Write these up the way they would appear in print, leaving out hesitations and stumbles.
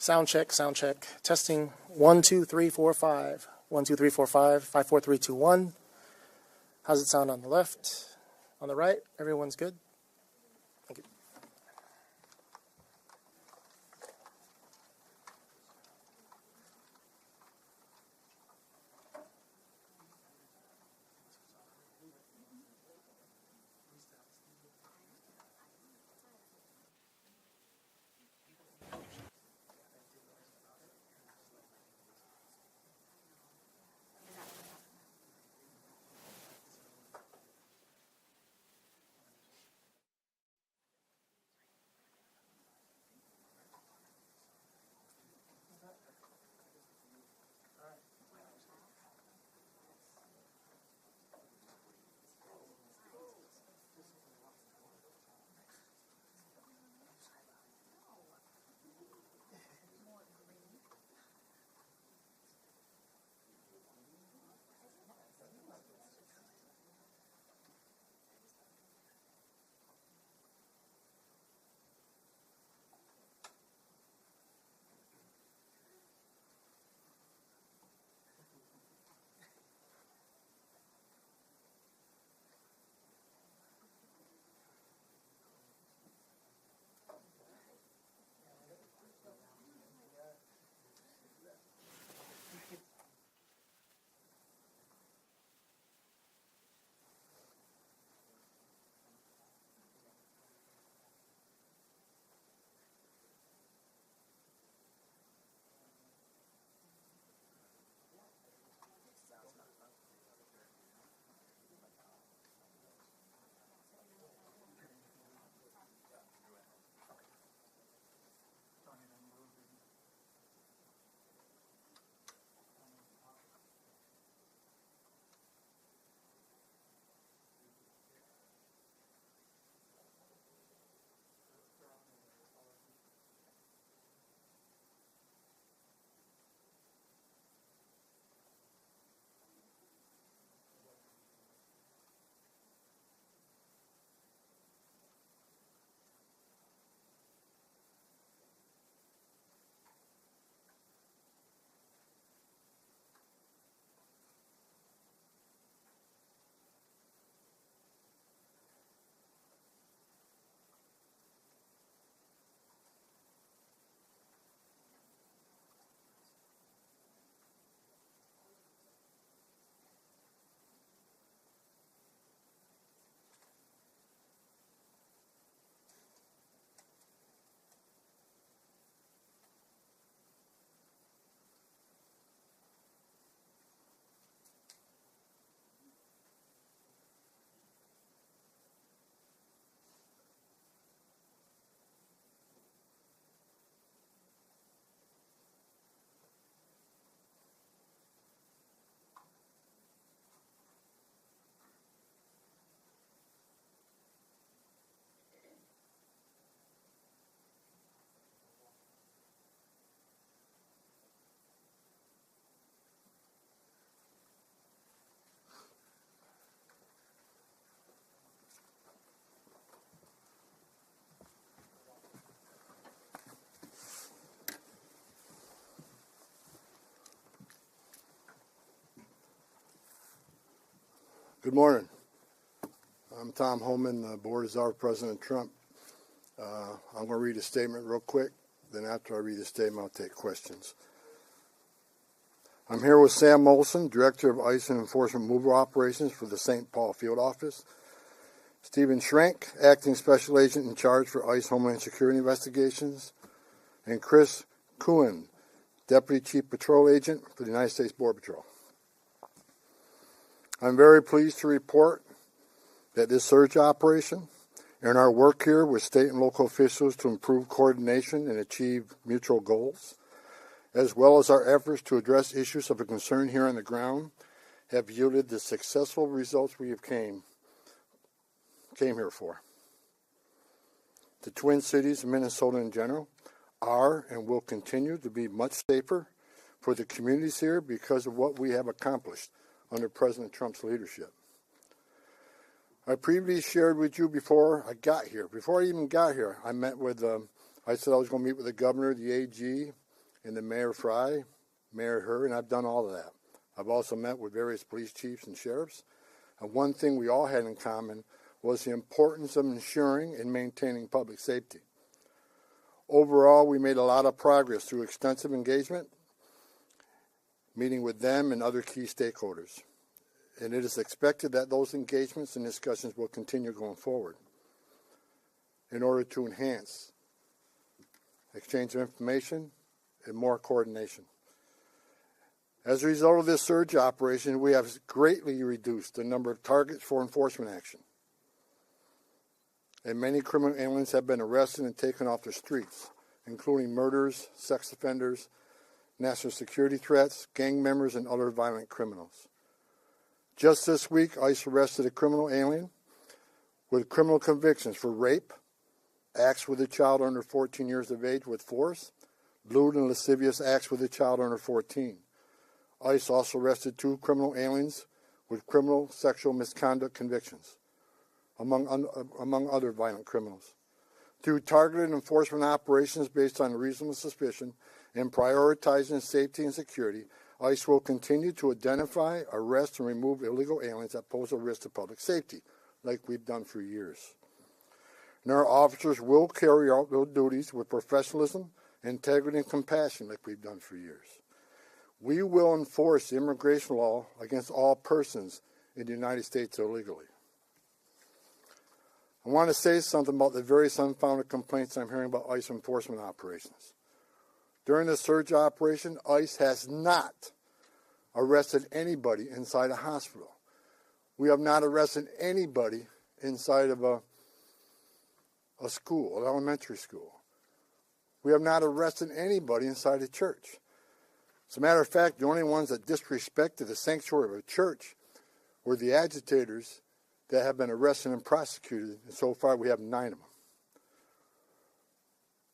Sound check, sound check. Testing 1, 2, 3, 4, 5. 1, 2, 3, 4, 5. 5, 4, 3, 2, 1. How's it sound on the left? On the right? Everyone's good? Thank you. Good morning. I'm Tom Homeland. The board is our President Trump. I'm going to read a statement real quick. Then after I read the statement, I'll take questions. I'm here with Sam Molson, Director of ICE and Enforcement Mover Operations for the St. Paul Field Office. Stephen Schrank, Acting Special Agent in charge for ICE Homeland Security Investigations. And Chris Kuhn, Deputy Chief Patrol Agent for the United States Border Patrol. I'm very pleased to report that this surge operation and our work here with state and local officials to improve coordination and achieve mutual goals, as well as our efforts to address issues of a concern here on the ground, have yielded the successful results we have came here for. The Twin Cities of Minnesota in general are and will continue to be much safer for the communities here because of what we have accomplished under President Trump's leadership. I previously shared with you before I even got here, I met with, I said I was going to meet with the governor, the AG, and the Mayor Fry, Mayor Herr, and I've done all of that. I've also met with various police chiefs and sheriffs, and one thing we all had in common was the importance of ensuring and maintaining public safety. Overall, we made a lot of progress through extensive engagement, meeting with them and other key stakeholders. And it is expected that those engagements and discussions will continue going forward in order to enhance exchange of information and more coordination. As a result of this surge operation, we have greatly reduced the number of targets for enforcement action. And many criminal aliens have been arrested and taken off the streets, including murderers, sex offenders, national security threats, gang members, and other violent criminals. Just this week, ICE arrested a criminal alien with criminal convictions for rape, acts with a child under 14 years of age with force, lewd and lascivious acts with a child under 14. ICE also arrested 2 criminal aliens with criminal sexual misconduct convictions, among other violent criminals. Through targeted enforcement operations based on reasonable suspicion and prioritizing safety and security, ICE will continue to identify, arrest, and remove illegal aliens that pose a risk to public safety, like we've done for years. And our officers will carry out their duties with professionalism, integrity, and compassion, like we've done for years. We will enforce immigration law against all persons in the United States illegally. I want to say something about the various unfounded complaints I'm hearing about ICE enforcement operations. During the surge operation, ICE has not arrested anybody inside a hospital. We have not arrested anybody inside of a school, an elementary school. We have not arrested anybody inside a church. As a matter of fact, the only ones that disrespected the sanctuary of a church were the agitators that have been arrested and prosecuted, and so far we have 9 of them.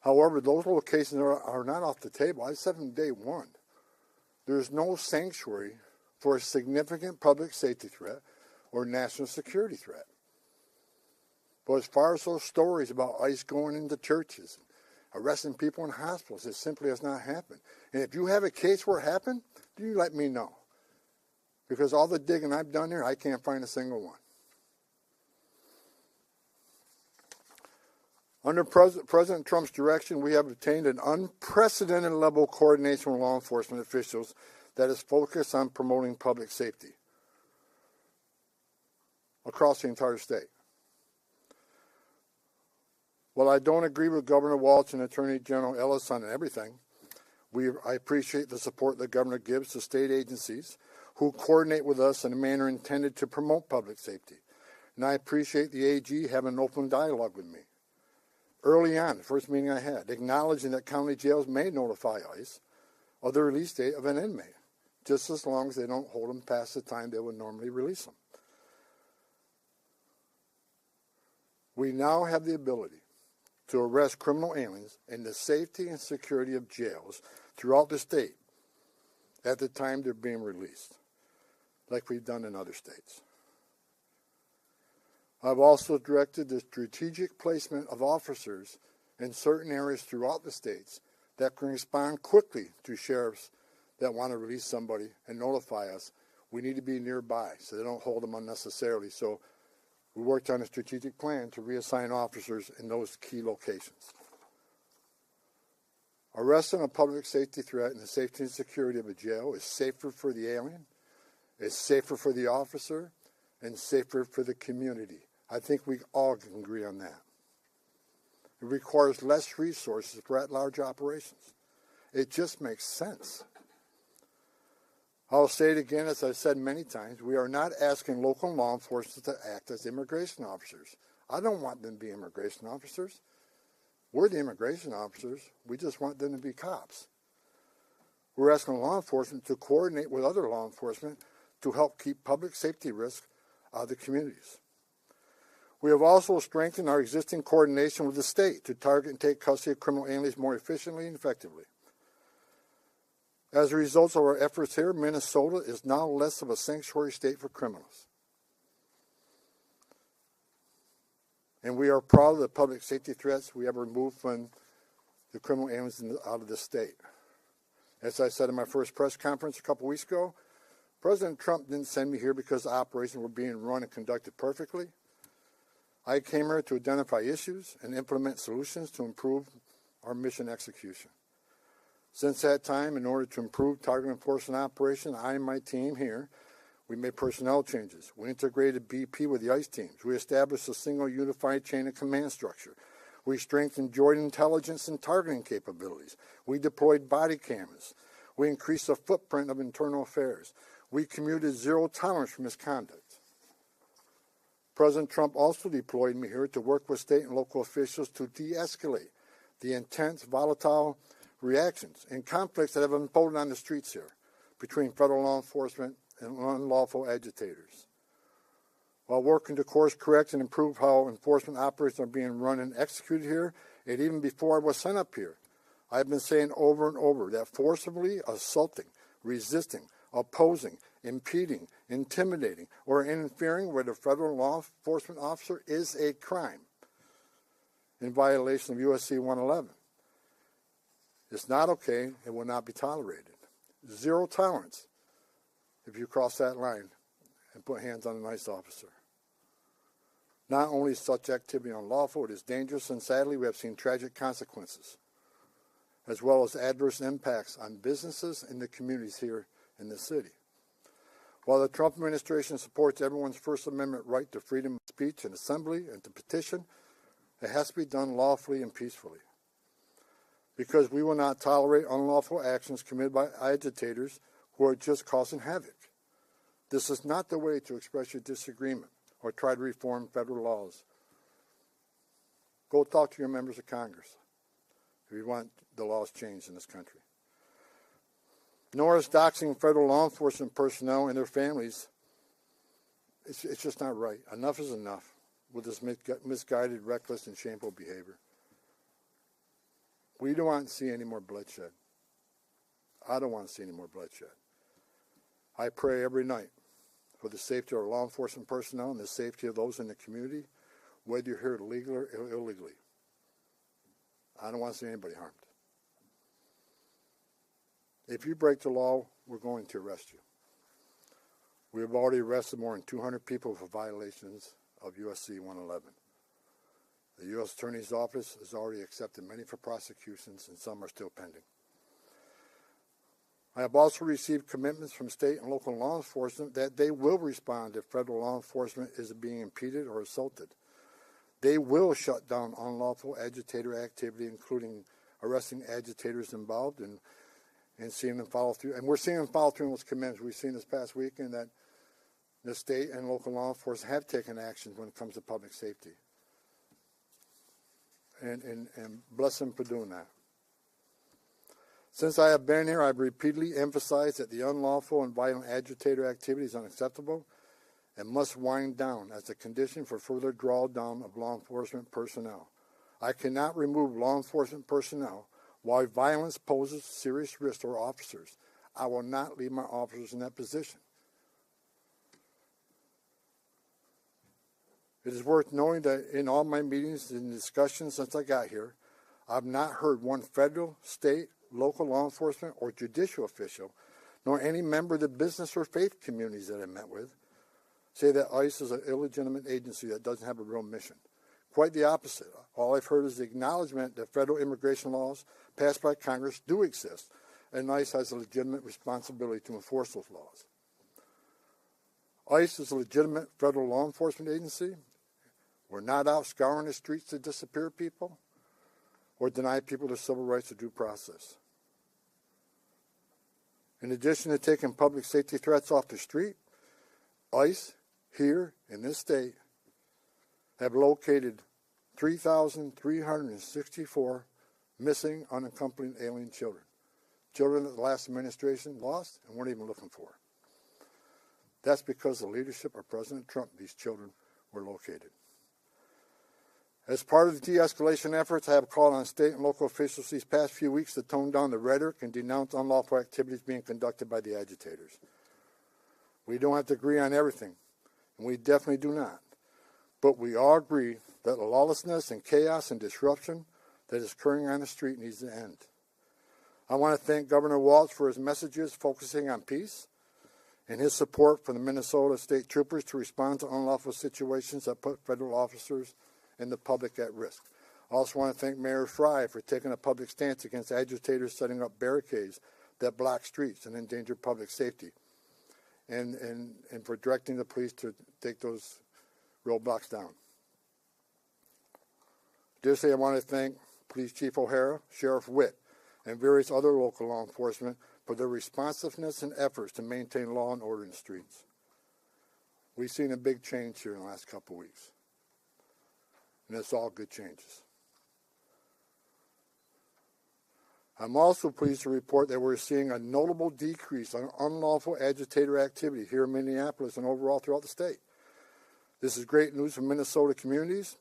However, those locations are not off the table. I said from day one, there's no sanctuary for a significant public safety threat or national security threat. But as far as those stories about ICE going into churches, arresting people in hospitals, it simply has not happened. And if you have a case where it happened, you let me know. Because all the digging I've done here, I can't find a single one. Under President Trump's direction, we have obtained an unprecedented level of coordination with law enforcement officials that is focused on promoting public safety across the entire state. While I don't agree with Governor Walz and Attorney General Ellis on everything, I appreciate the support the governor gives to state agencies who coordinate with us in a manner intended to promote public safety. And I appreciate the AG having an open dialogue with me. Early on, the first meeting I had, acknowledging that county jails may notify ICE of the release date of an inmate, just as long as they don't hold them past the time they would normally release them. We now have the ability to arrest criminal aliens in the safety and security of jails throughout the state at the time they're being released, like we've done in other states. I've also directed the strategic placement of officers in certain areas throughout the states that can respond quickly to sheriffs that want to release somebody and notify us. We need to be nearby so they don't hold them unnecessarily. So we worked on a strategic plan to reassign officers in those key locations. Arresting a public safety threat and the safety and security of a jail is safer for the alien, it's safer for the officer, and safer for the community. I think we all can agree on that. It requires less resources for at-large operations. It just makes sense. I'll say it again, as I've said many times, we are not asking local law enforcement to act as immigration officers. I don't want them to be immigration officers. We're the immigration officers. We just want them to be cops. We're asking law enforcement to coordinate with other law enforcement to help keep public safety risks out of the communities. We have also strengthened our existing coordination with the state to target and take custody of criminal aliens more efficiently and effectively. As a result of our efforts here, Minnesota is now less of a sanctuary state for criminals. And we are proud of the public safety threats we have removed from the criminal aliens out of the state. As I said in my first press conference a couple weeks ago, President Trump didn't send me here because operations were being run and conducted perfectly. I came here to identify issues and implement solutions to improve our mission execution. Since that time, in order to improve target enforcement operation, I and my team here, we made personnel changes. We integrated BP with the ICE teams. We established a single unified chain of command structure. We strengthened joint intelligence and targeting capabilities. We deployed body cameras. We increased the footprint of internal affairs. We commuted zero tolerance for misconduct. President Trump also deployed me here to work with state and local officials to de-escalate the intense, volatile reactions and conflicts that have unfolded on the streets here between federal law enforcement and unlawful agitators. While working to course correct and improve how enforcement operations are being run and executed here, and even before I was sent up here, I've been saying over and over that forcibly assaulting, resisting, opposing, impeding, intimidating, or interfering with a federal law enforcement officer is a crime in violation of USC 111. It's not okay. It will not be tolerated. Zero tolerance if you cross that line and put hands on an ICE officer. Not only is such activity unlawful, it is dangerous, and sadly we have seen tragic consequences, as well as adverse impacts on businesses and the communities here in the city. While the Trump administration supports everyone's First Amendment right to freedom of speech and assembly and to petition, it has to be done lawfully and peacefully. Because we will not tolerate unlawful actions committed by agitators who are just causing havoc. This is not the way to express your disagreement or try to reform federal laws. Go talk to your members of Congress if you want the laws changed in this country. Nor is doxing federal law enforcement personnel and their families. It's just not right. Enough is enough with this misguided, reckless, and shameful behavior. We don't want to see any more bloodshed. I don't want to see any more bloodshed. I pray every night for the safety of our law enforcement personnel and the safety of those in the community, whether you're here legally or illegally. I don't want to see anybody harmed. If you break the law, we're going to arrest you. We have already arrested more than 200 people for violations of USC 111. The U.S. Attorney's Office has already accepted many for prosecutions, and some are still pending. I have also received commitments from state and local law enforcement that they will respond if federal law enforcement is being impeded or assaulted. They will shut down unlawful agitator activity, including arresting agitators involved and seeing them follow through. And we're seeing them follow through on those commitments. We've seen this past weekend that the state and local law enforcement have taken action when it comes to public safety. And bless them for doing that. Since I have been here, I've repeatedly emphasized that the unlawful and violent agitator activity is unacceptable and must wind down as a condition for further drawdown of law enforcement personnel. I cannot remove law enforcement personnel while violence poses serious risk to our officers. I will not leave my officers in that position. It is worth knowing that in all my meetings and discussions since I got here, I've not heard one federal, state, local law enforcement, or judicial official, nor any member of the business or faith communities that I met with, say that ICE is an illegitimate agency that doesn't have a real mission. Quite the opposite. All I've heard is the acknowledgement that federal immigration laws passed by Congress do exist, and ICE has a legitimate responsibility to enforce those laws. ICE is a legitimate federal law enforcement agency. We're not out scouring the streets to disappear people or deny people their civil rights or due process. In addition to taking public safety threats off the street, ICE here in this state have located 3,364 missing unaccompanied alien children. Children that the last administration lost and weren't even looking for. That's because of the leadership of President Trump, these children were located. As part of the de-escalation efforts, I have called on state and local officials these past few weeks to tone down the rhetoric and denounce unlawful activities being conducted by the agitators. We don't have to agree on everything, and we definitely do not. But we all agree that the lawlessness and chaos and disruption that is occurring on the street needs to end. I want to thank Governor Walz for his messages focusing on peace and his support for the Minnesota State Troopers to respond to unlawful situations that put federal officers and the public at risk. I also want to thank Mayor Fry for taking a public stance against agitators setting up barricades that block streets and endanger public safety, and for directing the police to take those roadblocks down. Additionally, I want to thank Police Chief O'Hara, Sheriff Witt, and various other local law enforcement for their responsiveness and efforts to maintain law and order in the streets. We've seen a big change here in the last couple of weeks, and it's all good changes. I'm also pleased to report that we're seeing a notable decrease on unlawful agitator activity here in Minneapolis and overall throughout the state. This is great news for Minnesota communities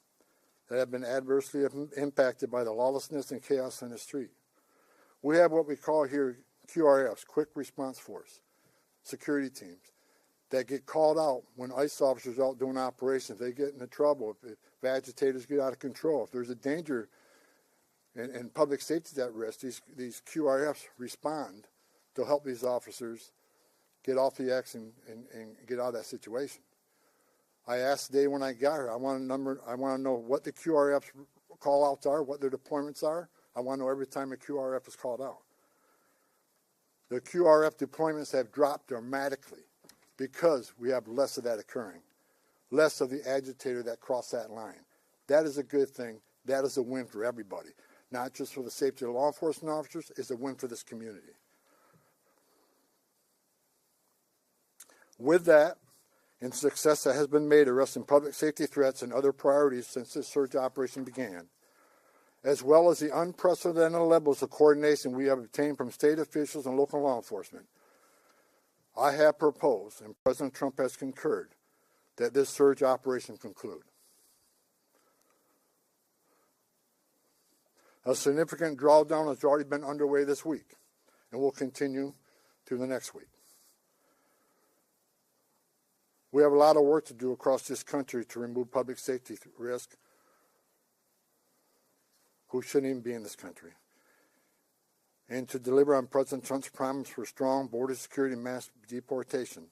that have been adversely impacted by the lawlessness and chaos on the street. We have what we call here QRFs, Quick Response Force, security teams, that get called out when ICE officers are out doing operations. They get into trouble if agitators get out of control. If there's a danger and public safety is at risk, these QRFs respond to help these officers get off the X and get out of that situation. I asked today when I got here, I want to know what the QRFs call outs are, what their deployments are. I want to know every time a QRF is called out. The QRF deployments have dropped dramatically because we have less of that occurring, less of the agitator that cross that line. That is a good thing. That is a win for everybody, not just for the safety of law enforcement officers. It's a win for this community. With that, and success that has been made arresting public safety threats and other priorities since this surge operation began, as well as the unprecedented levels of coordination we have obtained from state officials and local law enforcement, I have proposed, and President Trump has concurred, that this surge operation conclude. A significant drawdown has already been underway this week and will continue through the next week. We have a lot of work to do across this country to remove public safety risk who shouldn't even be in this country, and to deliver on President Trump's promise for strong border security and mass deportation.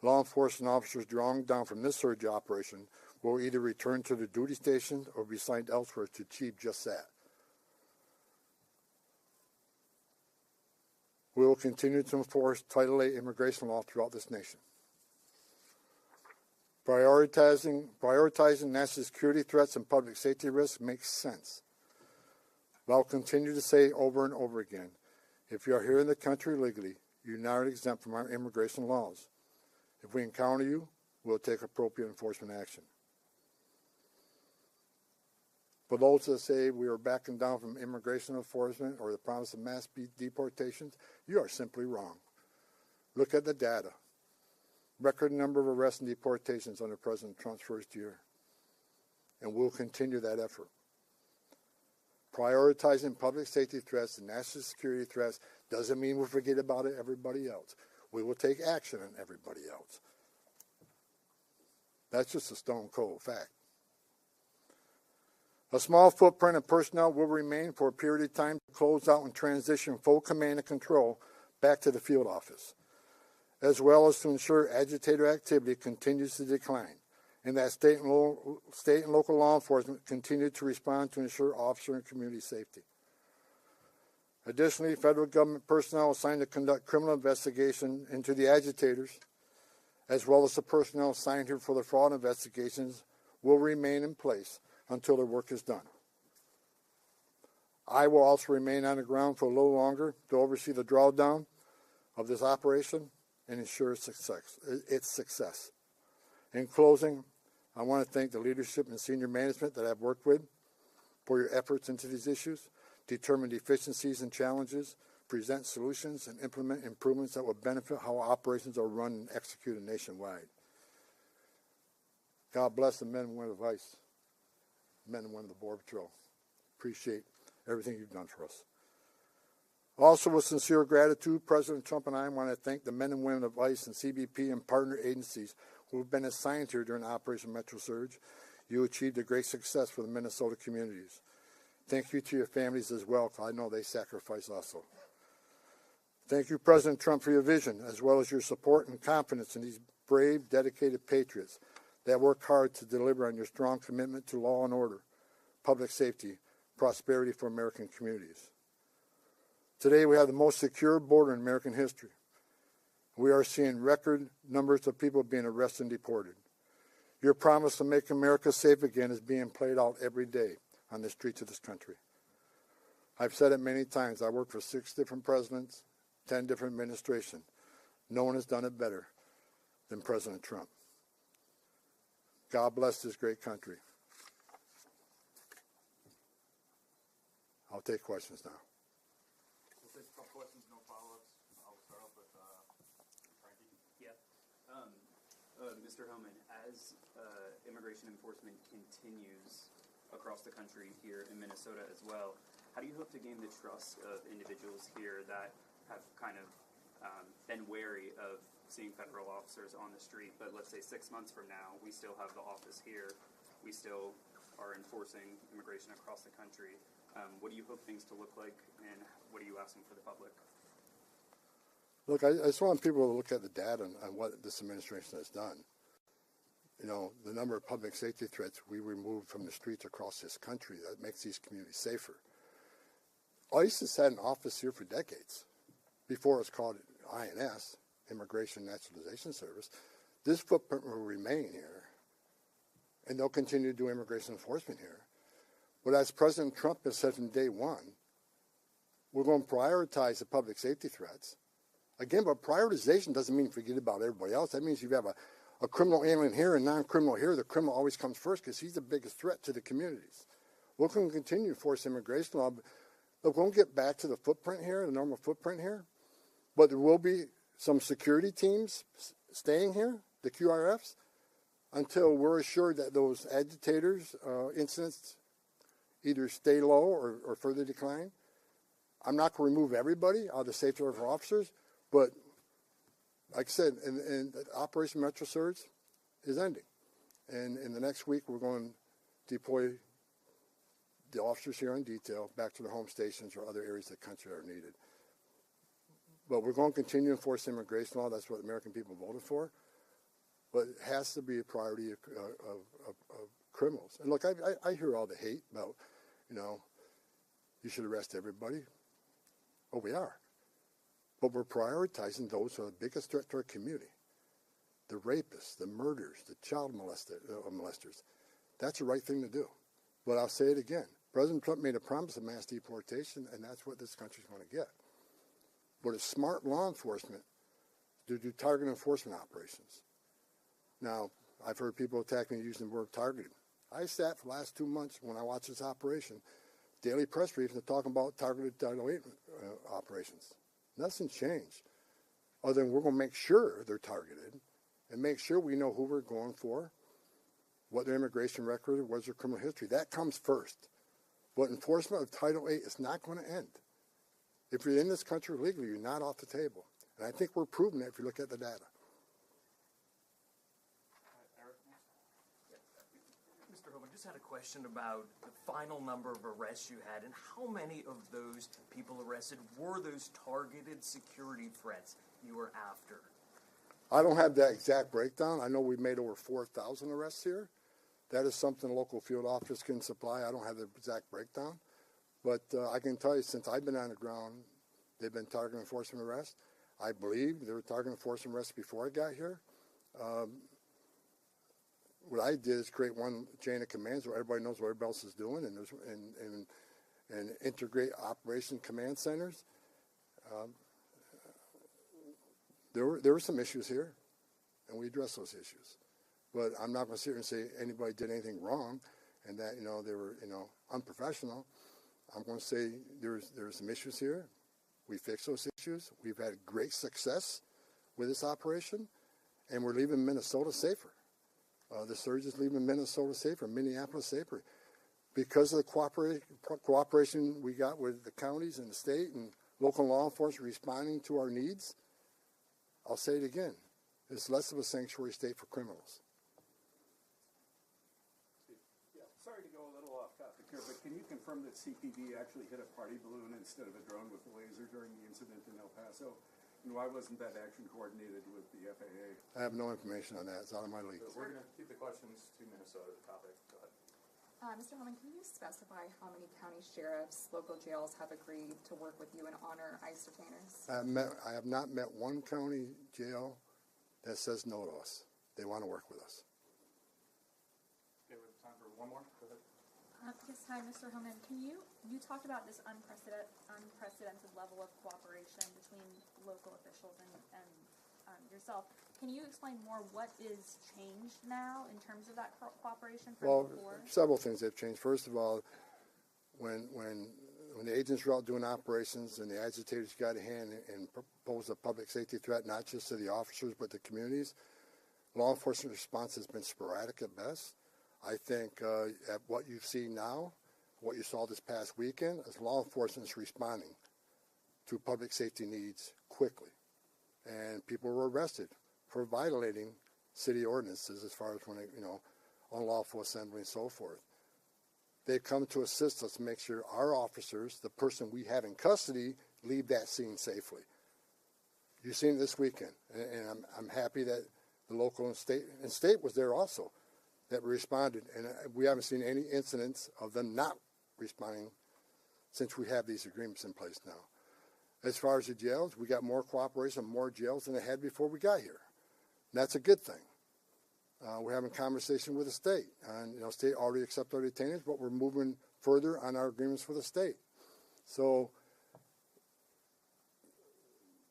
Law enforcement officers drawn down from this surge operation will either return to their duty stations or be assigned elsewhere to achieve just that. We will continue to enforce Title VIII immigration law throughout this nation. Prioritizing national security threats and public safety risks makes sense. But I'll continue to say over and over again, if you are here in the country legally, you're not exempt from our immigration laws. If we encounter you, we'll take appropriate enforcement action. For those that say we are backing down from immigration enforcement or the promise of mass deportations, you are simply wrong. Look at the data. Record number of arrests and deportations under President Trump's first year. And we'll continue that effort. Prioritizing public safety threats and national security threats doesn't mean we'll forget about everybody else. We will take action on everybody else. That's just a stone cold fact. A small footprint of personnel will remain for a period of time to close out and transition full command and control back to the field office, as well as to ensure agitator activity continues to decline, and that state and local law enforcement continue to respond to ensure officer and community safety. Additionally, federal government personnel assigned to conduct criminal investigation into the agitators, as well as the personnel assigned here for the fraud investigations, will remain in place until their work is done. I will also remain on the ground for a little longer to oversee the drawdown of this operation and ensure its success. In closing, I want to thank the leadership and senior management that I've worked with for your efforts into these issues, determine deficiencies and challenges, present solutions, and implement improvements that will benefit how operations are run and executed nationwide. God bless the men and women of ICE, men and women of the Border Patrol. Appreciate everything you've done for us. Also, with sincere gratitude, President Trump and I want to thank the men and women of ICE and CBP and partner agencies who have been assigned here during Operation Metro Surge. You achieved a great success for the Minnesota communities. Thank you to your families as well, because I know they sacrifice also. Thank you, President Trump, for your vision, as well as your support and confidence in these brave, dedicated patriots that work hard to deliver on your strong commitment to law and order, public safety, prosperity for American communities. Today, we have the most secure border in American history. We are seeing record numbers of people being arrested and deported. Your promise to make America safe again is being played out every day on the streets of this country. I've said it many times. I worked for 6 different presidents, 10 different administrations. No one has done it better than President Trump. God bless this great country. I'll take questions now. We'll take a couple questions, no follow-ups. I'll start off with Frankie. Yeah. Mr. Homeland, as immigration enforcement continues across the country here in Minnesota as well, how do you hope to gain the trust of individuals here that have kind of been wary of seeing federal officers on the street, but let's say 6 months from now, we still have the office here, we still are enforcing immigration across the country. What do you hope things to look like, and what are you asking for the public? Look, I just want people to look at the data on what this administration has done. You know, the number of public safety threats we removed from the streets across this country that makes these communities safer. ICE has had an office here for decades. Before it was called INS, Immigration Naturalization Service. This footprint will remain here, and they'll continue to do immigration enforcement here. But as President Trump has said from day one, we're going to prioritize the public safety threats. Again, but prioritization doesn't mean forget about everybody else. That means if you have a criminal alien here and non-criminal here, the criminal always comes first because he's the biggest threat to the communities. We're going to continue to enforce immigration law. Look, we'll get back to the footprint here, the normal footprint here, but there will be some security teams staying here, the QRFs, until we're assured that those agitators' incidents either stay low or further decline. I'm not going to remove everybody out of the safety of our officers, but like I said, and Operation Metro Surge is ending. And in the next week, we're going to deploy the officers here in detail back to their home stations or other areas of the country that are needed. But we're going to continue to enforce immigration law. That's what the American people voted for. But it has to be a priority of criminals. And look, I hear all the hate about, you know, you should arrest everybody. Oh, we are. But we're prioritizing those who are the biggest threat to our community. The rapists, the murderers, the child molesters. That's the right thing to do. But I'll say it again. President Trump made a promise of mass deportation, and that's what this country's going to get. But it's smart law enforcement to do target enforcement operations. Now, I've heard people attacking me using the word targeted. I sat for the last 2 months when I watched this operation, daily press briefings are talking about targeted Title VIII operations. Nothing's changed, other than we're going to make sure they're targeted and make sure we know who we're going for, what their immigration record, what's their criminal history. That comes first. But enforcement of Title VIII is not going to end. If you're in this country legally, you're not off the table. And I think we're proving that if you look at the data. Mr. Homeland, just had a question about the final number of arrests you had, and how many of those people arrested were those targeted security threats you were after? I don't have that exact breakdown. I know we've made over 4,000 arrests here. That is something the local field office can supply. I don't have the exact breakdown. But I can tell you, since I've been on the ground, they've been target enforcement arrests. I believe there were target enforcement arrests before I got here. What I did is create one chain of commands where everybody knows what everybody else is doing, and integrate operation command centers. There were some issues here, and we addressed those issues. But I'm not going to sit here and say anybody did anything wrong, and that they were unprofessional. I'm going to say there were some issues here. We fixed those issues. We've had great success with this operation, and we're leaving Minnesota safer. The surge is leaving Minnesota safer, Minneapolis safer, because of the cooperation we got with the counties and the state and local law enforcement responding to our needs. I'll say it again. It's less of a sanctuary state for criminals. Yeah, sorry to go a little off topic here, but can you confirm that CPD actually hit a party balloon instead of a drone with a laser during the incident in El Paso? And why wasn't that action coordinated with the FAA? I have no information on that. It's out of my league. So we're going to keep the questions to Minnesota, the topic. Go ahead. Mr. Homeland, can you specify how many county sheriffs, local jails have agreed to work with you and honor ICE detainers? I have not met one county jail that says no to us. They want to work with us. Okay, we have time for one more. Go ahead. Yes, hi, Mr. Homeland. You talked about this unprecedented level of cooperation between local officials and yourself. Can you explain more what is changed now in terms of that cooperation from Well, before? several things have changed. First of all, when the agents were out doing operations and the agitators got a hand and proposed a public safety threat, not just to the officers but the communities, law enforcement response has been sporadic at best. I think at what you see now, what you saw this past weekend, is law enforcement is responding to public safety needs quickly. And people were arrested for violating city ordinances as far as when unlawful assembly and so forth. They come to assist us to make sure our officers, the person we have in custody, leave that scene safely. You've seen it this weekend, and I'm happy that the local and state was there also, that responded, and we haven't seen any incidents of them not responding since we have these agreements in place now. As far as the jails, we got more cooperation, more jails than they had before we got here. And that's a good thing. We're having conversation with the state, and state already accepted our detainees, but we're moving further on our agreements with the state. So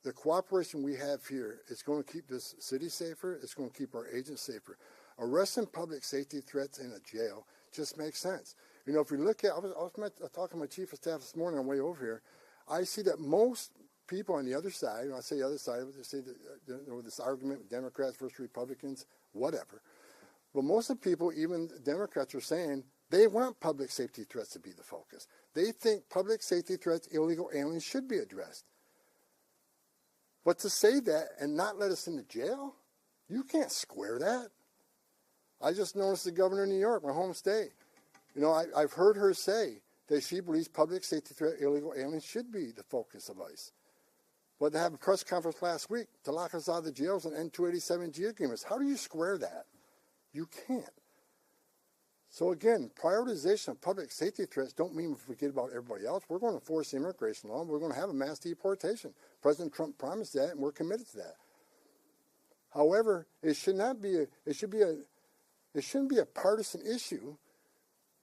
the cooperation we have here is going to keep this city safer. It's going to keep our agents safer. Arresting public safety threats in a jail just makes sense. If we look at, I was talking to my chief of staff this morning on the way over here. I see that most people on the other side, when I say other side, I say that, this argument with Democrats versus Republicans, whatever. But most of the people, even Democrats, are saying they want public safety threats to be the focus. They think public safety threats, illegal aliens, should be addressed. But to say that and not let us into jail, you can't square that. I just noticed the governor of New York, my home state. I've heard her say that she believes public safety threat, illegal aliens should be the focus of ICE. But to have a press conference last week to lock us out of the jails and end 287G agreements, how do you square that? You can't. So again, prioritization of public safety threats don't mean we forget about everybody else. We're going to enforce immigration law. We're going to have a mass deportation. President Trump promised that, and we're committed to that. However, it shouldn't be a partisan issue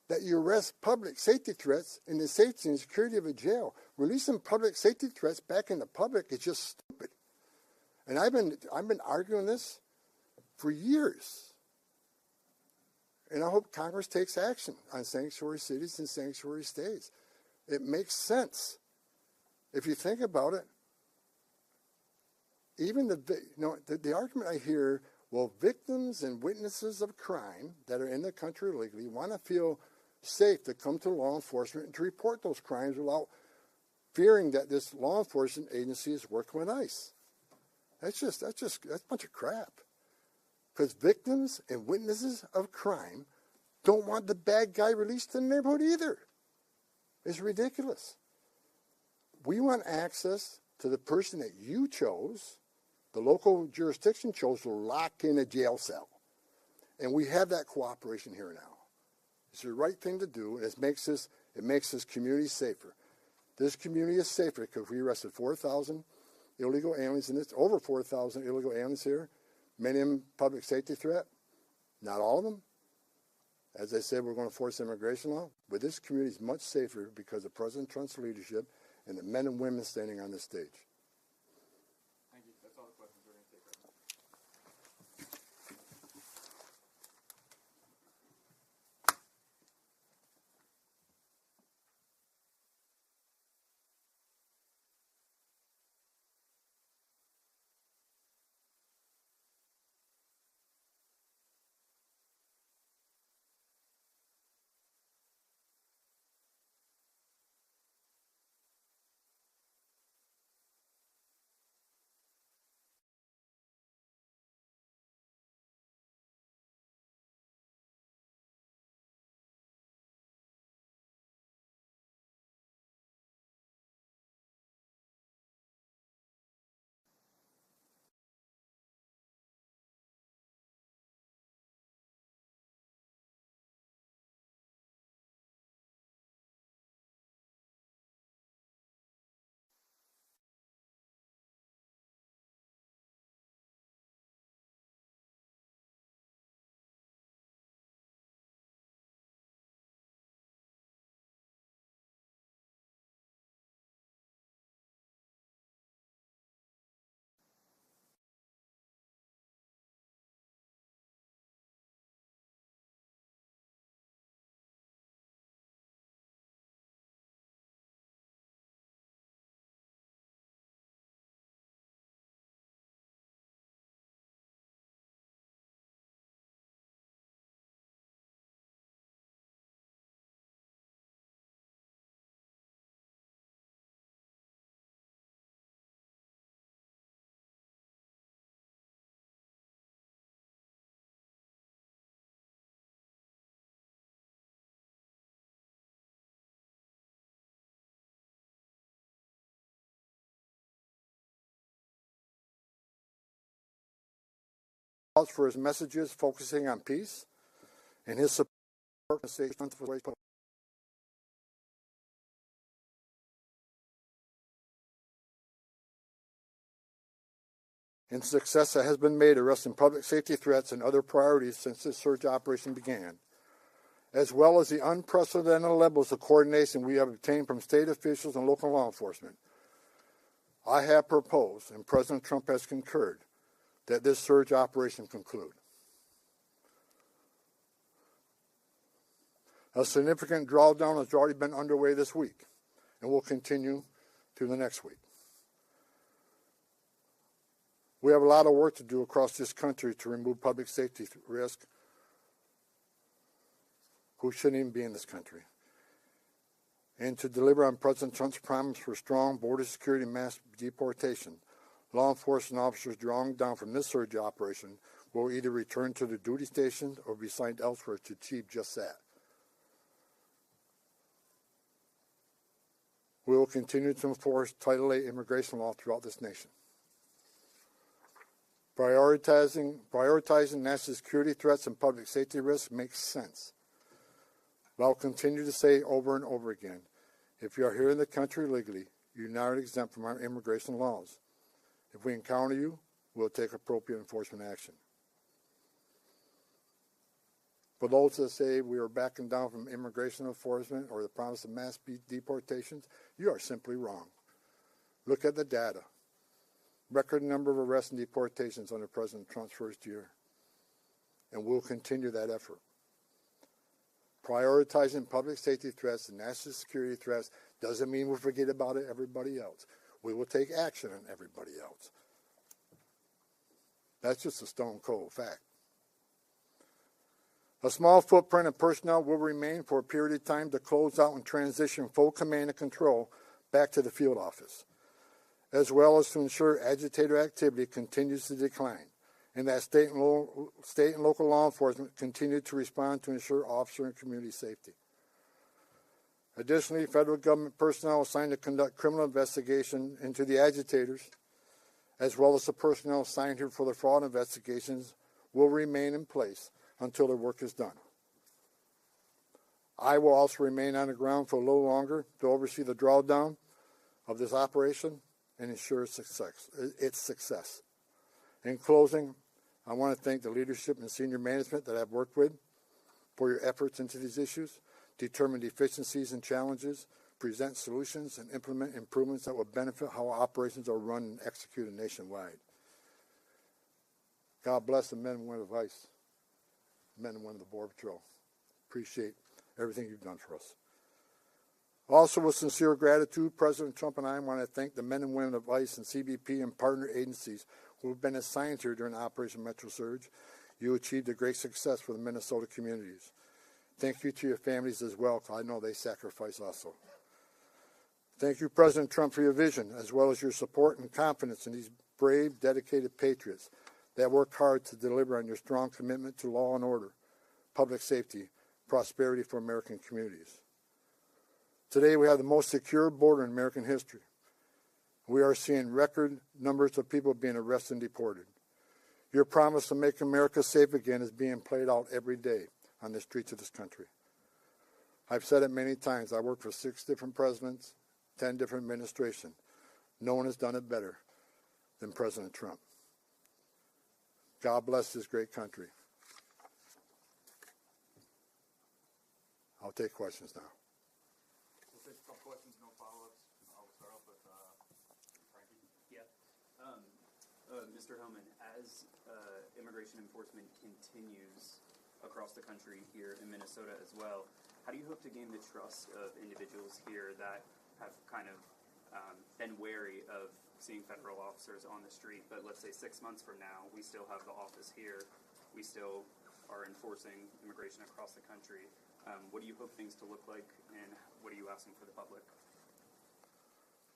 that you arrest public safety threats in the safety and security of a jail. Releasing public safety threats back in the public is just stupid. And I've been arguing this for years. And I hope Congress takes action on sanctuary cities and sanctuary states. It makes sense. If you think about it, even the argument I hear, well, victims and witnesses of crime that are in the country illegally want to feel safe to come to law enforcement and to report those crimes without fearing that this law enforcement agency is working with ICE. That's a bunch of crap. Because victims and witnesses of crime don't want the bad guy released in the neighborhood either. It's ridiculous. We want access to the person that you chose, the local jurisdiction chose, to lock in a jail cell. And we have that cooperation here now. It's the right thing to do, and it makes this community safer. This community is safer because we arrested 4,000 illegal aliens in this, over 4,000 illegal aliens here, many of them public safety threat, not all of them. As I said, we're going to force immigration law, but this community is much safer because of President Trump's leadership and the men and women standing on this stage. for his messages focusing on peace and his support for and success that has been made arresting public safety threats and other priorities since this surge operation began, as well as the unprecedented levels of coordination we have obtained from state officials and local law enforcement. I have proposed, and President Trump has concurred, that this surge operation conclude. A significant drawdown has already been underway this week and will continue through the next week. We have a lot of work to do across this country to remove public safety risk who shouldn't even be in this country, and to deliver on President Trump's promise for strong border security and mass deportation. Law enforcement officers drawn down from this surge operation will either return to their duty stations or be assigned elsewhere to achieve just that. We will continue to enforce Title VIII immigration law throughout this nation. Prioritizing national security threats and public safety risks makes sense. But I'll continue to say over and over again, if you are here in the country legally, you're not exempt from our immigration laws. If we encounter you, we'll take appropriate enforcement action. For those that say we are backing down from immigration enforcement or the promise of mass deportations, you are simply wrong. Look at the data. Record number of arrests and deportations under President Trump's first year. And we'll continue that effort. Prioritizing public safety threats and national security threats doesn't mean we forget about everybody else. We will take action on everybody else. That's just a stone cold fact. A small footprint of personnel will remain for a period of time to close out and transition full command and control back to the field office, as well as to ensure agitator activity continues to decline, and that state and local law enforcement continue to respond to ensure officer and community safety. Additionally, federal government personnel assigned to conduct criminal investigation into the agitators, as well as the personnel assigned here for the fraud investigations, will remain in place until their work is done. I will also remain on the ground for a little longer to oversee the drawdown of this operation and ensure its success. In closing, I want to thank the leadership and senior management that I've worked with for your efforts into these issues, determine deficiencies and challenges, present solutions, and implement improvements that will benefit how operations are run and executed nationwide. God bless the men and women of ICE, men and women of the Border Patrol. Appreciate everything you've done for us. Also, with sincere gratitude, President Trump and I want to thank the men and women of ICE and CBP and partner agencies who have been assigned here during Operation Metro Surge. You achieved a great success for the Minnesota communities. Thank you to your families as well, because I know they sacrifice also. Thank you, President Trump, for your vision, as well as your support and confidence in these brave, dedicated patriots that work hard to deliver on your strong commitment to law and order, public safety, prosperity for American communities. Today, we have the most secure border in American history. We are seeing record numbers of people being arrested and deported. Your promise to make America safe again is being played out every day on the streets of this country. I've said it many times. I worked for 6 different presidents, 10 different administrations. No one has done it better than President Trump. God bless this great country. I'll take questions now. We'll take a couple questions, no follow-ups. I'll start off with Frankie. Yeah. Mr. Hellman, as immigration enforcement continues across the country here in Minnesota as well, how do you hope to gain the trust of individuals here that have kind of been wary of seeing federal officers on the street, but let's say 6 months from now, we still have the office here, we still are enforcing immigration across the country. What do you hope things to look like, and what are you asking for the public?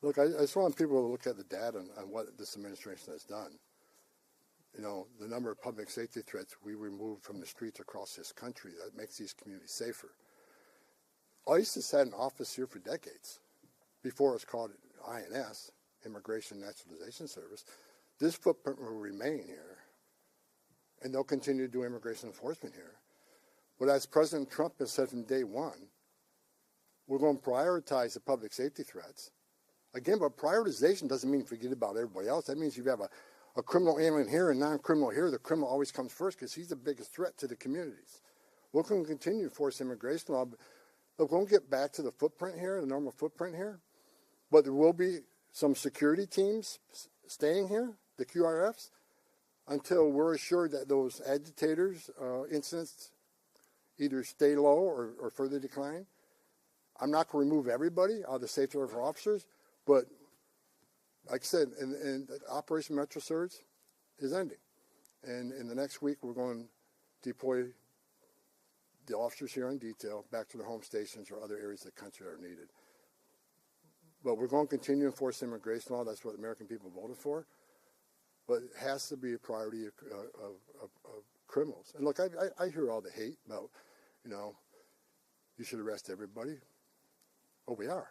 Look, I just want people to look at the data on what this administration has done. You know, the number of public safety threats we removed from the streets across this country, that makes these communities safer. ICE has had an office here for decades, before it was called INS, Immigration Naturalization Service. This footprint will remain here, and they'll continue to do immigration enforcement here. But as President Trump has said from day one, we're going to prioritize the public safety threats. Again, but prioritization doesn't mean forget about everybody else. That means if you have a criminal alien here and non-criminal here, the criminal always comes first because he's the biggest threat to the communities. We're going to continue to force immigration law. Look, we'll get back to the footprint here, the normal footprint here, but there will be some security teams staying here, the QRFs, until we're assured that those agitators incidents either stay low or further decline. I'm not going to remove everybody out of the safety of our officers, but like I said, and Operation Metro Surge is ending. And in the next week, we're going to deploy the officers here in detail back to their home stations or other areas of the country that are needed. But we're going to continue to enforce immigration law. That's what the American people voted for. But it has to be a priority of criminals. And look, I hear all the hate about, you should arrest everybody. Oh, we are.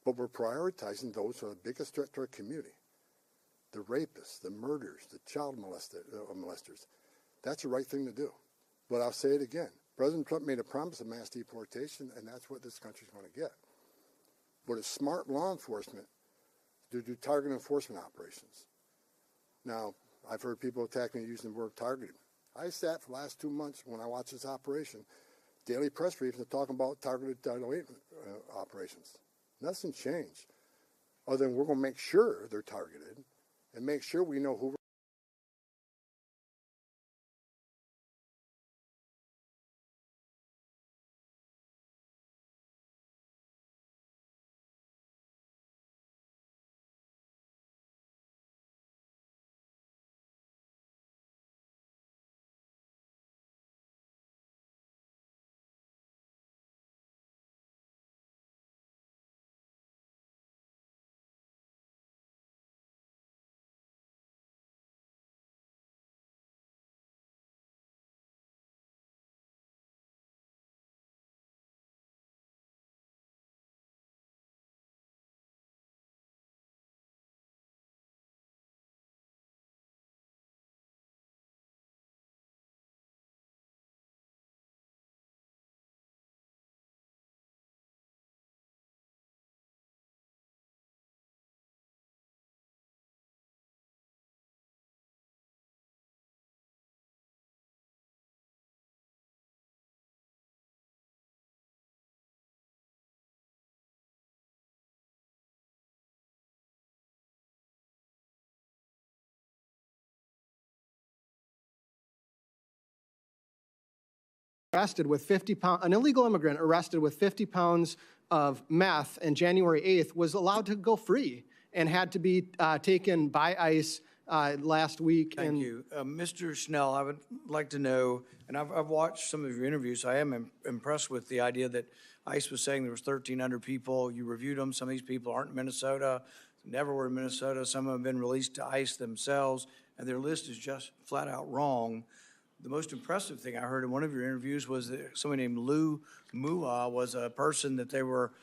But we're prioritizing those who are the biggest threat to our community. The rapists, the murderers, the child molesters. That's the right thing to do. But I'll say it again. President Trump made a promise of mass deportation, and that's what this country's going to get. But it's smart law enforcement to do target enforcement operations. Now, I've heard people attacking me using the word targeting. I sat for the last 2 months when I watched this operation, daily press briefings talking about targeted operations. Nothing changed, other than we're going to make sure they're targeted and make sure we know who. Arrested with 50 pounds, an illegal immigrant arrested with 50 pounds of meth on January 8th was allowed to go free and had to be taken by ICE last week. Thank you. Mr. Schnell, I would like to know, and I've watched some of your interviews, I am impressed with the idea that ICE was saying there was 1,300 people. You reviewed them. Some of these people aren't in Minnesota, never were in Minnesota. Some have been released to ICE themselves, and their list is just flat out wrong. The most impressive thing I heard in one of your interviews was that somebody named Lou Mua was a person that they were,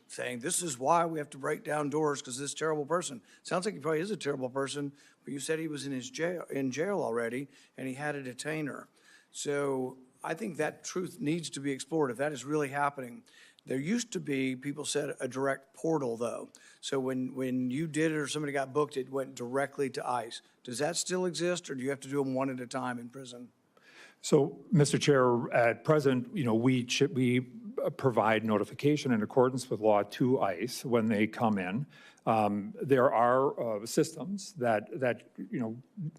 saying this is why we have to break down doors because this terrible person. Sounds like he probably is a terrible person, but you said he was in jail already and he had a detainer. So I think that truth needs to be explored if that is really happening. There used to be, people said, a direct portal, though. So when you did it or somebody got booked, it went directly to ICE. Does that still exist, or do you have to do them one at a time in prison? So, Mr. Chair, at present, we provide notification in accordance with law to ICE when they come in. There are systems that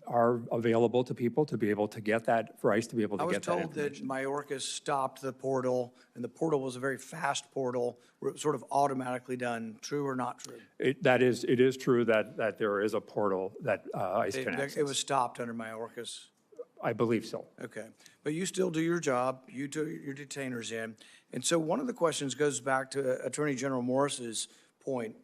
are available to people to be able to get that, for ICE to be able to get that information. I was told that Mayorkas stopped the portal, and the portal was a very fast portal where it was sort of automatically done. True or not true? It is true that there is a portal that ICE can access. It was stopped under Mayorkas? I believe so. Okay. But you still do your job. You do your detainers in. And so one of the questions goes back to Attorney General Morris's point.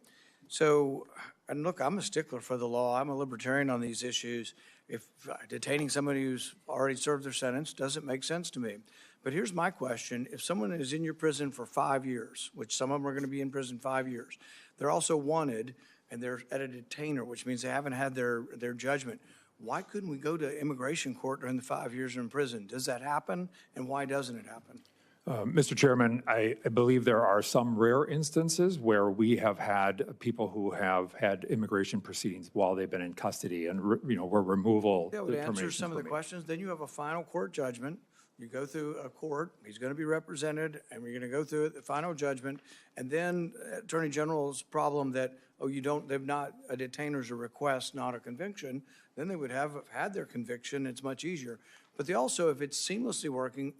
So, and look, I'm a stickler for the law. I'm a libertarian on these issues. If detaining somebody who's already served their sentence doesn't make sense to me. But here's my question. If someone is in your prison for 5 years, which some of them are going to be in prison 5 years, they're also wanted and they're at a detainer, which means they haven't had their judgment. why couldn't we go to immigration court during the 5 years in prison? Does that happen, and why doesn't it happen? Mr. Chairman, I believe there are some rare instances where we have had people who have had immigration proceedings while they've been in custody and, where removal. That would answer determinations some of were the made. questions. Then you have a final court judgment. You go through a court, he's going to be represented, and we're going to go through it, the final judgment. And then Attorney General's problem that, they've not, a detainer's a request, not a conviction, then they would have had their conviction. It's much easier. But they also, if it's seamlessly working,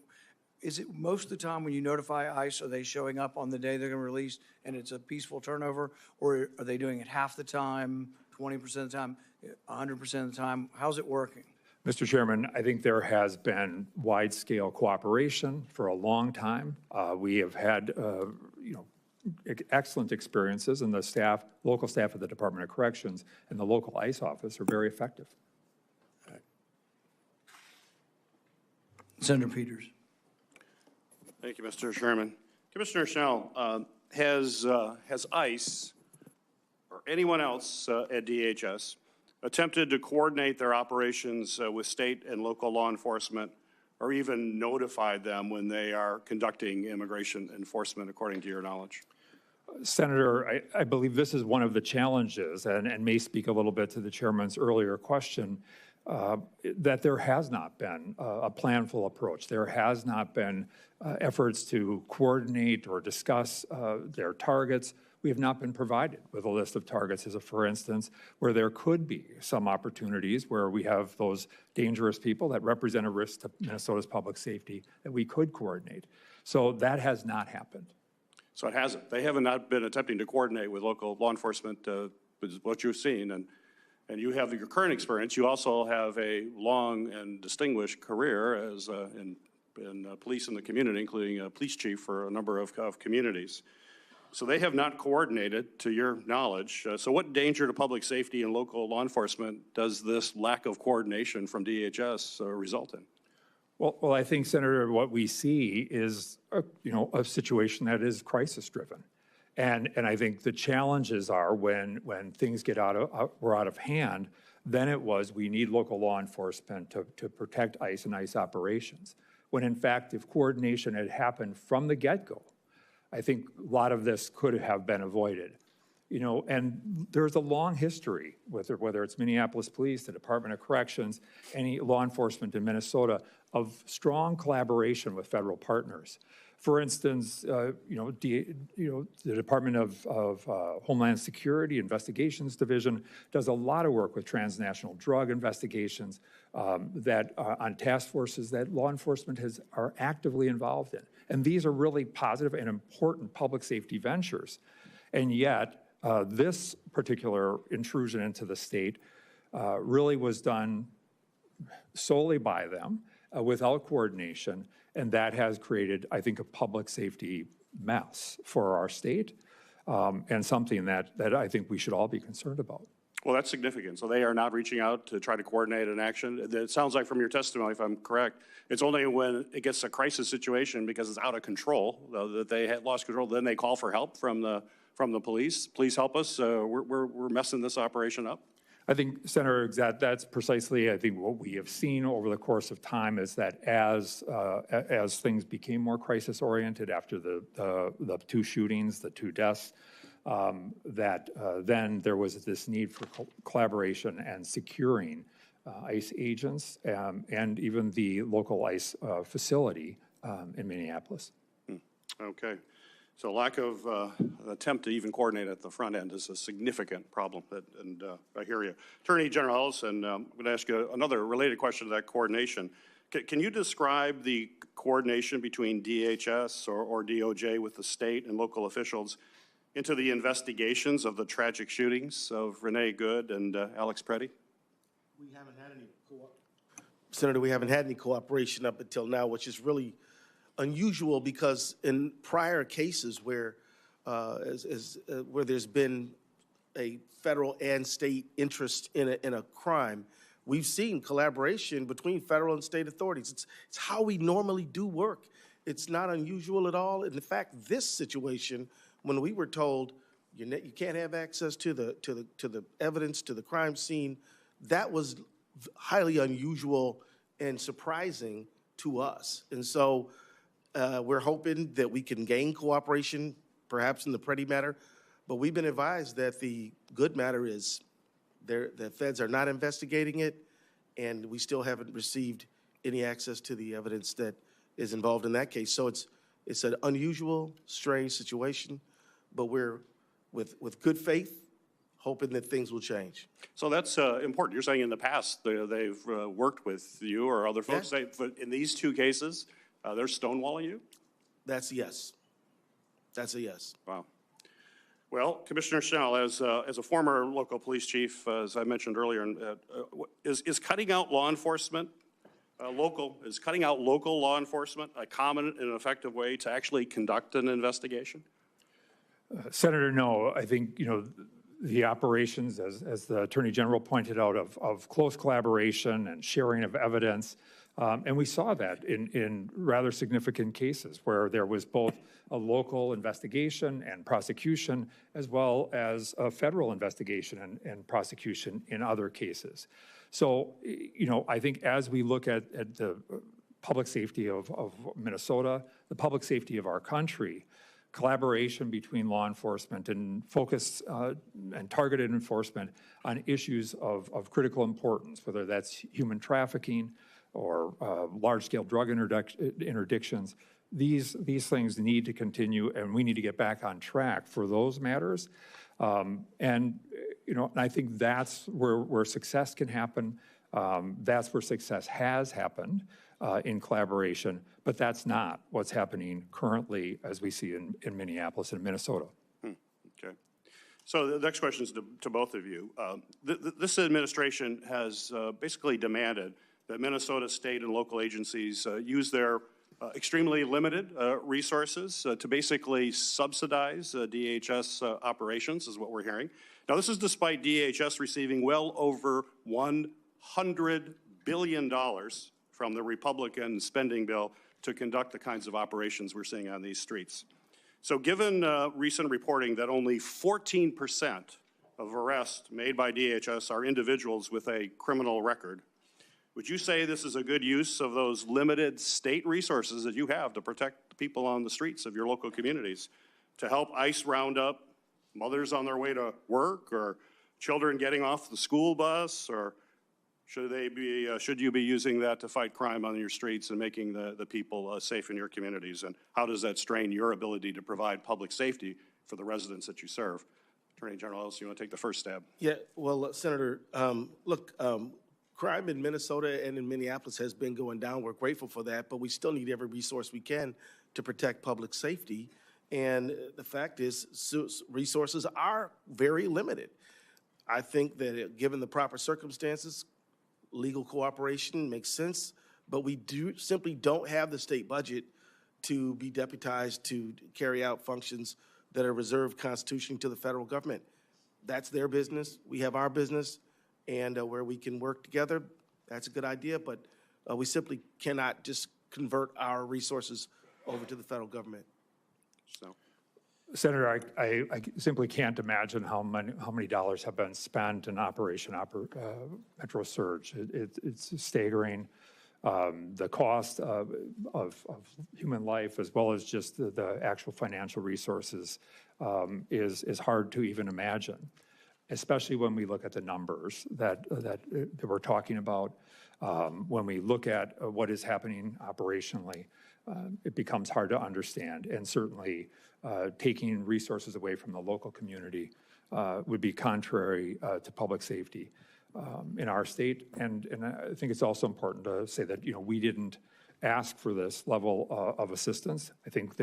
is it most of the time when you notify ICE, are they showing up on the day they're going to release and it's a peaceful turnover? Or are they doing it half the time, 20% of the time, 100% of the time? How's it working? Mr. Chairman, I think there has been wide-scale cooperation for a long time. We have had, excellent experiences, and the local staff of the Department of Corrections and the local ICE office are very effective. Senator Peters. Thank you, Mr. Chairman. Commissioner Schnell, has ICE or anyone else at DHS attempted to coordinate their operations with state and local law enforcement, or even notified them when they are conducting immigration enforcement, according to your knowledge? Senator, I believe this is one of the challenges, and may speak a little bit to the chairman's earlier question, that there has not been a planful approach. There has not been efforts to coordinate or discuss their targets. We have not been provided with a list of targets, as a for instance, where there could be some opportunities where we have those dangerous people that represent a risk to Minnesota's public safety that we could coordinate. So that has not happened. So it hasn't. They have not been attempting to coordinate with local law enforcement, with what you've seen. And you have your current experience. You also have a long and distinguished career as in police in the community, including a police chief for a number of communities. So they have not coordinated, to your knowledge. So what danger to public safety and local law enforcement does this lack of coordination from DHS result in? Well, I think, Senator, what we see is a situation that is crisis-driven. And I think the challenges are when things were out of hand, then it was we need local law enforcement to protect ICE and ICE operations. When in fact, if coordination had happened from the get-go, I think a lot of this could have been avoided. And there's a long history, whether it's Minneapolis Police, the Department of Corrections, any law enforcement in Minnesota, of strong collaboration with federal partners. For instance, the Department of Homeland Security Investigations Division does a lot of work with transnational drug investigations on task forces that law enforcement are actively involved in. And these are really positive and important public safety ventures. And yet, this particular intrusion into the state really was done solely by them without coordination, and that has created, I think, a public safety mess for our state, and something that I think we should all be concerned about. Well, that's significant. So they are not reaching out to try to coordinate an action. It sounds like from your testimony, if I'm correct, it's only when it gets a crisis situation because it's out of control, that they had lost control, then they call for help from the police. Please help us. We're messing this operation up. I think, Senator, that's precisely, I think, what we have seen over the course of time is that as things became more crisis-oriented after the two shootings, the two deaths, then there was this need for collaboration and securing ICE agents and even the local ICE facility in Minneapolis. Okay. So lack of attempt to even coordinate at the front end is a significant problem, and I hear you. Attorney General Ellison, I'm going to ask you another related question to that coordination. Can you describe the coordination between DHS or DOJ with the state and local officials into the investigations of the tragic shootings of Renee Good and Alex Preddy? We haven't had any Senator, we haven't had any cooperation up until now, which is really unusual because in prior cases where there's been a federal and state interest in a crime, we've seen collaboration between federal and state authorities. It's how we normally do work. It's not unusual at all. And in fact, this situation, when we were told you can't have access to the evidence, to the crime scene, that was highly unusual and surprising to us. And so we're hoping that we can gain cooperation, perhaps in the Freddie matter, but we've been advised that the good matter is the feds are not investigating it, and we still haven't received any access to the evidence that is involved in that case. So it's an unusual, strange situation, but we're with good faith, hoping that things will change. So that's important. You're saying in the past they've worked with you or other folks. Yeah. But in these two cases, they're stonewalling you? That's a yes. That's a yes. Wow. Well, Commissioner Schnell, as a former local police chief, as I mentioned earlier, is cutting out law enforcement, cutting out local law enforcement a common and effective way to actually conduct an investigation? Senator, no. I think, the operations, as the Attorney General pointed out, of close collaboration and sharing of evidence. And we saw that in rather significant cases where there was both a local investigation and prosecution, as well as a federal investigation and prosecution in other cases. So, I think as we look at the public safety of Minnesota, the public safety of our country, collaboration between law enforcement and focused and targeted enforcement on issues of critical importance, whether that's human trafficking or large-scale drug interdictions, these things need to continue, and we need to get back on track for those matters. And I think that's where success can happen. That's where success has happened in collaboration, but that's not what's happening currently as we see in Minneapolis and Minnesota. Okay. So the next question is to both of you. This administration has basically demanded that Minnesota state and local agencies use their extremely limited resources to basically subsidize DHS operations, is what we're hearing. Now, this is despite DHS receiving well over $100 billion from the Republican spending bill to conduct the kinds of operations we're seeing on these streets. So given recent reporting that only 14% of arrests made by DHS are individuals with a criminal record, would you say this is a good use of those limited state resources that you have to protect the people on the streets of your local communities, to help ICE round up mothers on their way to work or children getting off the school bus, or should you be using that to fight crime on your streets and making the people safe in your communities? And how does that strain your ability to provide public safety for the residents that you serve? Attorney General Ellis, you want to take the first stab? Yeah, well, Senator, look, crime in Minnesota and in Minneapolis has been going down. We're grateful for that, but we still need every resource we can to protect public safety. And the fact is, resources are very limited. I think that given the proper circumstances, legal cooperation makes sense, but we simply don't have the state budget to be deputized to carry out functions that are reserved constitutionally to the federal government. That's their business. We have our business. And where we can work together, that's a good idea, but we simply cannot just convert our resources over to the federal government. So, Senator, I simply can't imagine how many dollars have been spent in Operation Metro Surge. It's staggering. The cost of human life, as well as just the actual financial resources, is hard to even imagine, especially when we look at the numbers that we're talking about. When we look at what is happening operationally, it becomes hard to understand. And certainly taking resources away from the local community would be contrary to public safety in our state. And I think it's also important to say that, we didn't ask for this level of assistance. I think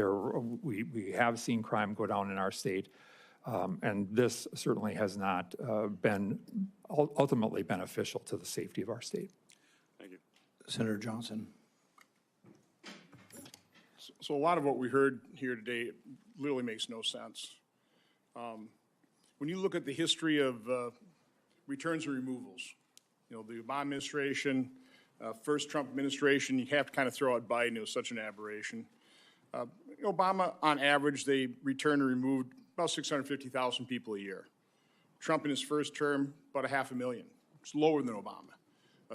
we have seen crime go down in our state. And this certainly has not been ultimately beneficial to the safety of our state. Thank you. Senator Johnson. So a lot of what we heard here today literally makes no sense. When you look at the history of returns and removals, the Obama administration, first Trump administration, you have to kind of throw out Biden. It was such an aberration. Obama, on average, they returned and removed about 650,000 people a year. Trump in his first term, about 500,000. It's lower than Obama.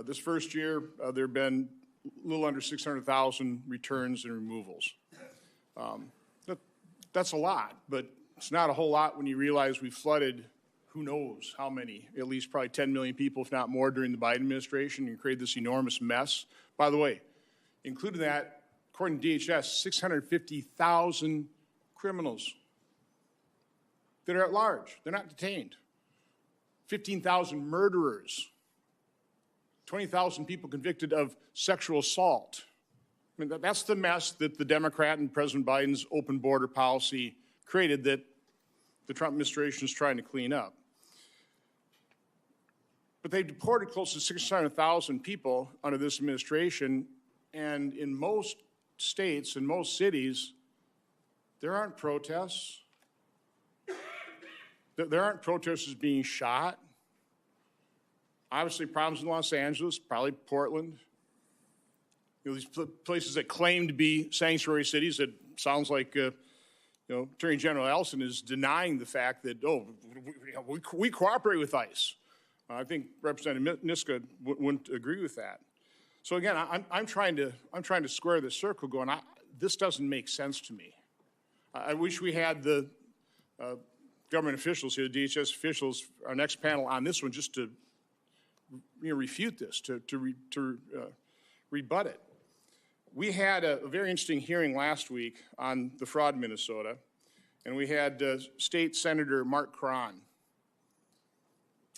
This first year, there have been a little under 600,000 returns and removals. That's a lot, but it's not a whole lot when you realize we flooded who knows how many, at least probably 10 million people, if not more, during the Biden administration and created this enormous mess. By the way, including that, according to DHS, 650,000 criminals that are at large. They're not detained. 15,000 murderers. 20,000 people convicted of sexual assault. I mean, that's the mess that the Democrat and President Biden's open border policy created that the Trump administration is trying to clean up. But they deported close to 600,000 people under this administration, and in most states and most cities, there aren't protests. There aren't protesters being shot. Obviously, problems in Los Angeles, probably Portland. You know, these places that claim to be sanctuary cities, that sounds like, Attorney General Ellison is denying the fact that, we cooperate with ICE. I think Representative Niska wouldn't agree with that. So again, I'm trying to square this circle going, this doesn't make sense to me. I wish we had the government officials here, the DHS officials, our next panel on this one, just to refute this, to rebut it. We had a very interesting hearing last week on the fraud in Minnesota, and we had State Senator Mark Cron.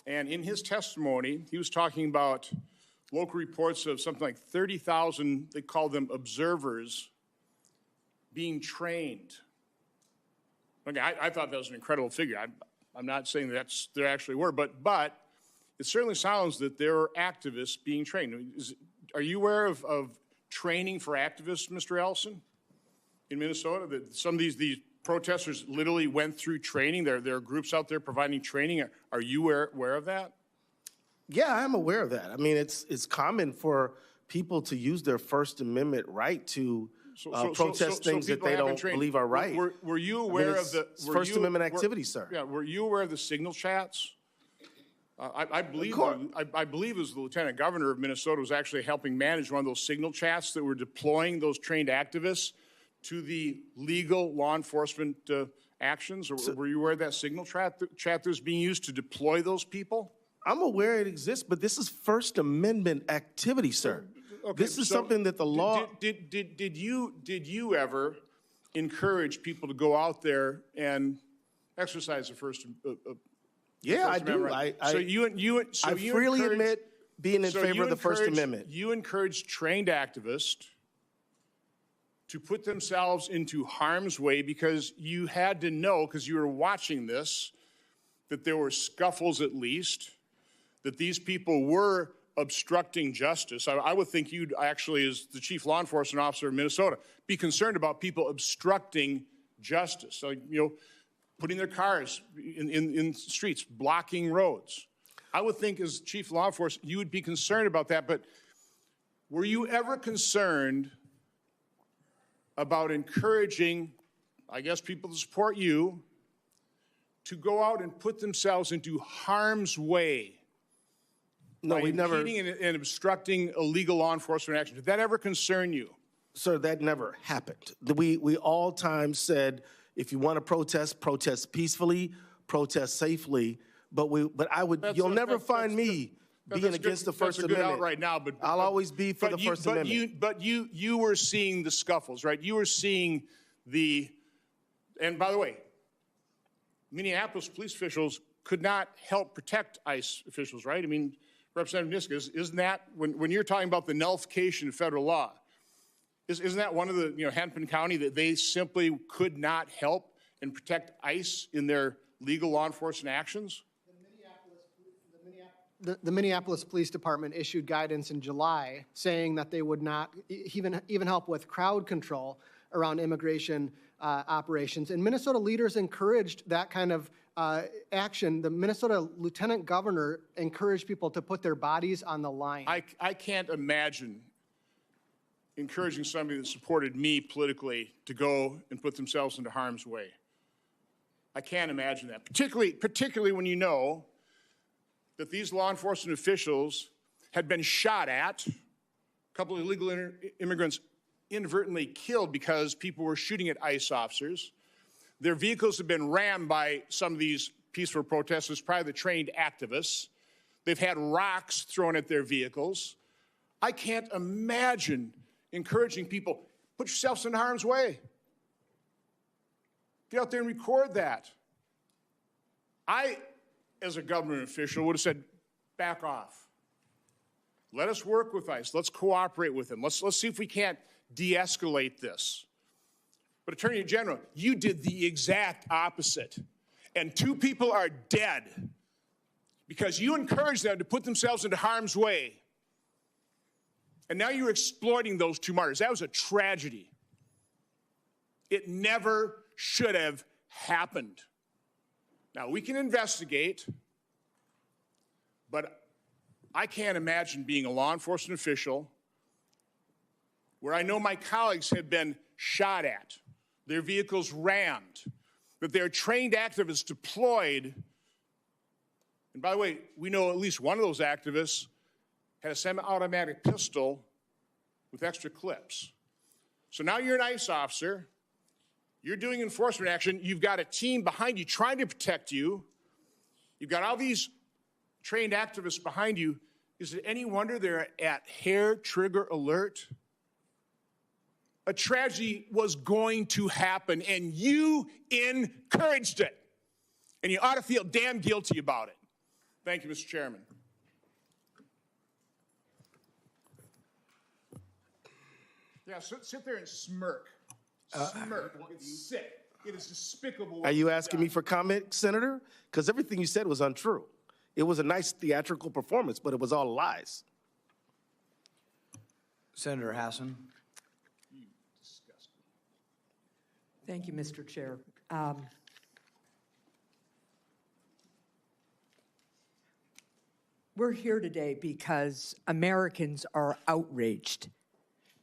And in his testimony, he was talking about local reports of something like 30,000, they call them observers, being trained. Okay, I thought that was an incredible figure. I'm not saying there actually were, but it certainly sounds that there are activists being trained. Are you aware of training for activists, Mr. Ellison, in Minnesota? That some of these protesters literally went through training. There are groups out there providing training. Are you aware of that? Yeah, I'm aware of that. I mean, it's common for people to use their First Amendment right to protest things that they don't believe are right. Were you aware of the First Amendment activity, sir? Yeah. Were you aware of the signal chats? I believe it was the Lieutenant Governor of Minnesota was actually helping manage one of those signal chats that were deploying those trained activists to the legal law enforcement actions. Or were you aware of that signal chat that was being used to deploy those people? I'm aware it exists, but this is First Amendment activity, sir. Okay, this is something that the law. Did you ever encourage people to go out there and exercise the First Amendment? Yeah, I do. Right? I freely admit being in favor of the First Amendment. You encourage trained activists to put themselves into harm's way because you had to know, because you were watching this, that there were scuffles at least, that these people were obstructing justice. I would think you'd actually, as the chief law enforcement officer of Minnesota, be concerned about people obstructing justice. So, putting their cars in streets, blocking roads. I would think as chief law enforcement, you would be concerned about that, but were you ever concerned about encouraging, I guess, people to support you to go out and put themselves into harm's way? No, we never. Impeding and obstructing illegal law enforcement action. Did that ever concern you? Sir, that never happened. We all times said, if you want to protest peacefully, protest safely. But you'll never find me being against the First Amendment. That's a good out right now, but I'll always be for the First Amendment. But you were seeing the scuffles, right? You were seeing and by the way, Minneapolis police officials could not help protect ICE officials, right? I mean, Representative Niska, isn't that, when you're talking about the nullification of federal law, isn't that one of the, Hennepin County, that they simply could not help and protect ICE in their legal law enforcement actions? The Minneapolis Police Department issued guidance in July saying that they would not even help with crowd control around immigration operations. And Minnesota leaders encouraged that kind of action. The Minnesota Lieutenant Governor encouraged people to put their bodies on the line. I can't imagine encouraging somebody that supported me politically to go and put themselves into harm's way. I can't imagine that, particularly when you know that these law enforcement officials had been shot at, a couple of illegal immigrants inadvertently killed because people were shooting at ICE officers. Their vehicles have been rammed by some of these peaceful protesters, probably the trained activists. They've had rocks thrown at their vehicles. I can't imagine encouraging people, put yourselves in harm's way. Get out there and record that. I, as a government official, would have said, back off. Let us work with ICE. Let's cooperate with them. Let's see if we can't de-escalate this. But Attorney General, you did the exact opposite. And 2 people are dead because you encouraged them to put themselves into harm's way. And now you're exploiting those 2 martyrs. That was a tragedy. It never should have happened. Now, we can investigate, but I can't imagine being a law enforcement official where I know my colleagues have been shot at, their vehicles rammed, that there are trained activists deployed. And by the way, we know at least one of those activists had a semi-automatic pistol with extra clips. So now you're an ICE officer, you're doing enforcement action, you've got a team behind you trying to protect you, you've got all these trained activists behind you. Is it any wonder they're at hair trigger alert? A tragedy was going to happen, and you encouraged it. And you ought to feel damn guilty about it. Thank you, Mr. Chairman. Yeah, sit there and smirk. Smirk. It's sick. It is despicable. Are you asking me for comment, Senator? Because everything you said was untrue. It was a nice theatrical performance, but it was all lies. Senator Hassan. Thank you, Mr. Chair. We're here today because Americans are outraged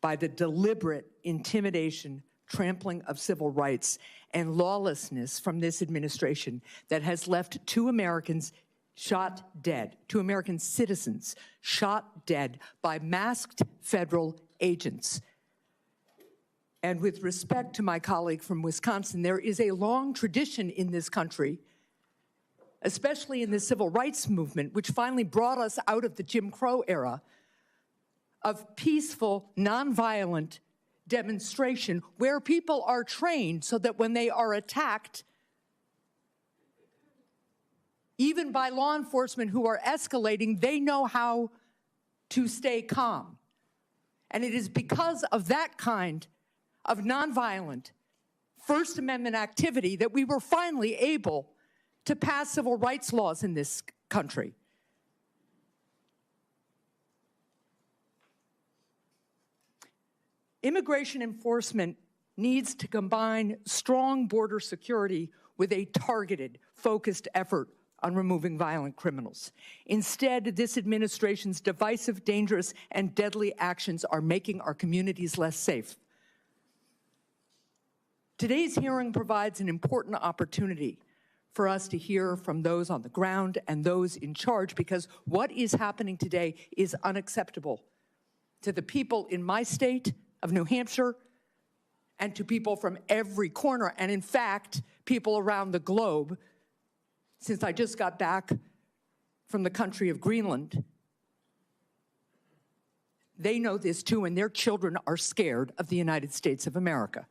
by the deliberate intimidation, trampling of civil rights, and lawlessness from this administration that has left 2 Americans shot dead, 2 American citizens shot dead by masked federal agents. And with respect to my colleague from Wisconsin, there is a long tradition in this country, especially in the civil rights movement, which finally brought us out of the Jim Crow era, of peaceful, nonviolent demonstration where people are trained so that when they are attacked, even by law enforcement who are escalating, they know how to stay calm. And it is because of that kind of nonviolent First Amendment activity that we were finally able to pass civil rights laws in this country. Immigration enforcement needs to combine strong border security with a targeted, focused effort on removing violent criminals. Instead, this administration's divisive, dangerous, and deadly actions are making our communities less safe. Today's hearing provides an important opportunity for us to hear from those on the ground and those in charge, because what is happening today is unacceptable to the people in my state of New Hampshire and to people from every corner, and in fact, people around the globe. Since I just got back from the country of Greenland, they know this too, and their children are scared of the United States of America.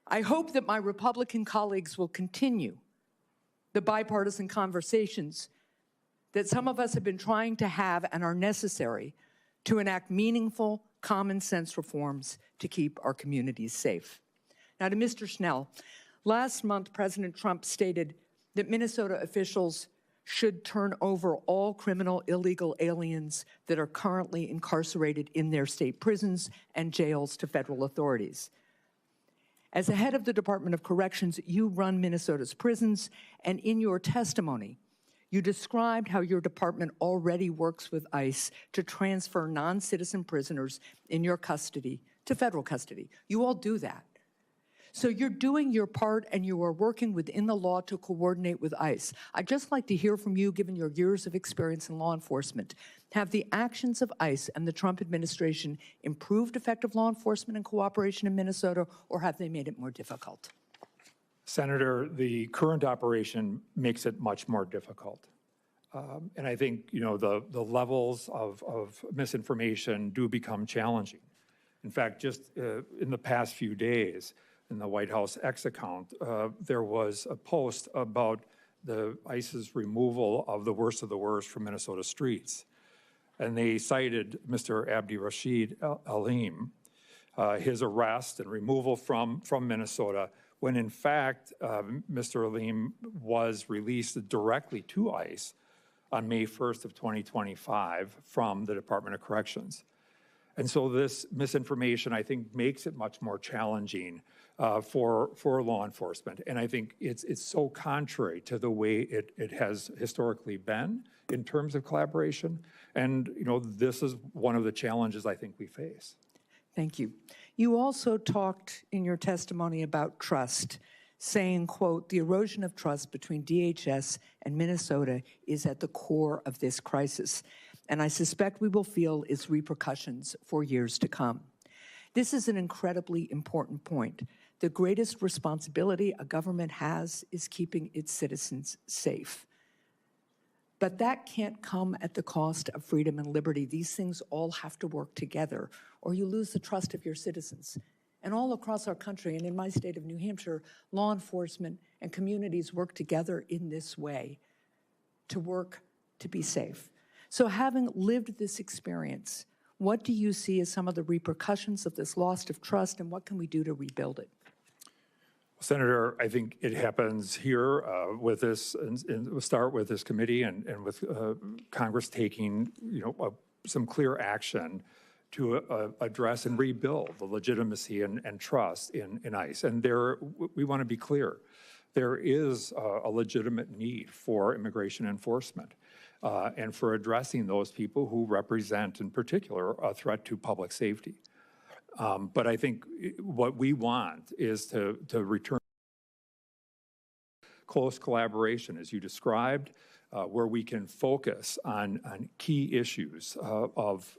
I hope that my Republican colleagues will continue the bipartisan conversations that some of us have been trying to have and are necessary to enact meaningful, common sense reforms to keep our communities safe. Now to Mr. Schnell, last month President Trump stated that Minnesota officials should turn over all criminal illegal aliens that are currently incarcerated in their state prisons and jails to federal authorities. As the head of the Department of Corrections, you run Minnesota's prisons, and in your testimony, you described how your department already works with ICE to transfer non-citizen prisoners in your custody to federal custody. You all do that. So you're doing your part and you are working within the law to coordinate with ICE. I'd just like to hear from you, given your years of experience in law enforcement. Have the actions of ICE and the Trump administration improved effective law enforcement and cooperation in Minnesota, or have they made it more difficult? Senator, the current operation makes it much more difficult. And I think, you know, the levels of misinformation do become challenging. In fact, just in the past few days, in the White House X account, there was a post about the ICE's removal of the worst from Minnesota streets. And they cited Mr. Abdi Rashid Alim, his arrest and removal from Minnesota, when in fact, Mr. Alim was released directly to ICE on May 1st of 2025 from the Department of Corrections. And so this misinformation, I think, makes it much more challenging for law enforcement. And I think it's so contrary to the way it has historically been in terms of collaboration. And, you know, this is one of the challenges I think we face. Thank you. You also talked in your testimony about trust, saying, quote, the erosion of trust between DHS and Minnesota is at the core of this crisis, and I suspect we will feel its repercussions for years to come. This is an incredibly important point. The greatest responsibility a government has is keeping its citizens safe. But that can't come at the cost of freedom and liberty. These things all have to work together, or you lose the trust of your citizens. And all across our country, and in my state of New Hampshire, law enforcement and communities work together in this way to work to be safe. So having lived this experience, what do you see as some of the repercussions of this loss of trust, and what can we do to rebuild it? Senator, I think it happens here with this, and we'll start with this committee and with Congress taking, you know, some clear action to address and rebuild the legitimacy and trust in ICE. And there, we want to be clear, there is a legitimate need for immigration enforcement and for addressing those people who represent, in particular, a threat to public safety. But I think what we want is to return close collaboration, as you described, where we can focus on key issues of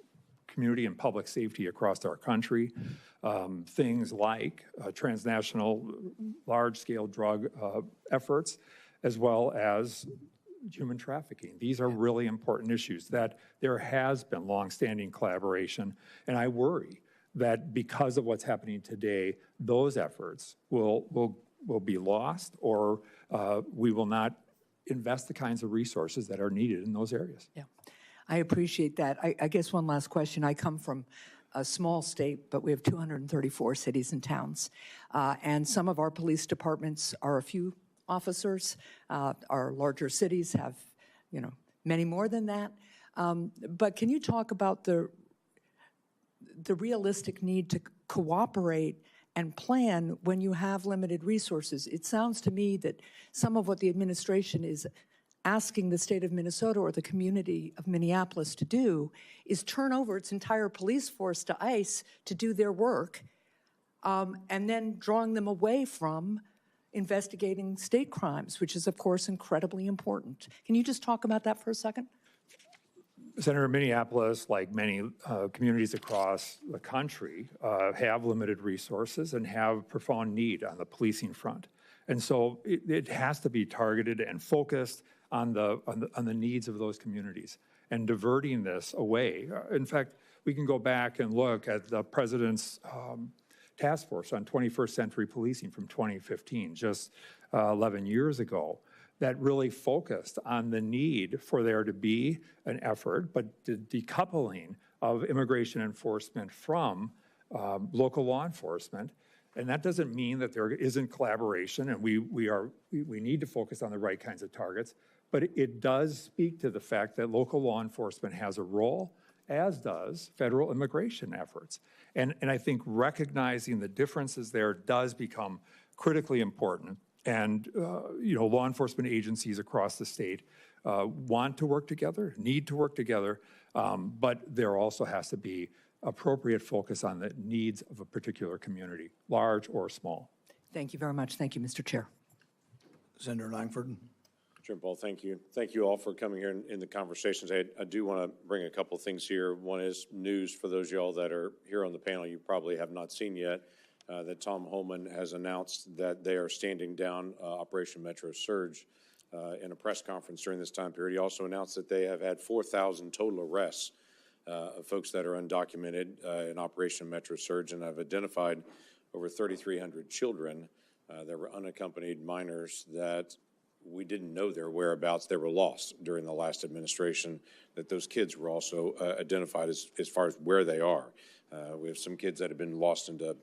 community and public safety across our country, things like transnational large-scale drug efforts, as well as human trafficking. These are really important issues that there has been longstanding collaboration, and I worry that because of what's happening today, those efforts will be lost, or we will not invest the kinds of resources that are needed in those areas. Yeah, I appreciate that. I guess one last question. I come from a small state, but we have 234 cities and towns, and some of our police departments are a few officers. Our larger cities have, you know, many more than that. But can you talk about the realistic need to cooperate and plan when you have limited resources? It sounds to me that some of what the administration is asking the state of Minnesota or the community of Minneapolis to do is turn over its entire police force to ICE to do their work, and then drawing them away from investigating state crimes, which is, of course, incredibly important. Can you just talk about that for a second? Senator, Minneapolis, like many communities across the country, have limited resources and have profound need on the policing front. And so it has to be targeted and focused on the needs of those communities and diverting this away. In fact, we can go back and look at the President's task force on 21st century policing from 2015, just 11 years ago, that really focused on the need for there to be an effort, but the decoupling of immigration enforcement from local law enforcement. And that doesn't mean that there isn't collaboration, and we need to focus on the right kinds of targets, but it does speak to the fact that local law enforcement has a role, as does federal immigration efforts. And I think recognizing the differences there does become critically important. And, you know, law enforcement agencies across the state want to work together, need to work together, but there also has to be appropriate focus on the needs of a particular community, large or small. Thank you very much. Thank you, Mr. Chair. Senator Langford. Chair Paul, thank you. Thank you all for coming here in the conversations. I do want to bring a couple of things here. One is news for those of y'all that are here on the panel you probably have not seen yet, that Tom Homeland has announced that they are standing down Operation Metro Surge in a press conference during this time period. He also announced that they have had 4,000 total arrests of folks that are undocumented in Operation Metro Surge, and have identified over 3,300 children that were unaccompanied minors that we didn't know their whereabouts. They were lost during the last administration, that those kids were also identified as far as where they are. We have some kids that have been lost into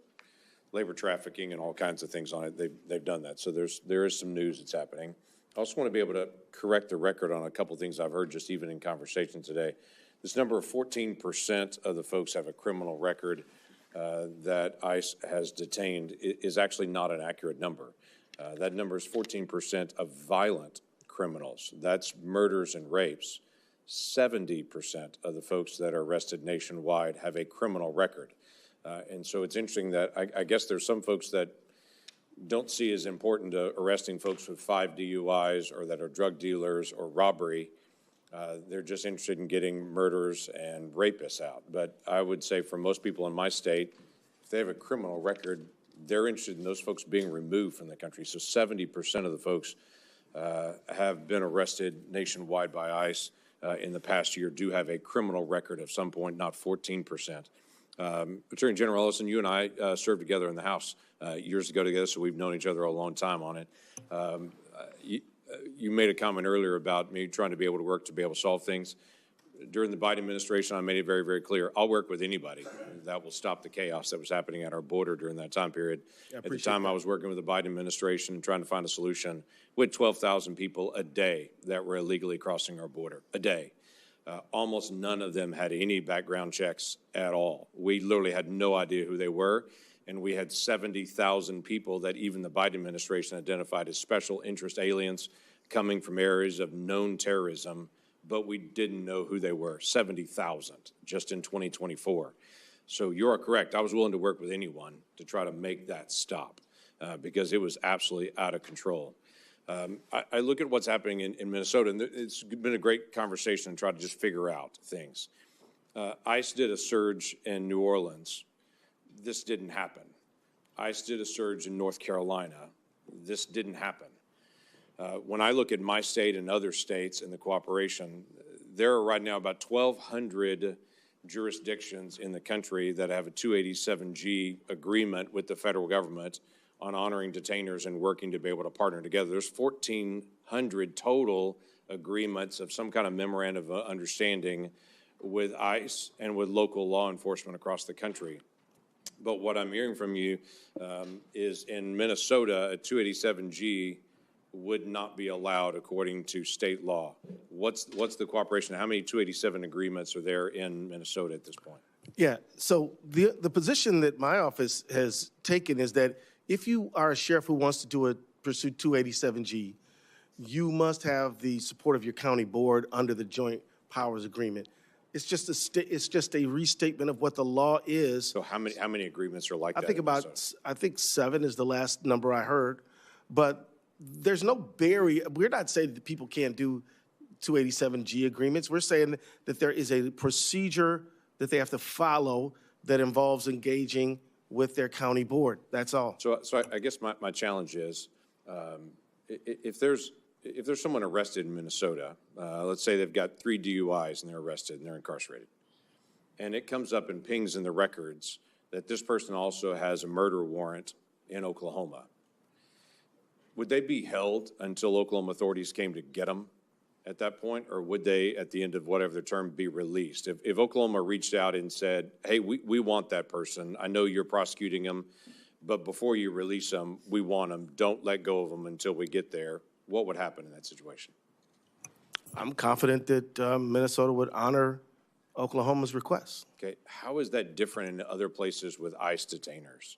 labor trafficking and all kinds of things on it. They've done that. So there is some news that's happening. I also want to be able to correct the record on a couple of things I've heard just even in conversation today. This number of 14% of the folks have a criminal record that ICE has detained is actually not an accurate number. That number is 14% of violent criminals. That's murders and rapes. 70% of the folks that are arrested nationwide have a criminal record. And so it's interesting that I guess there's some folks that don't see as important to arresting folks with 5 DUIs or that are drug dealers or robbery. They're just interested in getting murderers and rapists out. But I would say for most people in my state, if they have a criminal record, they're interested in those folks being removed from the country. So 70% of the folks have been arrested nationwide by ICE in the past year do have a criminal record of some point, not 14%. Attorney General Ellison, you and I served together in the House years ago together, so we've known each other a long time on it. You made a comment earlier about me trying to be able to work to be able to solve things. During the Biden administration, I made it very, very clear, I'll work with anybody that will stop the chaos that was happening at our border during that time period. At the time, I was working with the Biden administration and trying to find a solution. We had 12,000 people a day that were illegally crossing our border, a day. Almost none of them had any background checks at all. We literally had no idea who they were, and we had 70,000 people that even the Biden administration identified as special interest aliens coming from areas of known terrorism, but we didn't know who they were. 70,000 just in 2024. So you are correct. I was willing to work with anyone to try to make that stop because it was absolutely out of control. I look at what's happening in Minnesota, and it's been a great conversation to try to just figure out things. ICE did a surge in New Orleans. This didn't happen. ICE did a surge in North Carolina. This didn't happen. When I look at my state and other states and the cooperation, there are right now about 1,200 jurisdictions in the country that have a 287G agreement with the federal government on honoring detainers and working to be able to partner together. There's 1,400 total agreements of some kind of memorandum of understanding with ICE and with local law enforcement across the country. But what I'm hearing from you is in Minnesota, a 287G would not be allowed according to state law. What's the cooperation? How many 287 agreements are there in Minnesota at this point? Yeah, so the position that my office has taken is that if you are a sheriff who wants to pursue 287G, you must have the support of your county board under the Joint Powers Agreement. It's just a restatement of what the law is. So how many agreements are like that? I think 7 is the last number I heard, but there's no barrier. We're not saying that people can't do 287G agreements. We're saying that there is a procedure that they have to follow that involves engaging with their county board. That's all. So I guess my challenge is, if there's someone arrested in Minnesota, let's say they've got 3 DUIs and they're arrested and they're incarcerated, and it comes up and pings in the records that this person also has a murder warrant in Oklahoma, would they be held until Oklahoma authorities came to get them at that point, or would they, at the end of whatever the term, be released? If Oklahoma reached out and said, hey, we want that person, I know you're prosecuting them, but before you release them, we want them, don't let go of them until we get there, what would happen in that situation? I'm confident that Minnesota would honor Oklahoma's request. Okay, how is that different in other places with ICE detainers?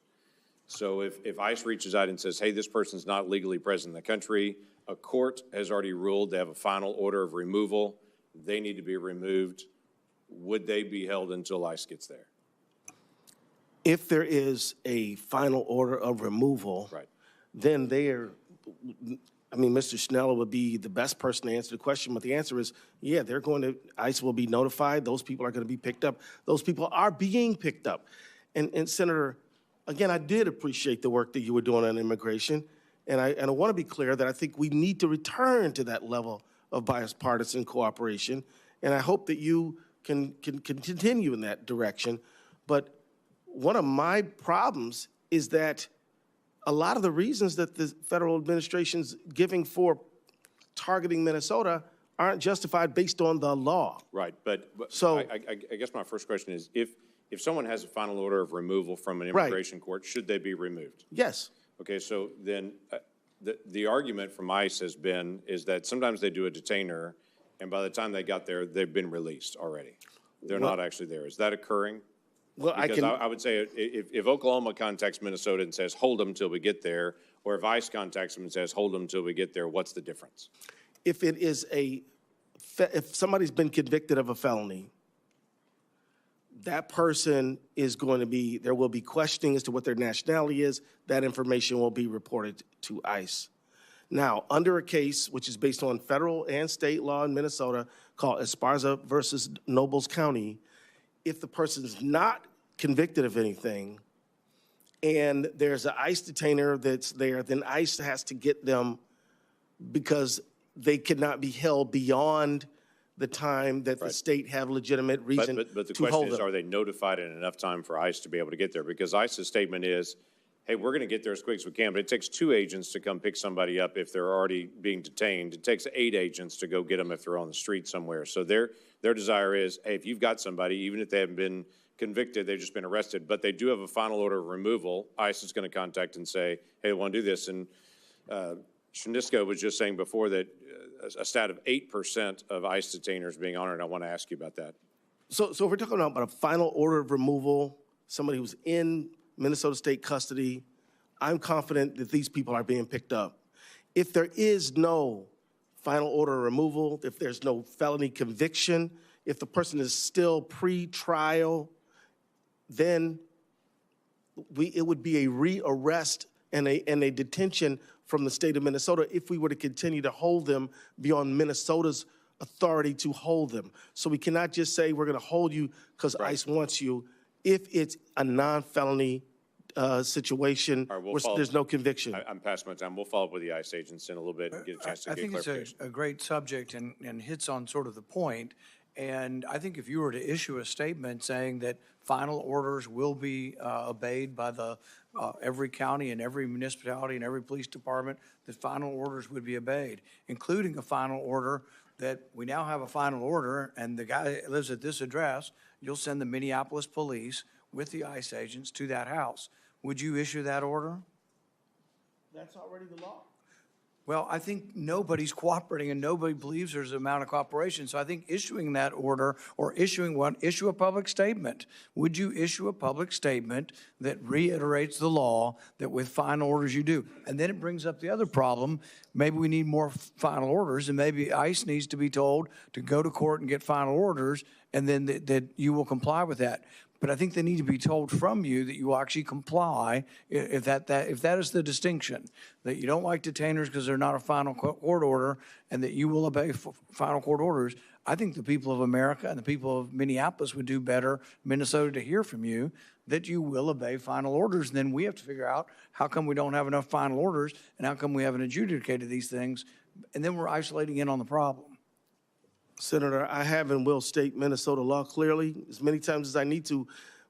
So if ICE reaches out and says, hey, this person's not legally present in the country, a court has already ruled they have a final order of removal, they need to be removed, would they be held until ICE gets there? If there is a final order of removal, right, then Mr. Schnell would be the best person to answer the question, but the answer is, yeah, ICE will be notified. Those people are going to be picked up. Those people are being picked up. And Senator, again, I did appreciate the work that you were doing on immigration, and I want to be clear that I think we need to return to that level of bipartisan cooperation, and I hope that you can continue in that direction. But one of my problems is that a lot of the reasons that the federal administration's giving for targeting Minnesota aren't justified based on the law. Right, but So- I guess my first question is, if someone has a final order of removal from an immigration court, should they be removed? Yes. Okay, so then the argument from ICE is that sometimes they do a detainer, and by the time they got there, they've been released already. They're not actually there. Is that occurring? Well, Because I would say if Oklahoma contacts Minnesota and says, hold them till we get there, or if ICE contacts them and says, hold them till we get there, what's the difference? If it is if somebody's been convicted of a felony, that person is going to be, there will be questioning as to what their nationality is. That information will be reported to ICE. Now, under a case which is based on federal and state law in Minnesota called Esparza versus Nobles County, if the person's not convicted of anything and there's an ICE detainer that's there, then ICE has to get them because they cannot be held beyond the time that the state have legitimate reason But the to hold question is, them. are they notified in enough time for ICE to be able to get there? Because ICE's statement is, hey, we're going to get there as quick as we can, but it takes 2 agents to come pick somebody up if they're already being detained. It takes 8 agents to go get them if they're on the street somewhere. So their desire is, hey, if you've got somebody, even if they haven't been convicted, they've just been arrested, but they do have a final order of removal, ICE is going to contact and say, hey, I want to do this. And Shaniska was just saying before that a stat of 8% of ICE detainers being honored. I want to ask you about that. So if we're talking about a final order of removal, somebody who's in Minnesota state custody, I'm confident that these people are being picked up. If there is no final order of removal, if there's no felony conviction, if the person is still pre-trial, then it would be a rearrest and a detention from the state of Minnesota if we were to continue to hold them beyond Minnesota's authority to hold them. So we cannot just say we're going to hold you because ICE wants you if it's a non-felony situation where there's no conviction. I'm past my time. We'll follow up with the ICE agents in a little bit and get a chance to I get think clarification. it's a great subject and hits on sort of the point. And I think if you were to issue a statement saying that final orders will be obeyed by every county and every municipality and every police department, that final orders would be obeyed, including a final order that we now have a final order and the guy that lives at this address, you'll send the Minneapolis police with the ICE agents to that house. Would you issue that order? That's already the law. Well, I think nobody's cooperating and nobody believes there's an amount of cooperation. So I think issuing that order or issue a public statement. Would you issue a public statement that reiterates the law that with final orders you do? And then it brings up the other problem. Maybe we need more final orders and maybe ICE needs to be told to go to court and get final orders and then that you will comply with that. But I think they need to be told from you that you will actually comply if that is the distinction, that you don't like detainers because they're not a final court order and that you will obey final court orders. I think the people of America and the people of Minneapolis would do better, Minnesota, to hear from you that you will obey final orders. And then we have to figure out how come we don't have enough final orders and how come we haven't adjudicated these things. And then we're isolating in on the problem. Senator, I have and will state Minnesota law clearly as many times as I need to,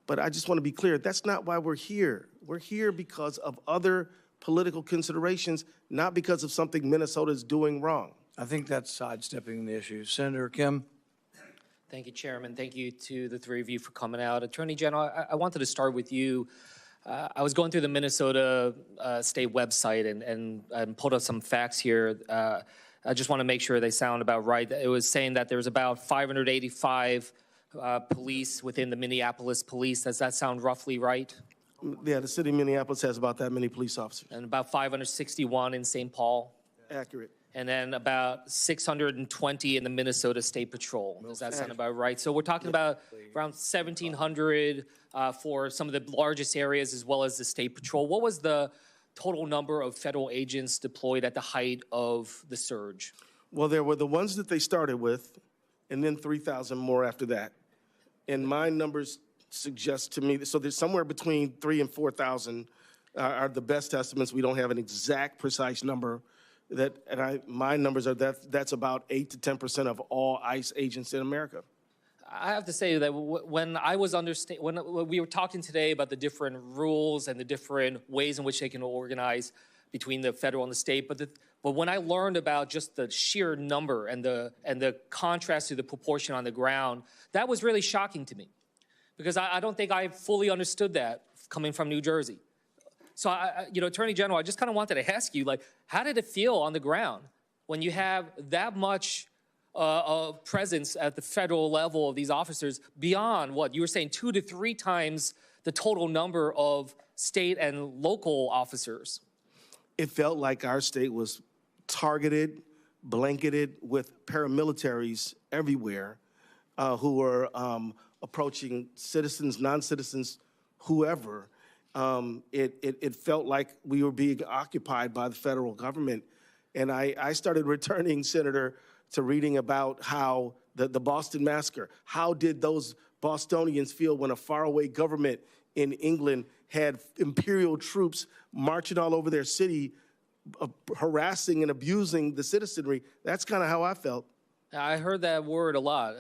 but I just want to be clear, that's not why we're here. We're here because of other political considerations, not because of something Minnesota is doing wrong. I think that's sidestepping the issue. Senator Kim? Thank you, Chairman. Thank you to the three of you for coming out. Attorney General, I wanted to start with you. I was going through the Minnesota state website and pulled up some facts here. I just want to make sure they sound about right. It was saying that there's about 585 police within the Minneapolis police. Does that sound roughly right? Yeah, the city of Minneapolis has about that many police officers. And about 561 in St. Paul? Accurate. And then about 620 in the Minnesota State Patrol. Does that sound about right? So we're talking about around 1,700 for some of the largest areas as well as the State Patrol. What was the total number of federal agents deployed at the height of the surge? Well, there were the ones that they started with, and then 3,000 more after that. And my numbers suggest to me, so there's somewhere between 3,000 and 4,000 are the best estimates. We don't have an exact precise number. My numbers are that's about 8 to 10% of all ICE agents in America. I have to say that when we were talking today about the different rules and the different ways in which they can organize between the federal and the state, but when I learned about just the sheer number and the contrast to the proportion on the ground, that was really shocking to me, because I don't think I fully understood that coming from New Jersey. So, Attorney General, I just kind of wanted to ask you, how did it feel on the ground when you have that much presence at the federal level of these officers beyond what you were saying, 2 to 3 times the total number of state and local officers? It felt like our state was targeted, blanketed with paramilitaries everywhere who were approaching citizens, non-citizens, whoever. It felt like we were being occupied by the federal government. And I started returning, Senator, to reading about how the Boston Massacre, how did those Bostonians feel when a faraway government in England had imperial troops marching all over their city, harassing and abusing the citizenry? That's kind of how I felt. I heard that word a lot,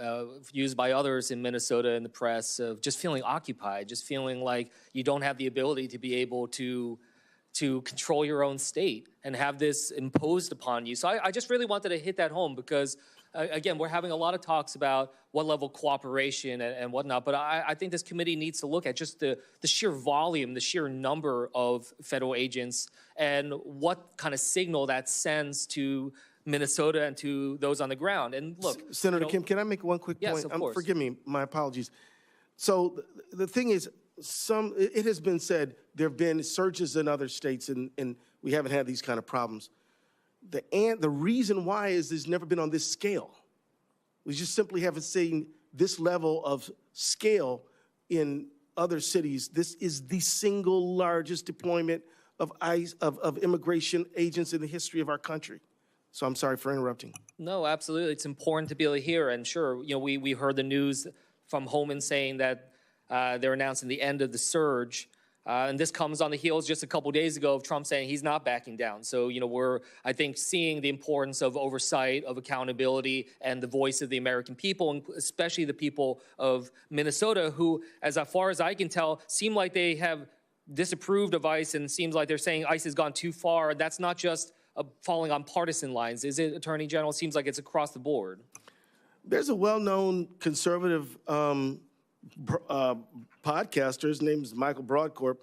used by others in Minnesota in the press, of just feeling occupied, just feeling like you don't have the ability to be able to control your own state and have this imposed upon you. So I just really wanted to hit that home because, again, we're having a lot of talks about what level of cooperation and whatnot, but I think this committee needs to look at just the sheer volume, the sheer number of federal agents, and what kind of signal that sends to Minnesota and to those on the ground. And look, Senator Kim, can I make one quick point? Yes, of course. Forgive me, my apologies. So the thing is, it has been said there have been surges in other states, and we haven't had these kind of problems. The reason why is there's never been on this scale. We just simply haven't seen this level of scale in other cities. This is the single largest deployment of ICE, of immigration agents in the history of our country. So I'm sorry for interrupting. No, absolutely. It's important to be able to hear. And sure, we heard the news from Homeland saying that they're announcing the end of the surge. And this comes on the heels just a couple days ago of Trump saying he's not backing down. So, we're, I think, seeing the importance of oversight, of accountability, and the voice of the American people, and especially the people of Minnesota, who, as far as I can tell, seem like they have disapproved of ICE, and seems like they're saying ICE has gone too far. That's not just falling on partisan lines. Is it, Attorney General? It seems like it's across the board. There's a well-known conservative podcaster. His name is Michael Broadcorp.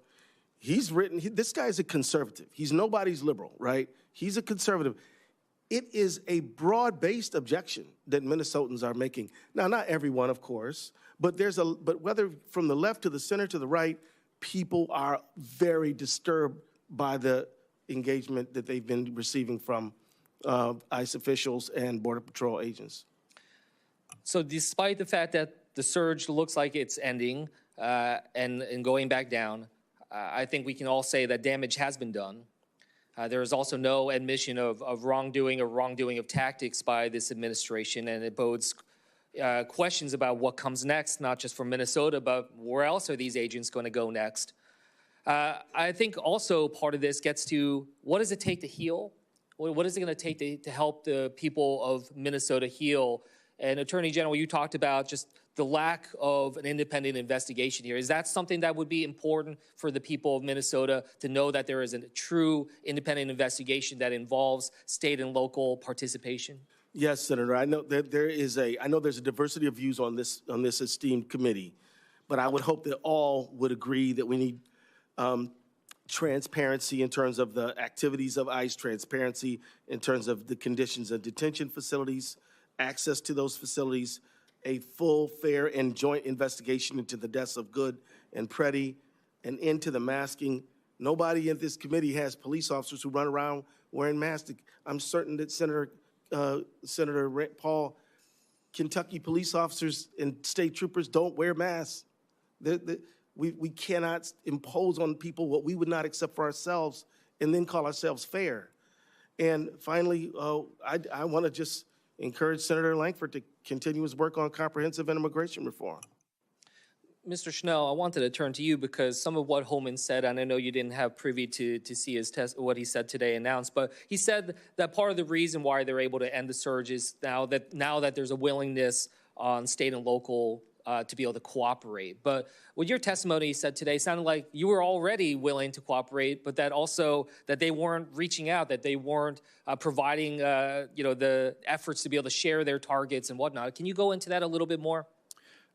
He's written, this guy's a conservative. He's nobody's liberal, right? He's a conservative. It is a broad-based objection that Minnesotans are making. Now, not everyone, of course, but whether from the left to the center to the right, people are very disturbed by the engagement that they've been receiving from ICE officials and Border Patrol agents. So despite the fact that the surge looks like it's ending and going back down, I think we can all say that damage has been done. There is also no admission of wrongdoing or wrongdoing of tactics by this administration, and it bodes questions about what comes next, not just for Minnesota, but where else are these agents going to go next? I think also part of this gets to what does it take to heal? What is it going to take to help the people of Minnesota heal? And Attorney General, you talked about just the lack of an independent investigation here. Is that something that would be important for the people of Minnesota to know that there is a true independent investigation that involves state and local participation? Yes, Senator. I know that there's a diversity of views on this esteemed committee, but I would hope that all would agree that we need transparency in terms of the activities of ICE, transparency in terms of the conditions of detention facilities, access to those facilities, a full, fair, and joint investigation into the deaths of Good and Preddy, and into the masking. Nobody in this committee has police officers who run around wearing masks. I'm certain that Senator Paul, Kentucky police officers and state troopers don't wear masks. We cannot impose on people what we would not accept for ourselves and then call ourselves fair. And finally, I want to just encourage Senator Langford to continue his work on comprehensive immigration reform. Mr. Schnell, I wanted to turn to you because some of what Holman said, and I know you didn't have privy to see his what he said today announced, but he said that part of the reason why they're able to end the surge is now that there's a willingness on state and local to be able to cooperate. But with your testimony you said today, sounded like you were already willing to cooperate, but that also that they weren't reaching out, that they weren't providing the efforts to be able to share their targets and whatnot. Can you go into that a little bit more?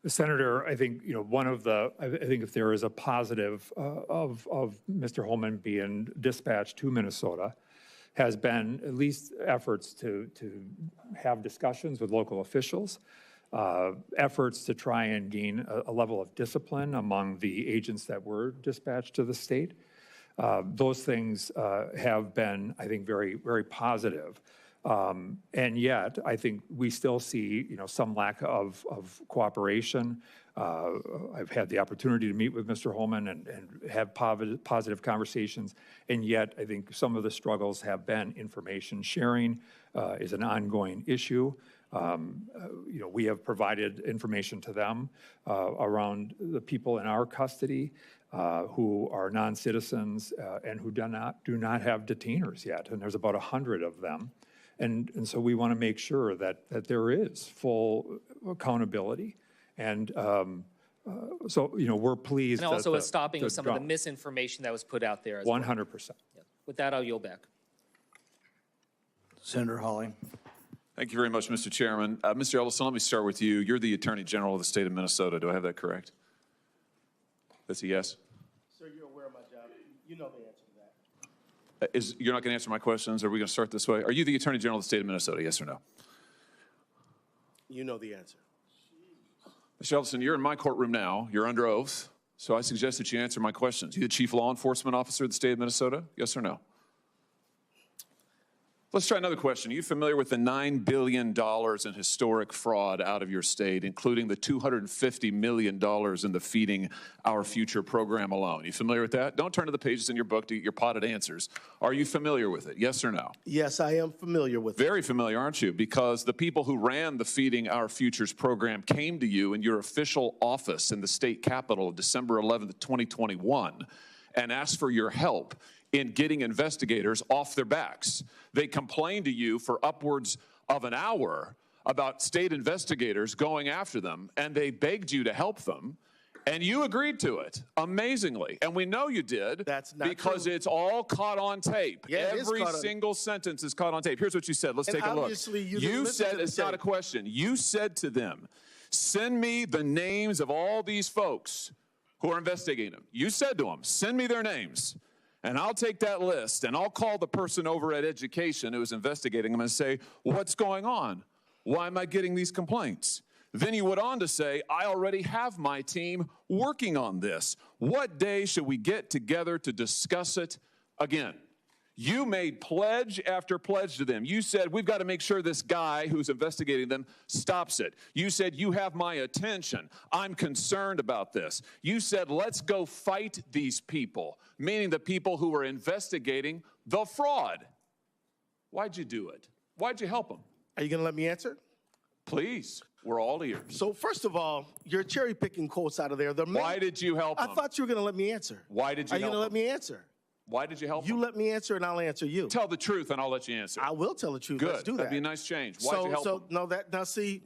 Senator, I think, I think if there is a positive of Mr. Holman being dispatched to Minnesota, has been at least efforts to have discussions with local officials, efforts to try and gain a level of discipline among the agents that were dispatched to the state. Those things have been, I think, very, very positive. And yet, I think we still see, some lack of cooperation. I've had the opportunity to meet with Mr. Holman and have positive conversations. And yet, I think some of the struggles have been information sharing is an ongoing issue. We have provided information to them around the people in our custody who are non-citizens and who do not have detainers yet. And there's about 100 of them. And so we want to make sure that there is full accountability. And so, we're pleased. And also a stopping of some of the misinformation that was put out there as 100%. Yeah. With that, I'll yield back. Senator Hawley. Thank you very much, Mr. Chairman. Mr. Ellison, let me start with you. You're the Attorney General of the state of Minnesota. Do I have that correct? That's a yes? Sir, you're aware of my job. You know the answer to that. You're not going to answer my questions? Are we going to start this way? Are you the Attorney General of the state of Minnesota, yes or no? You know the answer. Mr. Ellison, you're in my courtroom now. You're under oath. So I suggest that you answer my questions. You the Chief Law Enforcement Officer of the state of Minnesota, yes or no? Let's try another question. Are you familiar with the $9 billion in historic fraud out of your state, including the $250 million in the Feeding Our Future program alone? Are you familiar with that? Don't turn to the pages in your book to get your potted answers. Are you familiar with it? Yes or no? Yes, I am familiar with it. Very familiar, aren't you? Because the people who ran the Feeding Our Futures program came to you in your official office in the state capitol December 11th, 2021, and asked for your help in getting investigators off their backs. They complained to you for upwards of an hour about state investigators going after them, and they begged you to help them, and you agreed to it, amazingly. And we know you did. That's not because true. It's all caught on tape. Yeah, Every single sentence is caught on tape. Here's what you said. Let's take a look. Obviously, you said, it's not a question. You said to them, send me the names of all these folks who are investigating them. You said to them, send me their names. And I'll take that list, and I'll call the person over at Education who is investigating them and say, what's going on? Why am I getting these complaints? Then you went on to say, I already have my team working on this. What day should we get together to discuss it again? You made pledge after pledge to them. You said, we've got to make sure this guy who's investigating them stops it. You said, you have my attention. I'm concerned about this. You said, let's go fight these people, meaning the people who were investigating the fraud. Why'd you do it? Why'd you help them? Are you going to let me answer? Please. We're all ears. So first of all, you're cherry picking quotes out of there. Why did you help them? I thought you were going to let me answer. Why did you help them? Are you going to let me answer? Why did you help You them? let me answer, and I'll answer you. Tell the truth, and I'll let you answer. I will tell the truth. Good. Let's do that. That'd be a nice change. Why'd you help them? Now see,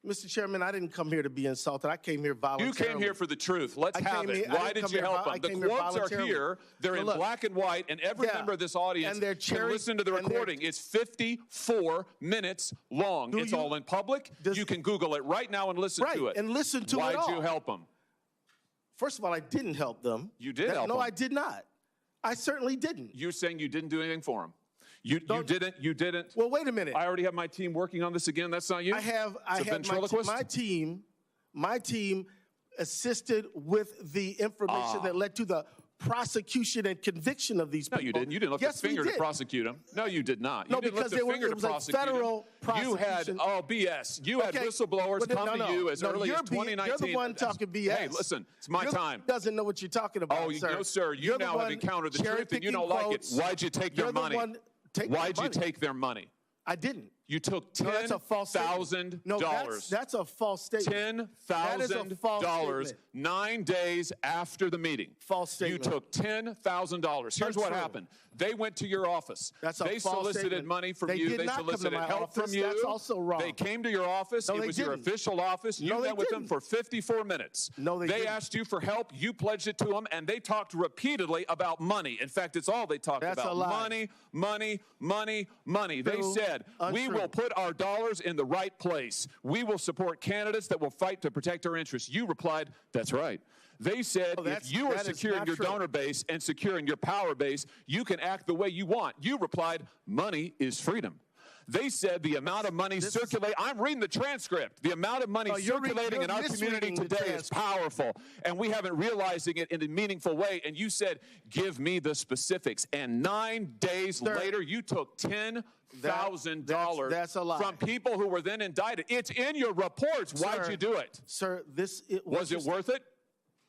Mr. Chairman, I didn't come here to be insulted. I came here voluntarily. You came here for the truth. Let's have it. Why did you help them? The quotes are here. They're in black and white, and every member of this audience can listen to the recording. It's 54 minutes long. It's all in public. You can Google it right now and listen to it. And listen to it all. Why'd you help them? First of all, I didn't help them. You did help them. No, I did not. I certainly didn't. You're saying you didn't do anything for them. You didn't. Well, wait a minute. I already have my team working on this again. That's not you? I have my team assisted with the information that led to the prosecution and conviction of these people. No, you didn't. You didn't lift Yes, a finger we to did. prosecute them. No, you did not. No, You didn't because lift a finger it to was a prosecute federal them. You had, prosecution. oh, BS. You had Okay, whistleblowers but then- come to you as early as 2019. You're the one talking BS. Hey, listen, it's my time. Doesn't know what you're talking about, Oh, sir. no, sir. You You're the now have one encountered the truth and you cherry-picking don't like it. quotes. Why'd you take their You're the money? one take their Why'd you money. take their money? I didn't. You took No, that's a false statement. $10,000. No, that's a false statement. That is a false $10,000 statement. 9 days after the meeting. False statement. You took $10,000. Here's what Untrue. happened. They went to your office. That's a They false solicited statement. money from They you. did They not come to solicited my help office. from you. That's also wrong. They came to your office. No, It they was your didn't. official office. You No, they met with them didn't. for 54 minutes. No, they didn't. asked you for help. You pledged it to them, and they talked repeatedly about money. In fact, it's all they talked That's about. a lie. Money, money, money, money. They True. said, we Untrue. will put our dollars in the right place. We will support candidates that will fight to protect our interests. You replied, that's right. They said, if you are that is securing not your true. donor base and securing your power base, you can act the way you want. You replied, money is freedom. They said the amount of money circulating, I'm reading the transcript, the amount of money circulating in our community today is powerful, and we haven't realizing it in a meaningful way. And you said, give me the specifics. And 9 days later, you took $10,000 That's a lie. from people who were then indicted. It's in your reports. Why'd you do it? Sir, Was it worth it?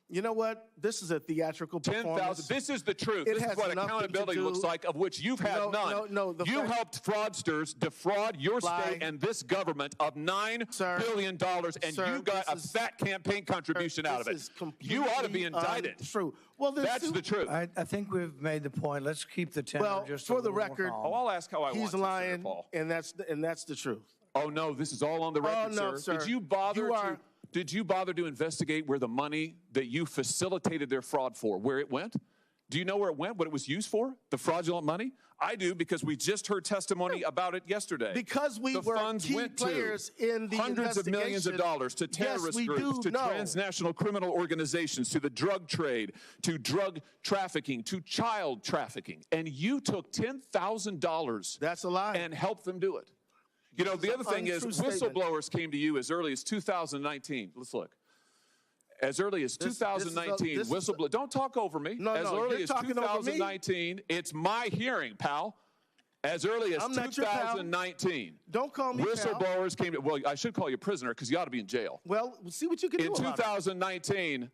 You know what? This is a theatrical performance. 10,000. This is the truth. It This is has what nothing to accountability do- looks like, of which you've had none. You helped fraudsters defraud your state and this government of $9 billion, and you got a fat campaign contribution out of it. You ought to be indicted. True. Well, that's the truth. I think we've made the point. Let's keep the tenor Well, just for a the little more record, calm. Oh, I'll ask how I want he's to, lying, Senator Paul. and that's the truth. Oh, no, this is all on the record, no, sir. Did you bother Did you bother to investigate where the money that you facilitated their fraud for, where it went? Do you know where it went, what it was used for, the fraudulent money? I do, because we just heard testimony about it yesterday. Because we were funds key went players in the hundreds of millions of dollars to terrorist groups, to transnational criminal organizations, to the drug trade, to drug trafficking, to child trafficking. And you took $10,000 That's a lie. and helped them do it. You know, the other thing is, whistleblowers came to you as early as 2019. Let's look. As early as 2019, whistleblower. Don't talk over me. As early as 2019, it's my hearing, pal. As early as 2019. Don't call me whistleblowers came to, well, I should call you prisoner because you ought to be in jail. Well, we'll see what you can do In about it. 2019,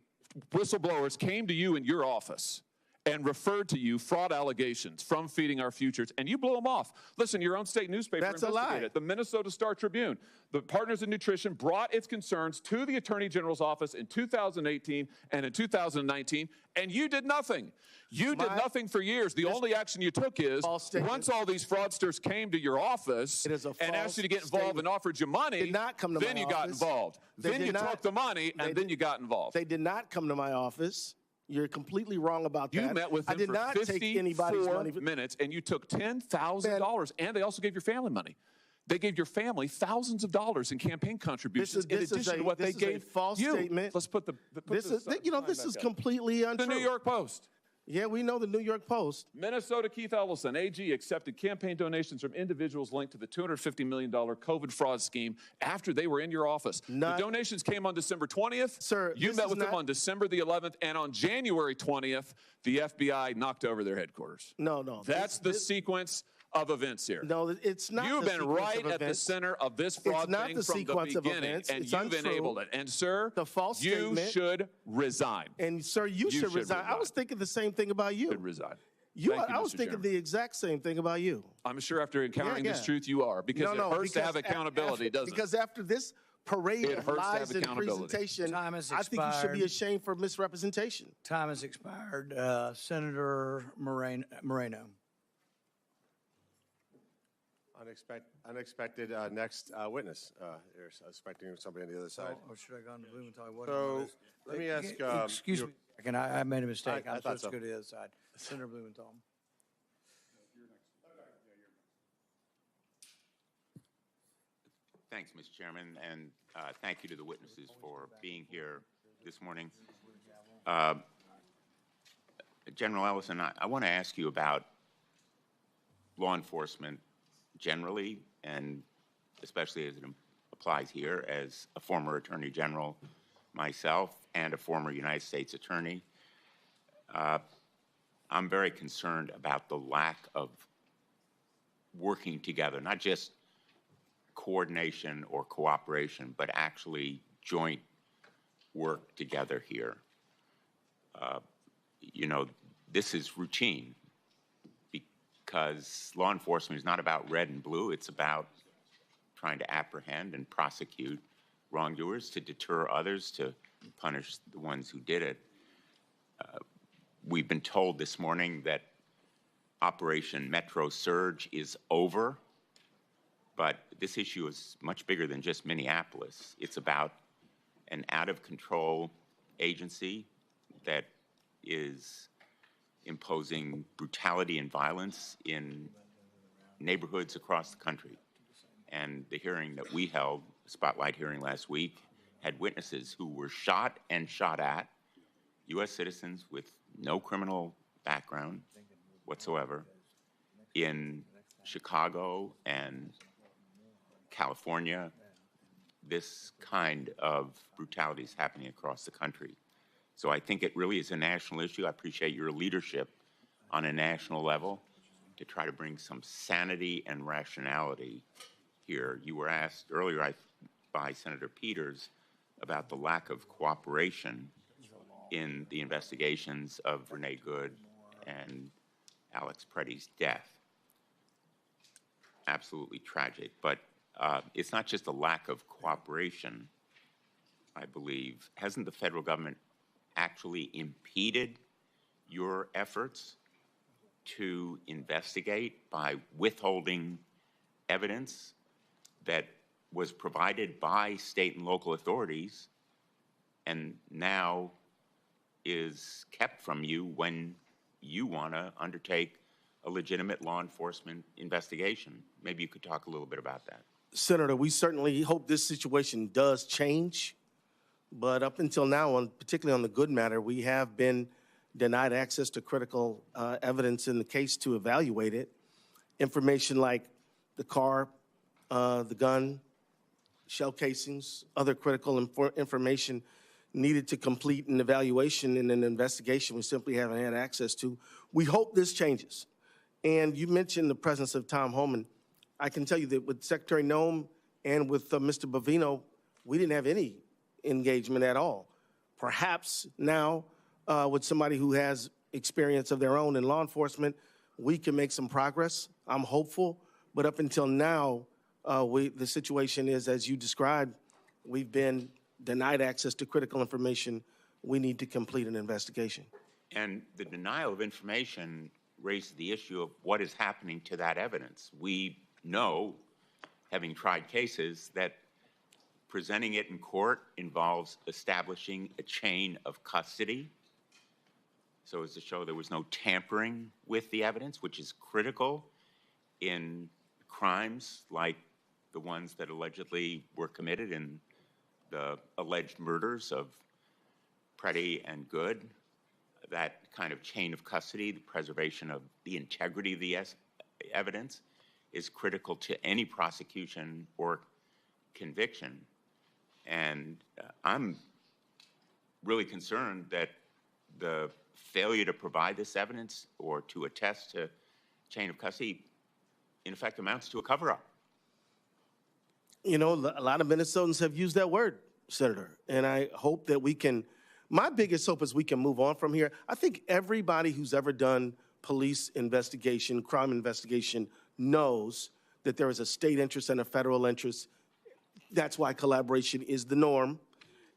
whistleblowers came to you in your office and referred to you fraud allegations from Feeding Our Futures, and you blew them off. Listen, your own state newspaper That's a investigated lie. it. The Minnesota Star Tribune, the Partners in Nutrition, brought its concerns to the Attorney General's office in 2018 and in 2019, and you did nothing. You did nothing for years. The only action you took is, once all these fraudsters came to your office and asked you to get involved and offered you money, then you got involved. Then you took the money, and then you got involved. They did not come to my office. You're completely wrong about that. You met with them I did for not take anybody's 54 money. minutes, and you took $10,000, and they also gave your family money. They gave your family thousands of dollars in campaign contributions in addition to what they gave a false you. statement. Let's put the This is completely untrue. The New York Post. Yeah, we know the New York Post. Minnesota Keith Ellison, AG, accepted campaign donations from individuals linked to the $250 million COVID fraud scheme after they were in your office. The donations came on December 20th. Sir, you met with them on December the 11th, and on January 20th, the FBI knocked over their headquarters. No. That's the sequence of events here. No, it's not. You've the been sequence right of at the events. center of this fraud It's not thing the from the sequence of beginning, events. and It's you've untrue. enabled it. And sir, The false you statement. should resign. And sir, you should resign. I was thinking the same thing about you. Should resign. I was thinking the exact same thing about you. I'm sure after encountering this truth, you are, because it hurts to have accountability, doesn't it? Because after this parade It of hurts to have lies and accountability. presentation, Time has I think you should be expired. ashamed for misrepresentation. Time has expired. Senator Moreno. Unexpected next witness. You're expecting somebody on the other side. Oh, should I go on to Blumenthal? What So is- let me ask. Excuse me. I made a mistake. I I'm thought supposed to so. go to the other side. Senator Blumenthal. Thanks, Mr. Chairman, and thank you to the witnesses for being here this morning. General Ellison, I want to ask you about law enforcement generally, and especially as it applies here, as a former Attorney General myself and a former United States Attorney. I'm very concerned about the lack of working together, not just coordination or cooperation, but actually joint work together here. You know, this is routine because law enforcement is not about red and blue. It's about trying to apprehend and prosecute wrongdoers, to deter others, to punish the ones who did it. We've been told this morning that Operation Metro Surge is over, but this issue is much bigger than just Minneapolis. It's about an out-of-control agency that is imposing brutality and violence in neighborhoods across the country. And the hearing that we held, the spotlight hearing last week, had witnesses who were shot and shot at, U.S. citizens with no criminal background whatsoever, in Chicago and California. This kind of brutality is happening across the country. So I think it really is a national issue. I appreciate your leadership on a national level to try to bring some sanity and rationality here. You were asked earlier by Senator Peters about the lack of cooperation in the investigations of Renee Good and Alex Preddy's death. Absolutely tragic, but it's not just a lack of cooperation, I believe. Hasn't the federal government actually impeded your efforts to investigate by withholding evidence that was provided by state and local authorities and now is kept from you when you want to undertake a legitimate law enforcement investigation? Maybe you could talk a little bit about that. Senator, we certainly hope this situation does change, but up until now, particularly on the Good matter, we have been denied access to critical evidence in the case to evaluate it. Information like the car, the gun, shell casings, other critical information needed to complete an evaluation in an investigation we simply haven't had access to. We hope this changes. And you mentioned the presence of Tom Homan. I can tell you that with Secretary Noem and with Mr. Bovino, we didn't have any engagement at all. Perhaps now, with somebody who has experience of their own in law enforcement, we can make some progress. I'm hopeful, but up until now, the situation is, as you described, we've been denied access to critical information. We need to complete an investigation. And the denial of information raises the issue of what is happening to that evidence. We know, having tried cases, that presenting it in court involves establishing a chain of custody, so as to show there was no tampering with the evidence, which is critical in crimes like the ones that allegedly were committed in the alleged murders of Preddy and Good. That kind of chain of custody, the preservation of the integrity of the evidence, is critical to any prosecution or conviction. And I'm really concerned that the failure to provide this evidence or to attest to chain of custody, in effect, amounts to a cover-up. You know, a lot of Minnesotans have used that word, Senator, and I hope that we can, my biggest hope is we can move on from here. I think everybody who's ever done police investigation, crime investigation, knows that there is a state interest and a federal interest. That's why collaboration is the norm.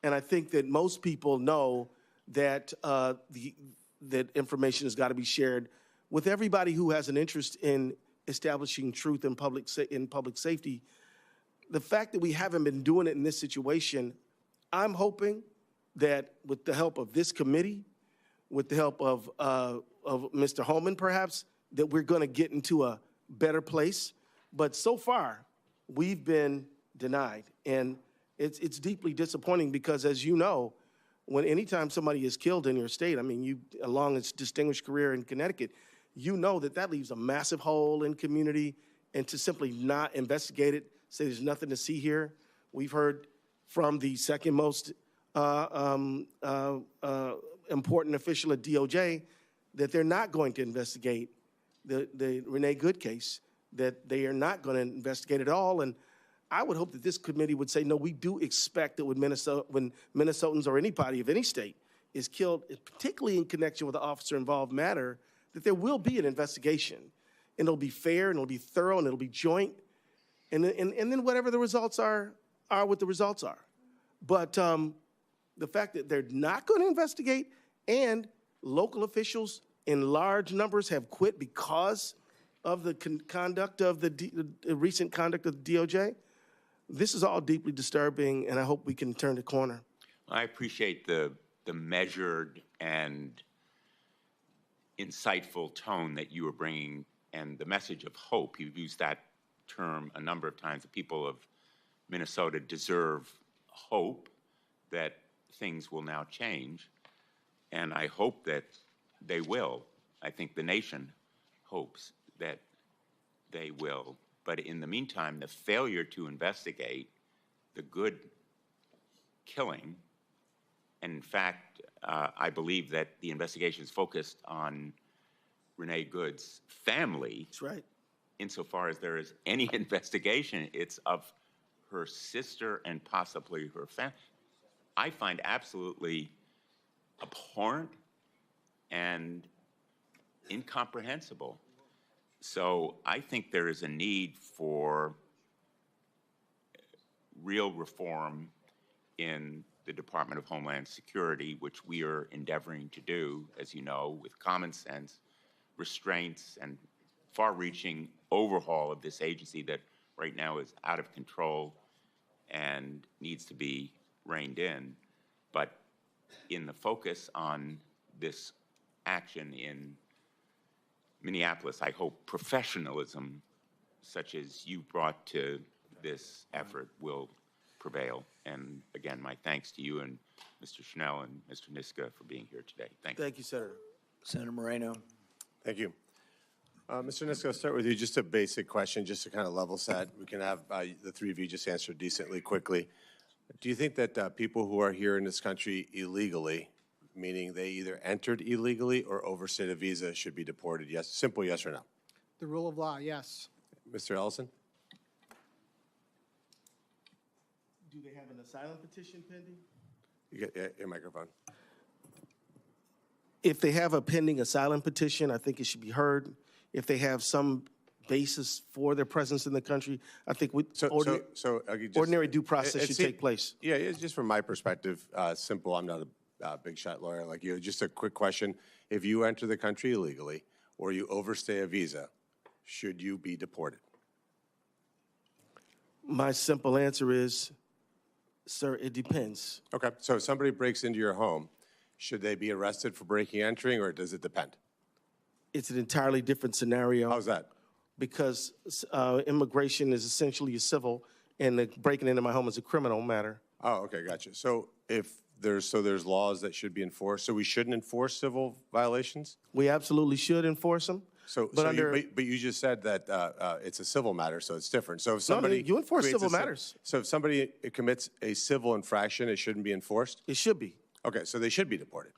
And I think that most people know that that information has got to be shared with everybody who has an interest in establishing truth in public safety. The fact that we haven't been doing it in this situation, I'm hoping that with the help of this committee, with the help of Mr. Homan perhaps, that we're going to get into a better place. But so far, we've been denied. And it's deeply disappointing because, as you know, anytime somebody is killed in your state, I mean, along its distinguished career in Connecticut, you know that leaves a massive hole in community, and to simply not investigate it, say there's nothing to see here. We've heard from the second most important official at DOJ that they're not going to investigate the Renee Good case, that they are not going to investigate at all. And I would hope that this committee would say, no, we do expect that when Minnesotans or anybody of any state is killed, particularly in connection with the officer-involved matter, that there will be an investigation. And it'll be fair, and it'll be thorough, and it'll be joint. And then whatever the results are what the results are. But the fact that they're not going to investigate and local officials in large numbers have quit because of the conduct of the recent conduct of the DOJ, this is all deeply disturbing, and I hope we can turn the corner. I appreciate the measured and insightful tone that you are bringing and the message of hope. You've used that term a number of times. The people of Minnesota deserve hope that things will now change, and I hope that they will. I think the nation hopes that they will. But in the meantime, the failure to investigate the Good killing, and in fact, I believe that the investigation is focused on Renee Good's family. That's right. Insofar as there is any investigation, it's of her sister and possibly her family. I find absolutely abhorrent and incomprehensible. So I think there is a need for real reform in the Department of Homeland Security, which we are endeavoring to do, as you know, with common sense, restraints, and far-reaching overhaul of this agency that right now is out of control and needs to be reined in. But in the focus on this action in Minneapolis, I hope professionalism, such as you brought to this effort, will prevail. And again, my thanks to you and Mr. Schnell and Mr. Niska for being here today. Thank you. Thank you, Senator. Senator Moreno. Thank you. Mr. Niska, I'll start with you. Just a basic question, just to kind of level set. We can have the three of you just answer decently quickly. Do you think that people who are here in this country illegally, meaning they either entered illegally or overstayed a visa, should be deported? Yes, simple yes or no. The rule of law, yes. Mr. Ellison? Do they have an asylum petition pending? You get your microphone. If they have a pending asylum petition, I think it should be heard. If they have some basis for their presence in the country, I think ordinary due process should take place. Yeah, it's just from my perspective, simple. I'm not a big shot lawyer like you. Just a quick question. If you enter the country illegally or you overstay a visa, should you be deported? My simple answer is, sir, it depends. Okay, so if somebody breaks into your home, should they be arrested for breaking and entering, or does it depend? It's an entirely different scenario. How's that? Because immigration is essentially a civil, and breaking into my home is a criminal matter. Oh, okay, gotcha. So if there's laws that should be enforced, so we shouldn't enforce civil violations? We absolutely should enforce them. But you just said that it's a civil matter, so it's different. So if somebody you enforce civil matters. So if somebody commits a civil infraction, it shouldn't be enforced? It should be. Okay, so they should be deported.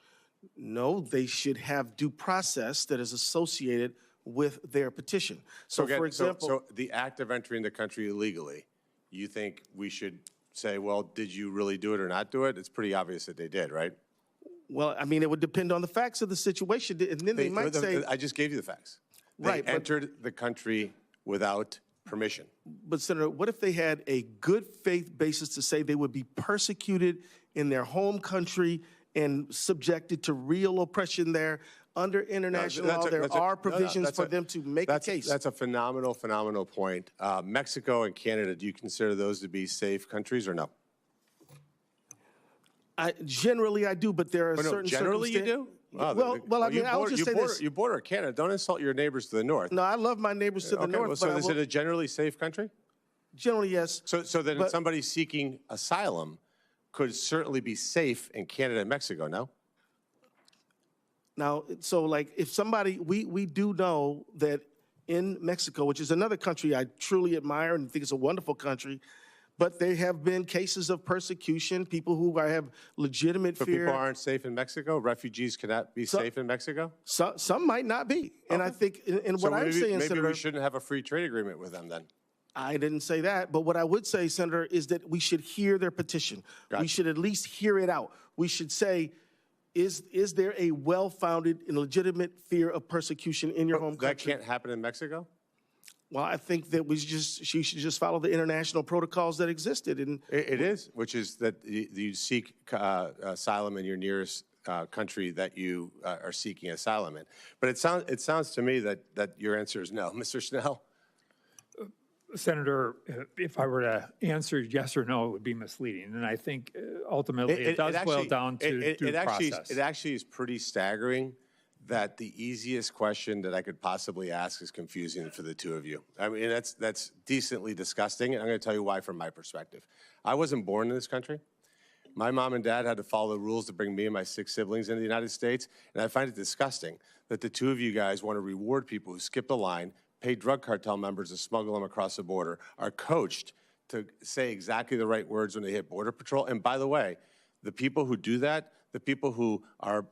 No, they should have due process that is associated with their petition. So again, for example, so the act of entering the country illegally, you think we should say, well, did you really do it or not do it? It's pretty obvious that they did, right? Well, I mean, it would depend on the facts of the situation, and then they might say. I just gave you the facts. Right, they entered the country without permission. But Senator, what if they had a good faith basis to say they would be persecuted in their home country and subjected to real oppression there? Under international law, there are provisions for them to make a case. That's a phenomenal point. Mexico and Canada, do you consider those to be safe countries or no? Generally, I do, but there are certain generally you do? Wow, I mean, I would just say this. You border Canada. Don't insult your neighbors to the north. No, I love my neighbors to the north. Well, so is it a generally safe country? Generally, yes. So then somebody seeking asylum could certainly be safe in Canada and Mexico, no? Now, so like if somebody, we do know that in Mexico, which is another country I truly admire and think it's a wonderful country, But there have been cases of persecution, people who have legitimate So fear. people aren't safe in Mexico? Refugees cannot be safe in Mexico? Some might not be. And I think, and So what I'm maybe, saying, maybe Senator, we shouldn't have a free trade agreement with them then. I didn't say that, but what I would say, Senator, is that we should hear their petition. We should at least hear it out. We should say, is there a well-founded and legitimate fear of persecution in your home country? That can't happen in Mexico? Well, I think that she should just follow the international protocols that existed. And It is, which is that you seek asylum in your nearest country that you are seeking asylum in. But it sounds to me that your answer is no. Mr. Schnell? Senator, if I were to answer yes or no, it would be misleading. And I think ultimately it does boil down to due process. It actually is pretty staggering that the easiest question that I could possibly ask is confusing for the two of you. I mean, that's decently disgusting, and I'm going to tell you why from my perspective. I wasn't born in this country. My mom and dad had to follow the rules to bring me and my 6 siblings into the United States, and I find it disgusting that the two of you guys want to reward people who skip the line, pay drug cartel members to smuggle them across the border, are coached to say exactly the right words when they hit Border Patrol. And by the way, the people who do that, the people who are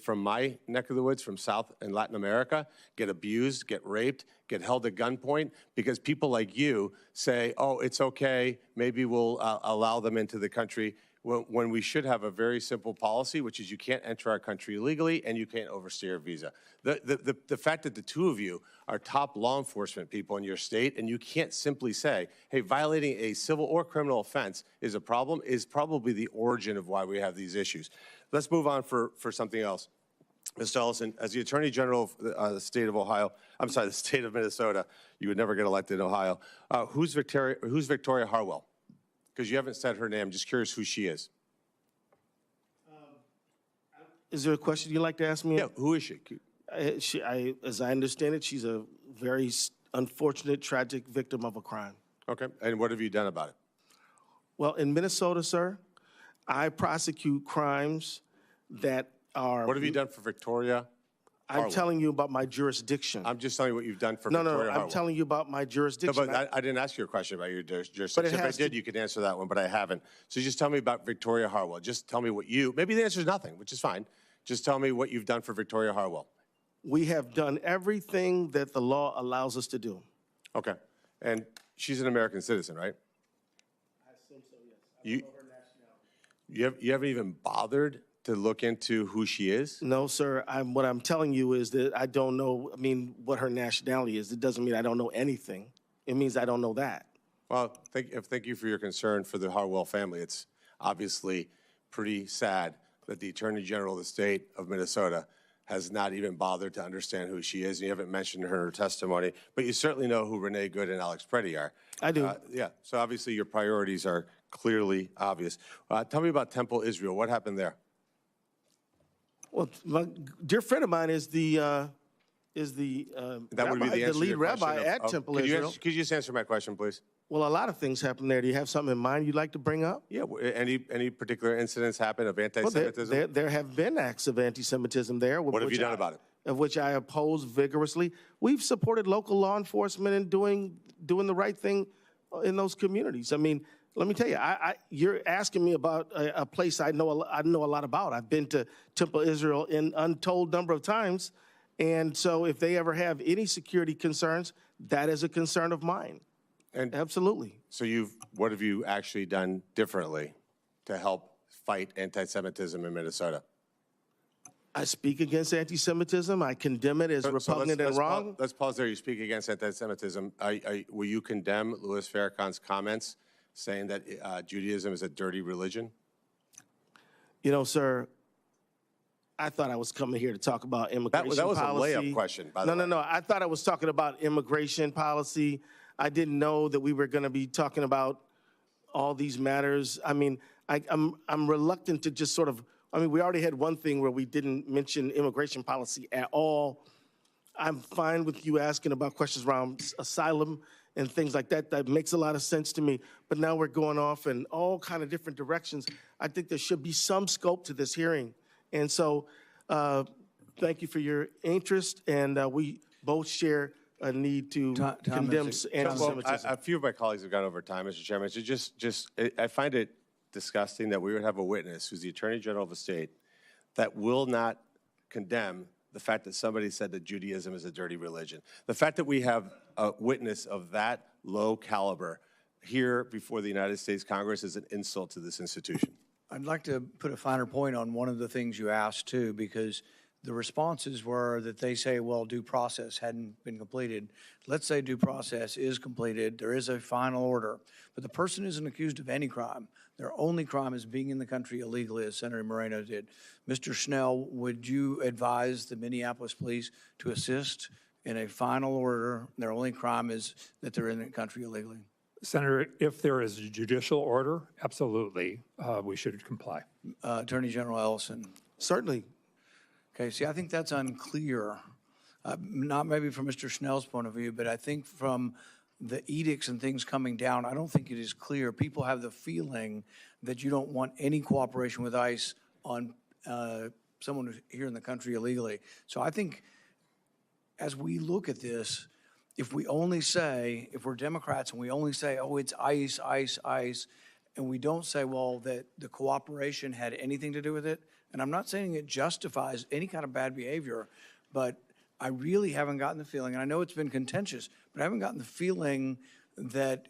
from my neck of the woods, from South and Latin America, get abused, get raped, get held at gunpoint because people like you say, oh, it's okay, maybe we'll allow them into the country, when we should have a very simple policy, which is you can't enter our country illegally and you can't overstay your visa. The fact that the two of you are top law enforcement people in your state and you can't simply say, hey, violating a civil or criminal offense is a problem is probably the origin of why we have these issues. Let's move on for something else. Mr. Ellison, as the Attorney General of the state of Ohio, I'm sorry, the state of Minnesota, you would never get elected in Ohio. Who's Victoria Harwell? Because you haven't said her name. I'm just curious who she is. is there a question you'd like to ask me? Yeah, who is she? As I understand it, she's a very unfortunate, tragic victim of a crime. Okay, and what have you done about it? Well, in Minnesota, sir, I prosecute crimes that are... What have you done for Victoria Harwell? I'm telling you about my jurisdiction. I'm just telling you what you've done for Victoria Harwell. I'm telling you about my jurisdiction. No, but I didn't ask you a question about your jurisdiction. If I did, you could answer that one, but I haven't. So just tell me about Victoria Harwell. Just tell me what maybe the answer is nothing, which is fine. Just tell me what you've done for Victoria Harwell. We have done everything that the law allows us to do. Okay. And she's an American citizen, right? I assume so, yes. I don't know her nationality. You haven't even bothered to look into who she is? No, sir. What I'm telling you is that I don't know, what her nationality is. It doesn't mean I don't know anything. It means I don't know that. Well, thank you for your concern for the Harwell family. It's obviously pretty sad that the Attorney General of the state of Minnesota has not even bothered to understand who she is. And you haven't mentioned her in her testimony, but you certainly know who Renee Good and Alex Preddy are. I do. Yeah, so obviously your priorities are clearly obvious. Tell me about Temple Israel. What happened there? Well, my dear friend of mine is the that would be the answer to lead your rabbi question at Temple Israel. Could you just answer my question, please? Well, a lot of things happen there. Do you have something in mind you'd like to bring up? Yeah, any particular incidents happen of anti-Semitism? Well, there have been acts of anti-Semitism there. What have you done about it? Of which I oppose vigorously. We've supported local law enforcement in doing the right thing in those communities. I mean, let me tell you, you're asking me about a place I know a lot about. I've been to Temple Israel an untold number of times, and so if they ever have any security concerns, that is a concern of mine. And absolutely. So what have you actually done differently to help fight anti-Semitism in Minnesota? I speak against anti-Semitism. I condemn it as repugnant and wrong. Let's pause there. You speak against anti-Semitism. Will you condemn Louis Farrakhan's comments saying that Judaism is a dirty religion? You know, sir, I thought I was coming here to talk about immigration policy. That was a layup question, by the way. No. I thought I was talking about immigration policy. I didn't know that we were going to be talking about all these matters. I mean, I'm reluctant to just sort of, we already had one thing where we didn't mention immigration policy at all. I'm fine with you asking about questions around asylum and things like that. That makes a lot of sense to me. But now we're going off in all kind of different directions. I think there should be some scope to this hearing. And so thank you for your interest. And we both share a need to condemn anti-Semitism. A few of my colleagues have gone over time, Mr. Chairman. So I find it disgusting that we would have a witness who's the Attorney General of a state that will not condemn the fact that somebody said that Judaism is a dirty religion. The fact that we have a witness of that low caliber here before the United States Congress is an insult to this institution. I'd like to put a finer point on one of the things you asked too, because the responses were that they say, well, due process hadn't been completed. Let's say due process is completed. There is a final order, but the person isn't accused of any crime. Their only crime is being in the country illegally, as Senator Moreno did. Mr. Schnell, would you advise the Minneapolis police to assist in a final order? Their only crime is that they're in the country illegally. Senator, if there is a judicial order, absolutely, we should comply. Attorney General Ellison. Certainly. Okay, see, I think that's unclear. Not maybe from Mr. Schnell's point of view, but I think from the edicts and things coming down, I don't think it is clear. People have the feeling that you don't want any cooperation with ICE on someone who's here in the country illegally. So I think as we look at this, if we only say, if we're Democrats and we only say, oh, it's ICE, ICE, ICE, and we don't say, well, that the cooperation had anything to do with it, and I'm not saying it justifies any kind of bad behavior, but I really haven't gotten the feeling, and I know it's been contentious, but I haven't gotten the feeling that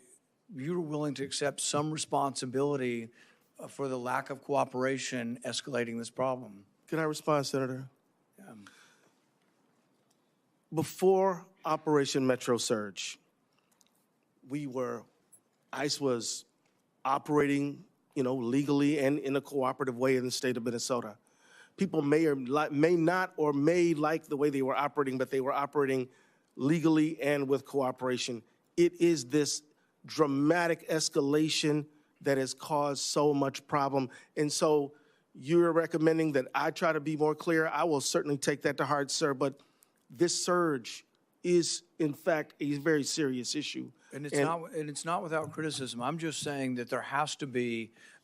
you're willing to accept some responsibility for the lack of cooperation escalating this problem. Can I respond, Senator? Before Operation Metro Surge, ICE was operating, legally and in a cooperative way in the state of Minnesota. People may like the way they were operating, but they were operating legally and with cooperation. It is this dramatic escalation that has caused so much problem. And so you're recommending that I try to be more clear. I will certainly take that to heart, sir, but this surge is, in fact, a very serious issue. And it's not without criticism. I'm just saying that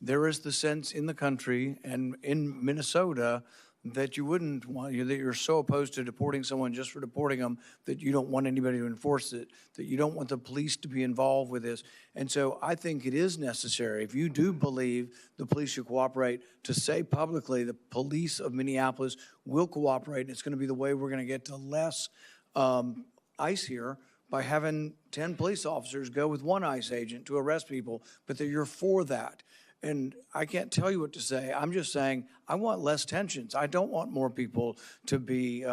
there is the sense in the country and in Minnesota that you wouldn't want, that you're so opposed to deporting someone just for deporting them that you don't want anybody to enforce it, that you don't want the police to be involved with this. And so I think it is necessary, if you do believe the police should cooperate, to say publicly the police of Minneapolis will cooperate, and it's going to be the way we're going to get to less ICE here, by having 10 police officers go with one ICE agent to arrest people, but that you're for that. And I can't tell you what to say. I'm just saying I want less tensions. I don't want more people to be,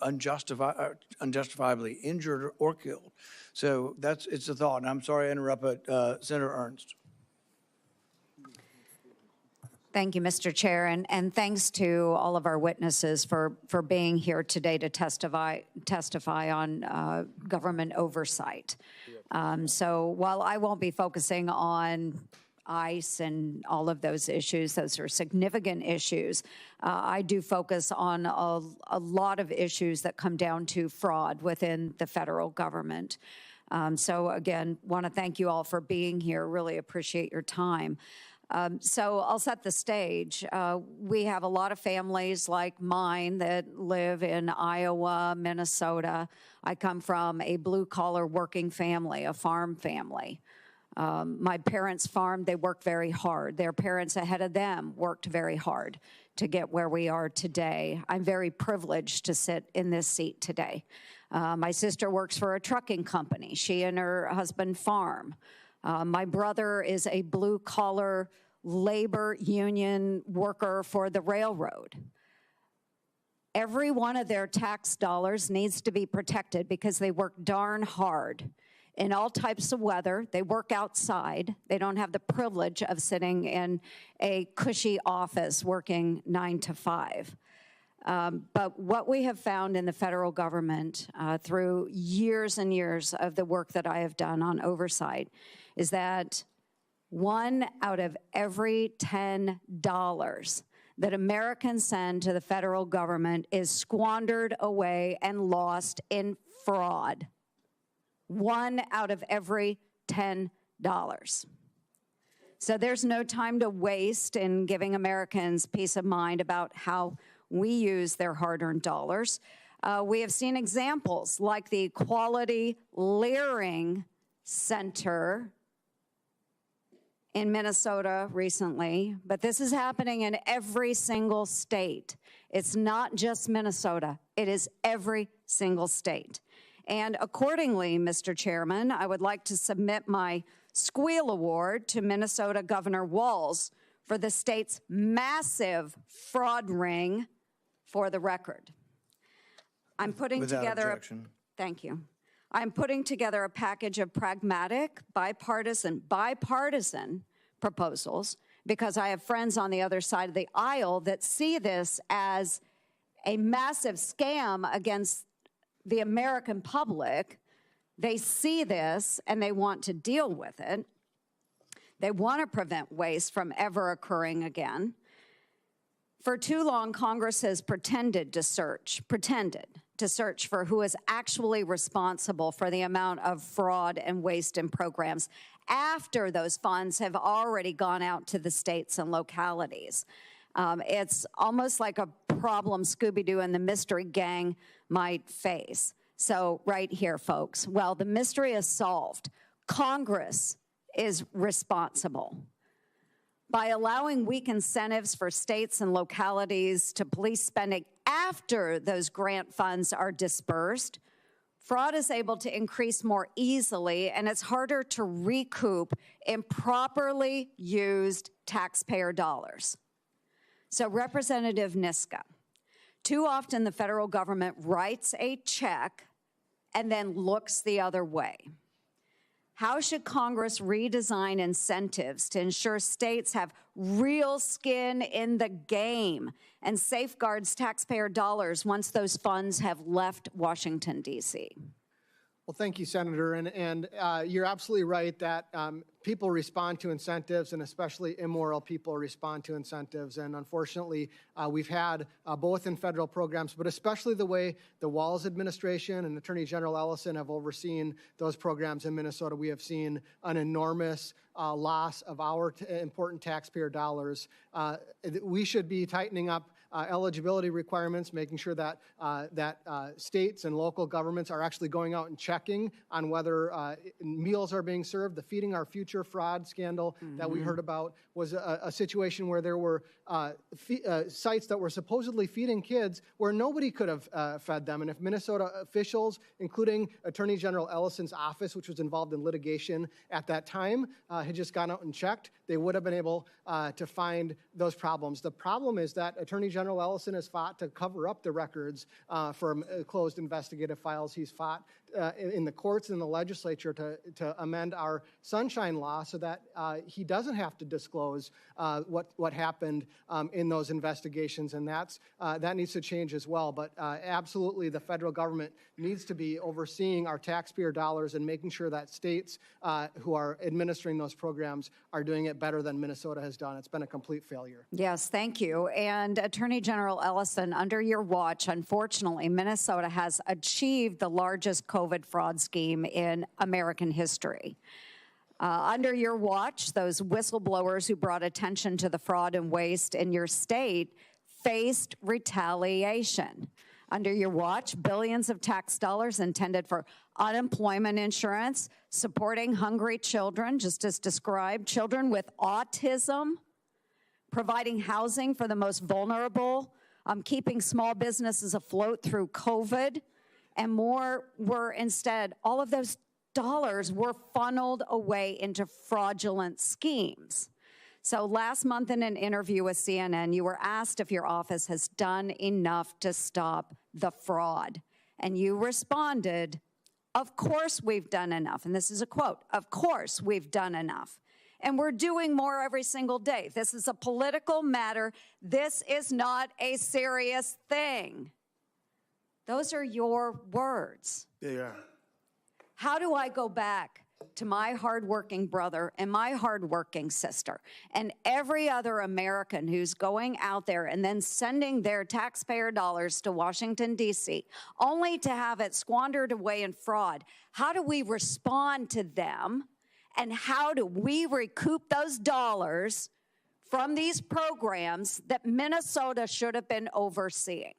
unjustifiably injured or killed. So it's a thought. And I'm sorry I interrupted Senator Ernst. Thank you, Mr. Chair, and thanks to all of our witnesses for being here today to testify on government oversight. So while I won't be focusing on ICE and all of those issues, those are significant issues, I do focus on a lot of issues that come down to fraud within the federal government. So again, want to thank you all for being here. Really appreciate your time. So I'll set the stage. We have a lot of families like mine that live in Iowa, Minnesota. I come from a blue-collar working family, a farm family. My parents farmed, they worked very hard. Their parents ahead of them worked very hard to get where we are today. I'm very privileged to sit in this seat today. My sister works for a trucking company. She and her husband farm. My brother is a blue-collar labor union worker for the railroad. Every one of their tax dollars needs to be protected because they work darn hard in all types of weather. They work outside. They don't have the privilege of sitting in a cushy office working 9 to 5. But what we have found in the federal government through years and years of the work that I have done on oversight is that 1 out of every $10 that Americans send to the federal government is squandered away and lost in fraud. 1 out of every $10. So there's no time to waste in giving Americans peace of mind about how we use their hard-earned dollars. We have seen examples like the Equality Leering Center in Minnesota recently, but this is happening in every single state. It's not just Minnesota, it is every single state. And accordingly, Mr. Chairman, I would like to submit my Squeal Award to Minnesota Governor Walz for the state's massive fraud ring for the record. I'm putting Without together objection. thank you. I'm putting together a package of pragmatic, bipartisan proposals because I have friends on the other side of the aisle that see this as a massive scam against the American public. They see this and they want to deal with it. They want to prevent waste from ever occurring again. For too long, Congress has pretended to search for who is actually responsible for the amount of fraud and waste in programs after those funds have already gone out to the states and localities. It's almost like a problem Scooby-Doo and the Mystery Gang might face. So right here, folks, well, the mystery is solved. Congress is responsible. By allowing weak incentives for states and localities to police spending after those grant funds are dispersed, fraud is able to increase more easily, and it's harder to recoup improperly used taxpayer dollars. So, Representative Niska, too often the federal government writes a check and then looks the other way. How should Congress redesign incentives to ensure states have real skin in the game and safeguards taxpayer dollars once those funds have left Washington, D.C.? Well, thank you, Senator. And you're absolutely right that people respond to incentives, and especially immoral people respond to incentives. And unfortunately, we've had both in federal programs, but especially the way the Walz administration and Attorney General Ellison have overseen those programs in Minnesota, we have seen an enormous loss of our important taxpayer dollars. We should be tightening up eligibility requirements, making sure that states and local governments are actually going out and checking on whether meals are being served. The Feeding Our Future fraud scandal that we heard about was a situation where there were sites that were supposedly feeding kids where nobody could have fed them. And if Minnesota officials, including Attorney General Ellison's office, which was involved in litigation at that time, had just gone out and checked, they would have been able to find those problems. The problem is that Attorney General Ellison has fought to cover up the records from closed investigative files. He's fought in the courts and the legislature to amend our sunshine law so that he doesn't have to disclose what happened in those investigations, and that needs to change as well. But absolutely, the federal government needs to be overseeing our taxpayer dollars and making sure that states who are administering those programs are doing it better than Minnesota has done. It's been a complete failure. Yes, thank you. And Attorney General Ellison, under your watch, unfortunately, Minnesota has achieved the largest COVID fraud scheme in American history. Under your watch, those whistleblowers who brought attention to the fraud and waste in your state faced retaliation. Under your watch, billions of tax dollars intended for unemployment insurance, supporting hungry children, just as described, children with autism, providing housing for the most vulnerable, keeping small businesses afloat through COVID, and more were instead, all of those dollars were funneled away into fraudulent schemes. So last month in an interview with CNN, you were asked if your office has done enough to stop the fraud. And you responded, "Of course we've done enough." And this is a quote, "Of course we've done enough. And we're doing more every single day. This is a political matter. This is not a serious thing." Those are your words. Yeah. How do I go back to my hardworking brother and my hardworking sister and every other American who's going out there and then sending their taxpayer dollars to Washington, D.C., only to have it squandered away in fraud? How do we respond to them? And how do we recoup those dollars from these programs that Minnesota should have been overseeing?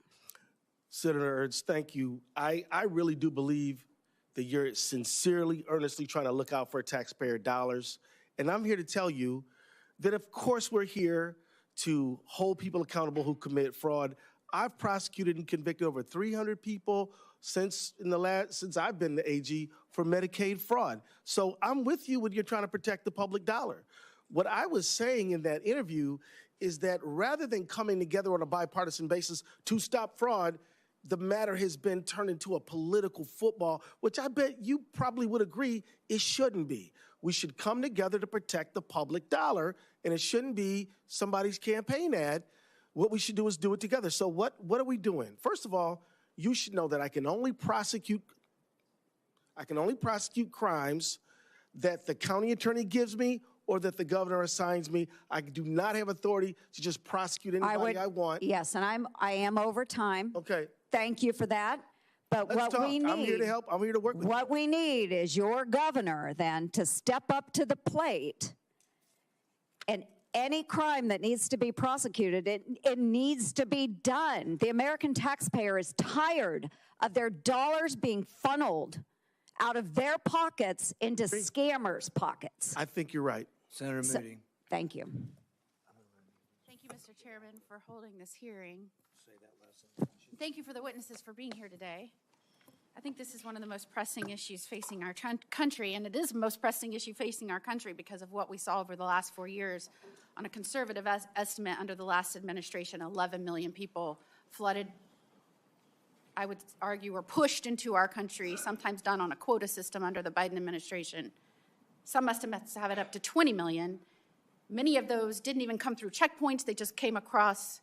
Senator Ernst, thank you. I really do believe that you're sincerely, earnestly trying to look out for taxpayer dollars. And I'm here to tell you that, of course, we're here to hold people accountable who commit fraud. I've prosecuted and convicted over 300 people since I've been the AG for Medicaid fraud. So I'm with you when you're trying to protect the public dollar. What I was saying in that interview is that rather than coming together on a bipartisan basis to stop fraud, the matter has been turned into a political football, which I bet you probably would agree it shouldn't be. We should come together to protect the public dollar, and it shouldn't be somebody's campaign ad. What we should do is do it together. So what are we doing? First of all, you should know that I can only prosecute crimes that the county attorney gives me or that the governor assigns me. I do not have authority to just prosecute anybody I want. Yes, and I am over time. Okay. Thank you for that. But Let's what talk. we need, I'm here to help. I'm here to work with you. What we need is your governor then to step up to the plate, and any crime that needs to be prosecuted, it needs to be done. The American taxpayer is tired of their dollars being funneled out of their pockets into scammers' pockets. I think you're right. Senator Moody. Thank you. Thank you, Mr. Chairman, for holding this hearing. Thank you for the witnesses for being here today. I think this is one of the most pressing issues facing our country, and it is the most pressing issue facing our country because of what we saw over the last 4 years. On a conservative estimate under the last administration, 11 million people flooded, I would argue, were pushed into our country, sometimes done on a quota system under the Biden administration. Some estimates have it up to 20 million. Many of those didn't even come through checkpoints. They just came across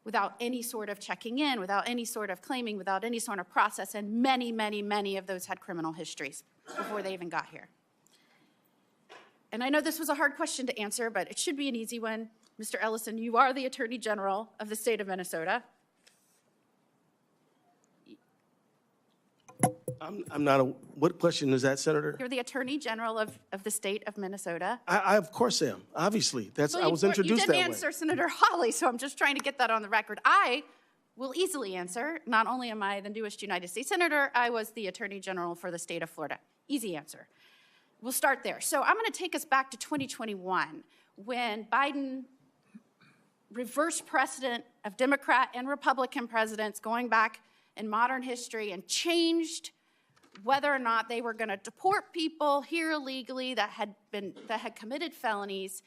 without any sort of checking in, without any sort of claiming, without any sort of process, and many, many, many of those had criminal histories before they even got here. And I know this was a hard question to answer, but it should be an easy one. Mr. Ellison, you are the Attorney General of the state of Minnesota. I'm not a, what question is that, Senator? You're the Attorney General of the state of Minnesota. I of course am, obviously. I was introduced that way. You didn't answer Senator Hawley, so I'm just trying to get that on the record. I will easily answer. Not only am I the newest United States Senator, I was the Attorney General for the state of Florida. Easy answer. We'll start there. So I'm going to take us back to 2021 when Biden reversed precedent of Democrat and Republican presidents going back in modern history and changed whether or not they were going to deport people here illegally that had committed felonies.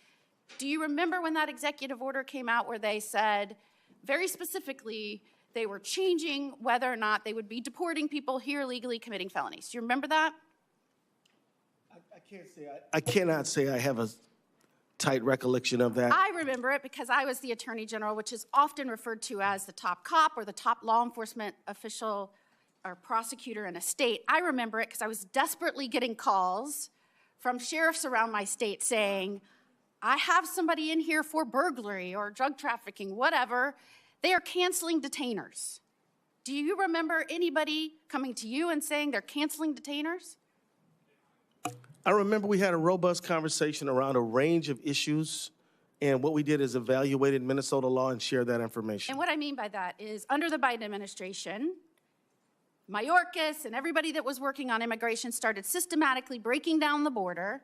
Do you remember when that executive order came out where they said very specifically they were changing whether or not they would be deporting people here illegally committing felonies? Do you remember that? I cannot say I have a tight recollection of that. I remember it because I was the Attorney General, which is often referred to as the top cop or the top law enforcement official or prosecutor in a state. I remember it because I was desperately getting calls from sheriffs around my state saying, I have somebody in here for burglary or drug trafficking, whatever. They are canceling detainers. Do you remember anybody coming to you and saying they're canceling detainers? I remember we had a robust conversation around a range of issues, and what we did is evaluated Minnesota law and shared that information. And what I mean by that is under the Biden administration, Mayorkas and everybody that was working on immigration started systematically breaking down the border.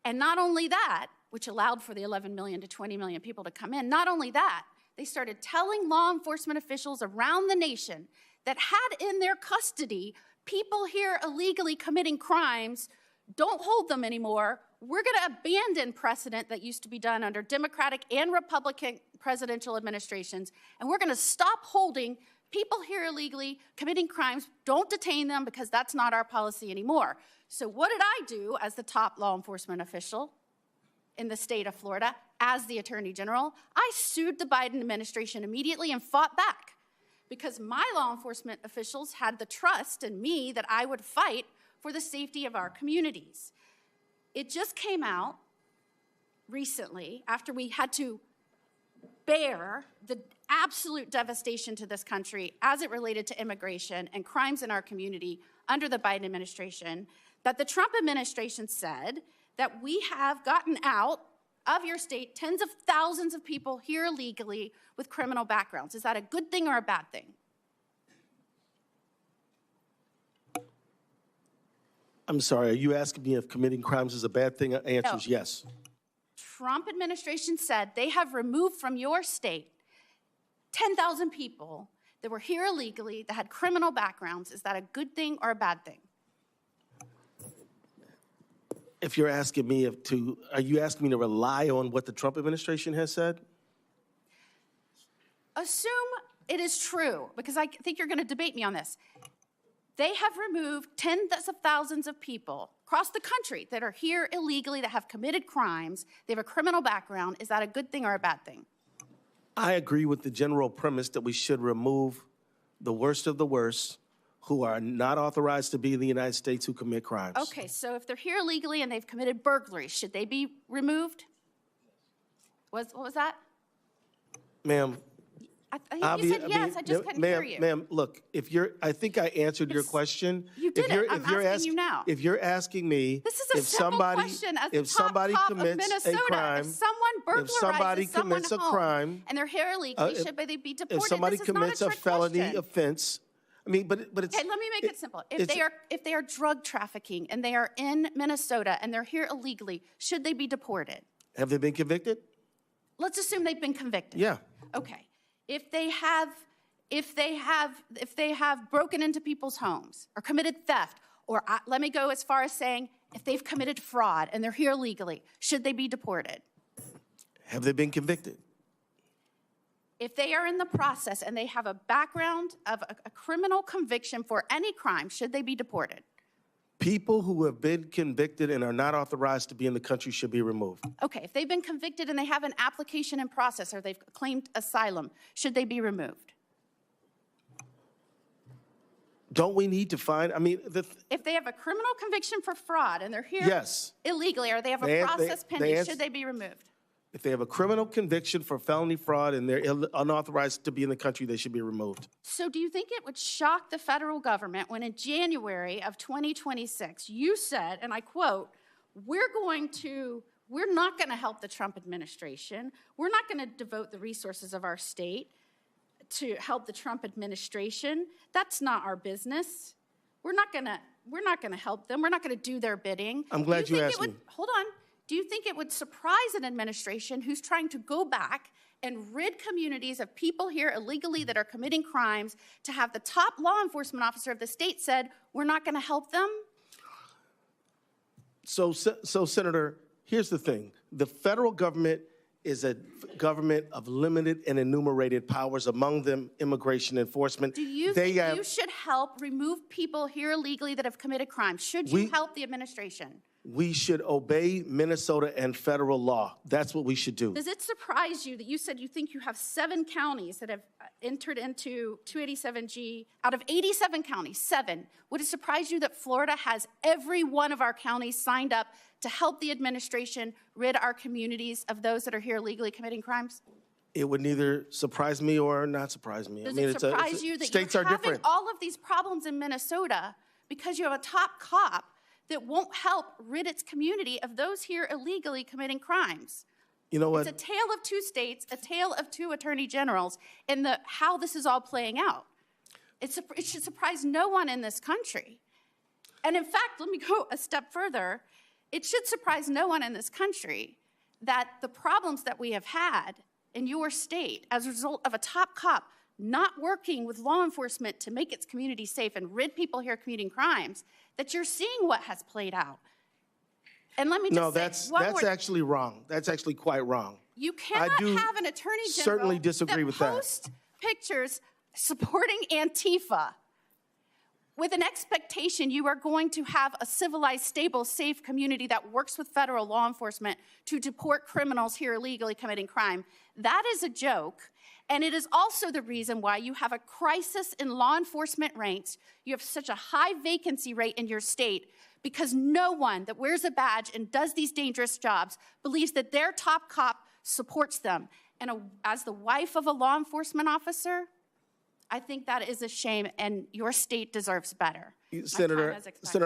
And not only that, which allowed for the 11 million to 20 million people to come in, not only that, they started telling law enforcement officials around the nation that had in their custody people here illegally committing crimes, don't hold them anymore. We're going to abandon precedent that used to be done under Democratic and Republican presidential administrations, and we're going to stop holding people here illegally committing crimes. Don't detain them because that's not our policy anymore. So what did I do as the top law enforcement official in the state of Florida, as the Attorney General? I sued the Biden administration immediately and fought back because my law enforcement officials had the trust in me that I would fight for the safety of our communities. It just came out recently after we had to bear the absolute devastation to this country as it related to immigration and crimes in our community under the Biden administration, that the Trump administration said that we have gotten out of your state tens of thousands of people here illegally with criminal backgrounds. Is that a good thing or a bad thing? I'm sorry, are you asking me if committing crimes is a bad thing? Answer is yes. Trump administration said they have removed from your state 10,000 people that were here illegally that had criminal backgrounds. Is that a good thing or a bad thing? If you're asking me are you asking me to rely on what the Trump administration has said? Assume it is true, because I think you're going to debate me on this. They have removed tens of thousands of people across the country that are here illegally, that have committed crimes. They have a criminal background. Is that a good thing or a bad thing? I agree with the general premise that we should remove the worst of the worst who are not authorized to be in the United States who commit crimes. Okay, so if they're here illegally and they've committed burglary, should they be removed? What was that? Ma'am, I think you said yes. I just couldn't hear you. Ma'am, look, I think I answered your question. You didn't. I'm asking you now. If you're asking me, this is a simple question. As the top cop of Minnesota, crime, if someone burglarizes someone commits a home crime, and they're here illegally, should they be deported? if somebody this is commits not a felony question. offense, I mean, but it's. Okay, let me make it simple. If they are drug trafficking and they are in Minnesota and they're here illegally, should they be deported? Have they been convicted? Let's assume they've been convicted. Yeah. Okay. If they have broken into people's homes or committed theft, or let me go as far as saying if they've committed fraud and they're here illegally, should they be deported? Have they been convicted? If they are in the process and they have a background of a criminal conviction for any crime, should they be deported? People who have been convicted and are not authorized to be in the country should be removed. Okay, if they've been convicted and they have an application in process or they've claimed asylum, should they be removed? Don't we need to find, if they have a criminal conviction for fraud and they're here yes. illegally, or they have a process pending, should they be removed? If they have a criminal conviction for felony fraud and they're unauthorized to be in the country, they should be removed. So do you think it would shock the federal government when in January of 2026, you said, and I quote, we're not going to help the Trump administration. We're not going to devote the resources of our state to help the Trump administration. That's not our business. We're not going to help them. We're not going to do their bidding. I'm glad you asked me. Hold on. Do you think it would surprise an administration who's trying to go back and rid communities of people here illegally that are committing crimes to have the top law enforcement officer of the state said, we're not going to help them? So, Senator, here's the thing. The federal government is a government of limited and enumerated powers, among them immigration enforcement. Do you think you should help remove people here illegally that have committed crimes? Should you help the administration? We should obey Minnesota and federal law. That's what we should do. Does it surprise you that you said you think you have 7 counties that have entered into 287G? Out of 87 counties, 7. Would it surprise you that Florida has every one of our counties signed up to help the administration rid our communities of those that are here legally committing crimes? It would neither surprise me or not surprise me. Does it surprise you that states you're are having different. all of these problems in Minnesota because you have a top cop that won't help rid its community of those here illegally committing crimes? You know what? It's a tale of 2 states, a tale of 2 attorney generals, and how this is all playing out. It should surprise no one in this country. And in fact, let me go a step further. It should surprise no one in this country that the problems that we have had in your state as a result of a top cop not working with law enforcement to make its community safe and rid people here committing crimes, that you're seeing what has played out. And let me just say, that's actually wrong. That's actually quite wrong. You cannot have an attorney general certainly disagree with that. Post pictures supporting Antifa with an expectation you are going to have a civilized, stable, safe community that works with federal law enforcement to deport criminals here illegally committing crime. That is a joke. And it is also the reason why you have a crisis in law enforcement ranks. You have such a high vacancy rate in your state because no one that wears a badge and does these dangerous jobs believes that their top cop supports them. And as the wife of a law enforcement officer, I think that is a shame, and your state deserves better. Senator,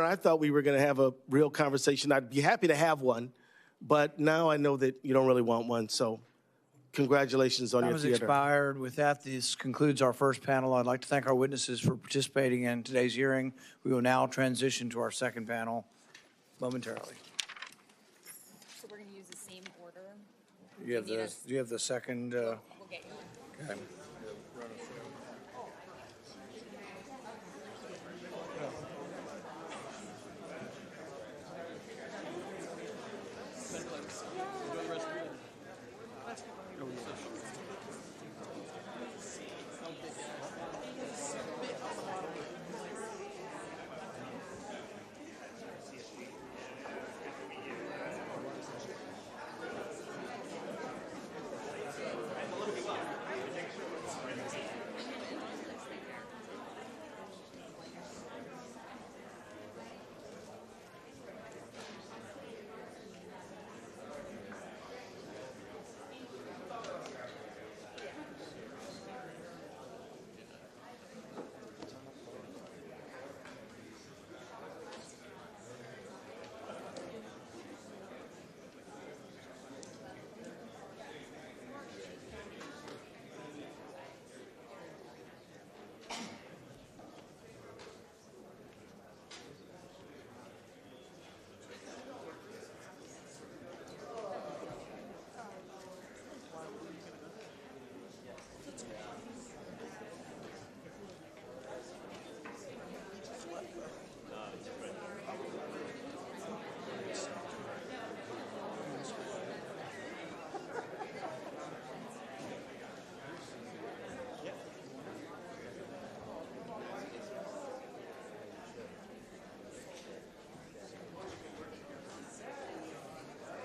I thought we were going to have a real conversation. I'd be happy to have one, but now I know that you don't really want one, so congratulations on Time your has theater. expired. With that, this concludes our first panel. I'd like to thank our witnesses for participating in today's hearing. We will now transition to our second panel momentarily. So we're gonna use the same order. Do you have the second? We'll get you. Okay.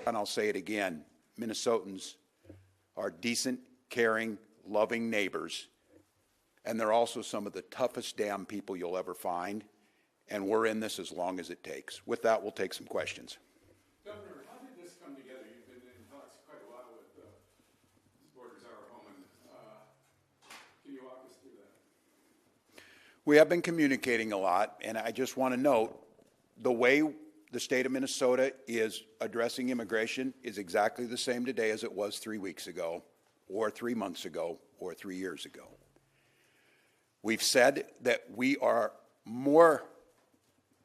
And I'll say it again, Minnesotans are decent, caring, loving neighbors, and they're also some of the toughest damn people you'll ever find, and we're in this as long as it takes. With that, we'll take some questions. Governor, how did this come together? You've been in talks quite a while with Board Czar Homeland. Can you walk us through that? We have been communicating a lot, and I just want to note the way the state of Minnesota is addressing immigration is exactly the same today as it was 3 weeks ago, or 3 months ago, or 3 years ago. We've said that we are more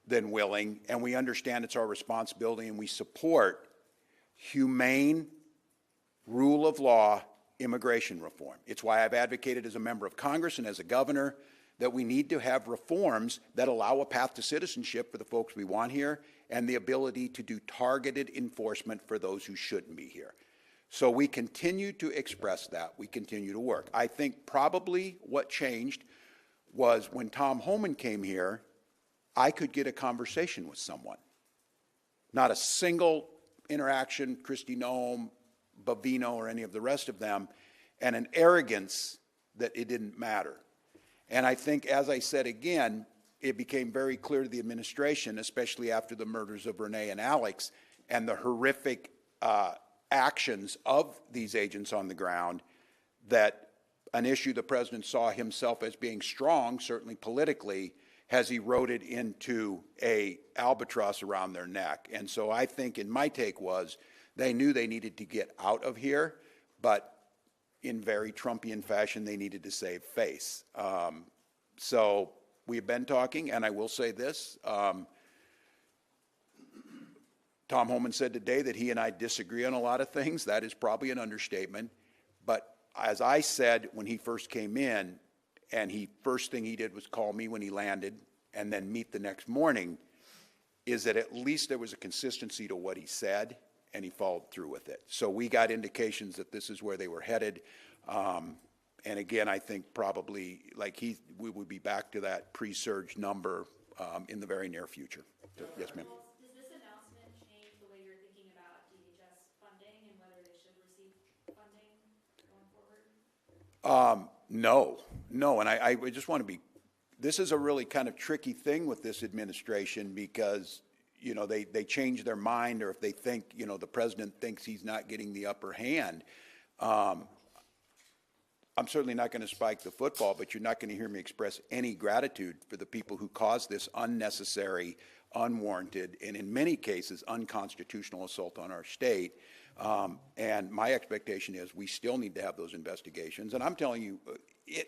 than willing, and we understand it's our responsibility, and we support humane, rule of law immigration reform. It's why I've advocated as a member of Congress and as a governor that we need to have reforms that allow a path to citizenship for the folks we want here and the ability to do targeted enforcement for those who shouldn't be here. So we continue to express that. We continue to work. I think probably what changed was when Tom Homan came here, I could get a conversation with someone. Not a single interaction, Kristi Noem, Bavino, or any of the rest of them, and an arrogance that it didn't matter. And I think, as I said again, it became very clear to the administration, especially after the murders of Renee and Alex, and the horrific actions of these agents on the ground, that an issue the president saw himself as being strong, certainly politically, has eroded into a albatross around their neck. And so I think, in my take was, they knew they needed to get out of here, but in very Trumpian fashion, they needed to save face. So we've been talking, and I will say this. Tom Homan said today that he and I disagree on a lot of things. That is probably an understatement. But as I said when he first came in, and first thing he did was call me when he landed and then meet the next morning, is that at least there was a consistency to what he said, and he followed through with it. So we got indications that this is where they were headed. And again, I think probably we would be back to that pre-surge number in the very near future. Yes, ma'am. Does this announcement change the way you're thinking about DHS funding and whether they should receive funding going forward? No, and I just want to be, this is a really kind of tricky thing with this administration because, you know, they change their mind, or if they think, you know, the president thinks he's not getting the upper hand. I'm certainly not going to spike the football, but you're not going to hear me express any gratitude for the people who caused this unnecessary, unwarranted, and in many cases unconstitutional assault on our state. And my expectation is we still need to have those investigations. And I'm telling you,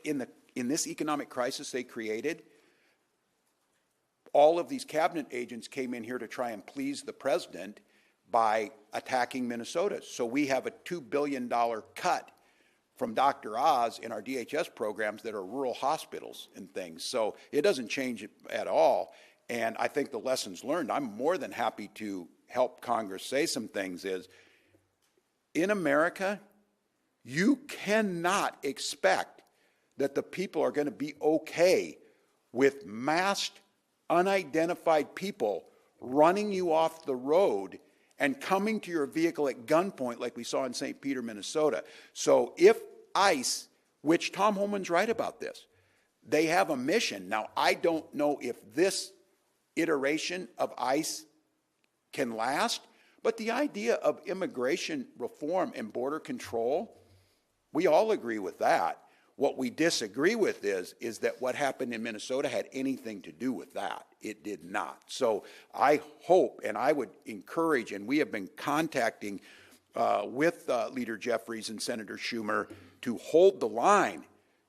in this economic crisis they created, all of these cabinet agents came in here to try and please the president by attacking Minnesota. So we have a $2 billion cut from Dr. Oz in our DHS programs that are rural hospitals and things. So it doesn't change it at all. And I think the lessons learned, I'm more than happy to help Congress say some things, is in America, you cannot expect that the people are going to be okay with masked, unidentified people running you off the road and coming to your vehicle at gunpoint like we saw in St. Peter, Minnesota. So if ICE, which Tom Homan's right about this, they have a mission. Now, I don't know if this iteration of ICE can last, but the idea of immigration reform and border control, we all agree with that. What we disagree with is that what happened in Minnesota had anything to do with that. It did not. So I hope, and I would encourage, and we have been contacting with Leader Jeffries and Senator Schumer to hold the line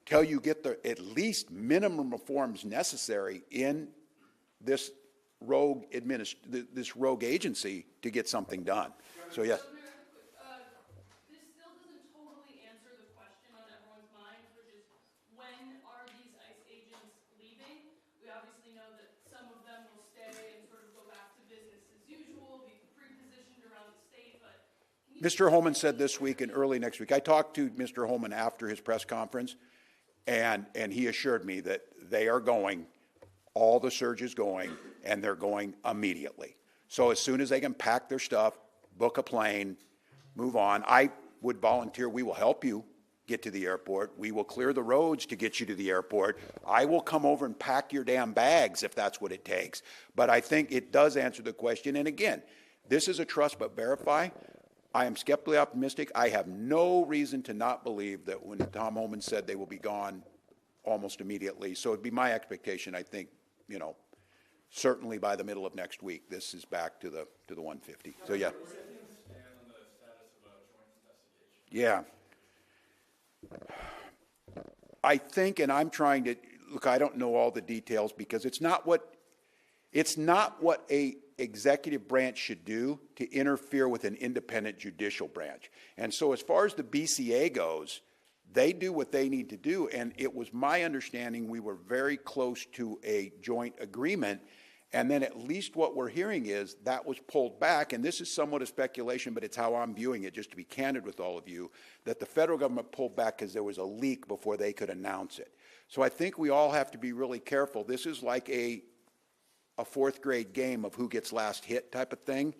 till you get the at least minimum reforms necessary in this rogue agency to get something done. So yes. Mr. Homan said this week and early next week. I talked to Mr. Homan after his press conference, and he assured me that they are going, all the surge is going, and they're going immediately. So as soon as they can pack their stuff, book a plane, move on. I would volunteer. We will help you get to the airport. We will clear the roads to get you to the airport. I will come over and pack your damn bags if that's what it takes. But I think it does answer the question. And again, this is a trust but verify. I am skeptically optimistic. I have no reason to not believe that when Tom Homan said they will be gone almost immediately. So it'd be my expectation, I think, you know, certainly by the middle of next week, this is back to the 150. So yeah. Yeah. I think, and I'm trying to, look, I don't know all the details because it's not what a executive branch should do to interfere with an independent judicial branch. And so as far as the BCA goes, they do what they need to do, and it was my understanding we were very close to a joint agreement, and then at least what we're hearing is that was pulled back, and this is somewhat a speculation, but it's how I'm viewing it, just to be candid with all of you, that the federal government pulled back because there was a leak before they could announce it. So I think we all have to be really careful. This is like a fourth grade game of who gets last hit type of thing.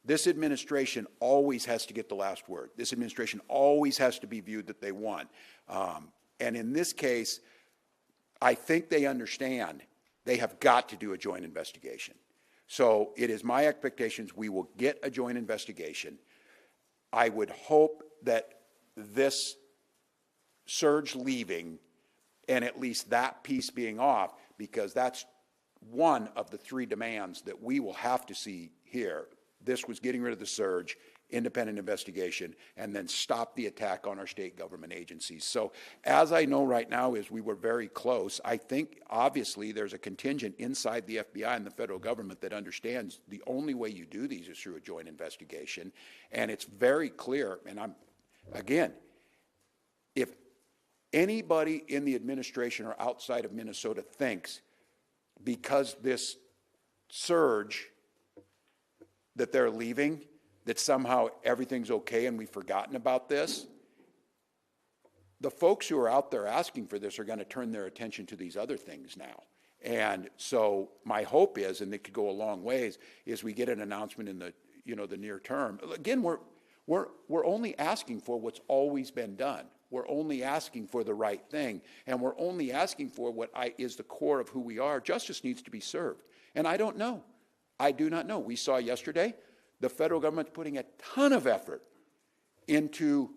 This administration always has to get the last word. This administration always has to be viewed that they won. And in this case, I think they understand they have got to do a joint investigation. So it is my expectations we will get a joint investigation. I would hope that this surge leaving and at least that piece being off, because that's one of the three demands that we will have to see here. This was getting rid of the surge, independent investigation, and then stop the attack on our state government agencies. So as I know right now is we were very close. I think obviously there's a contingent inside the FBI and the federal government that understands the only way you do these is through a joint investigation. And it's very clear, and again, if anybody in the administration or outside of Minnesota thinks because this surge that they're leaving, that somehow everything's okay and we've forgotten about this, the folks who are out there asking for this are going to turn their attention to these other things now. And so my hope is, and it could go a long ways, is we get an announcement in the the near term. Again, we're only asking for what's always been done. We're only asking for the right thing, and we're only asking for what is the core of who we are. Justice needs to be served. And I don't know. I do not know. We saw yesterday the federal government putting a ton of effort into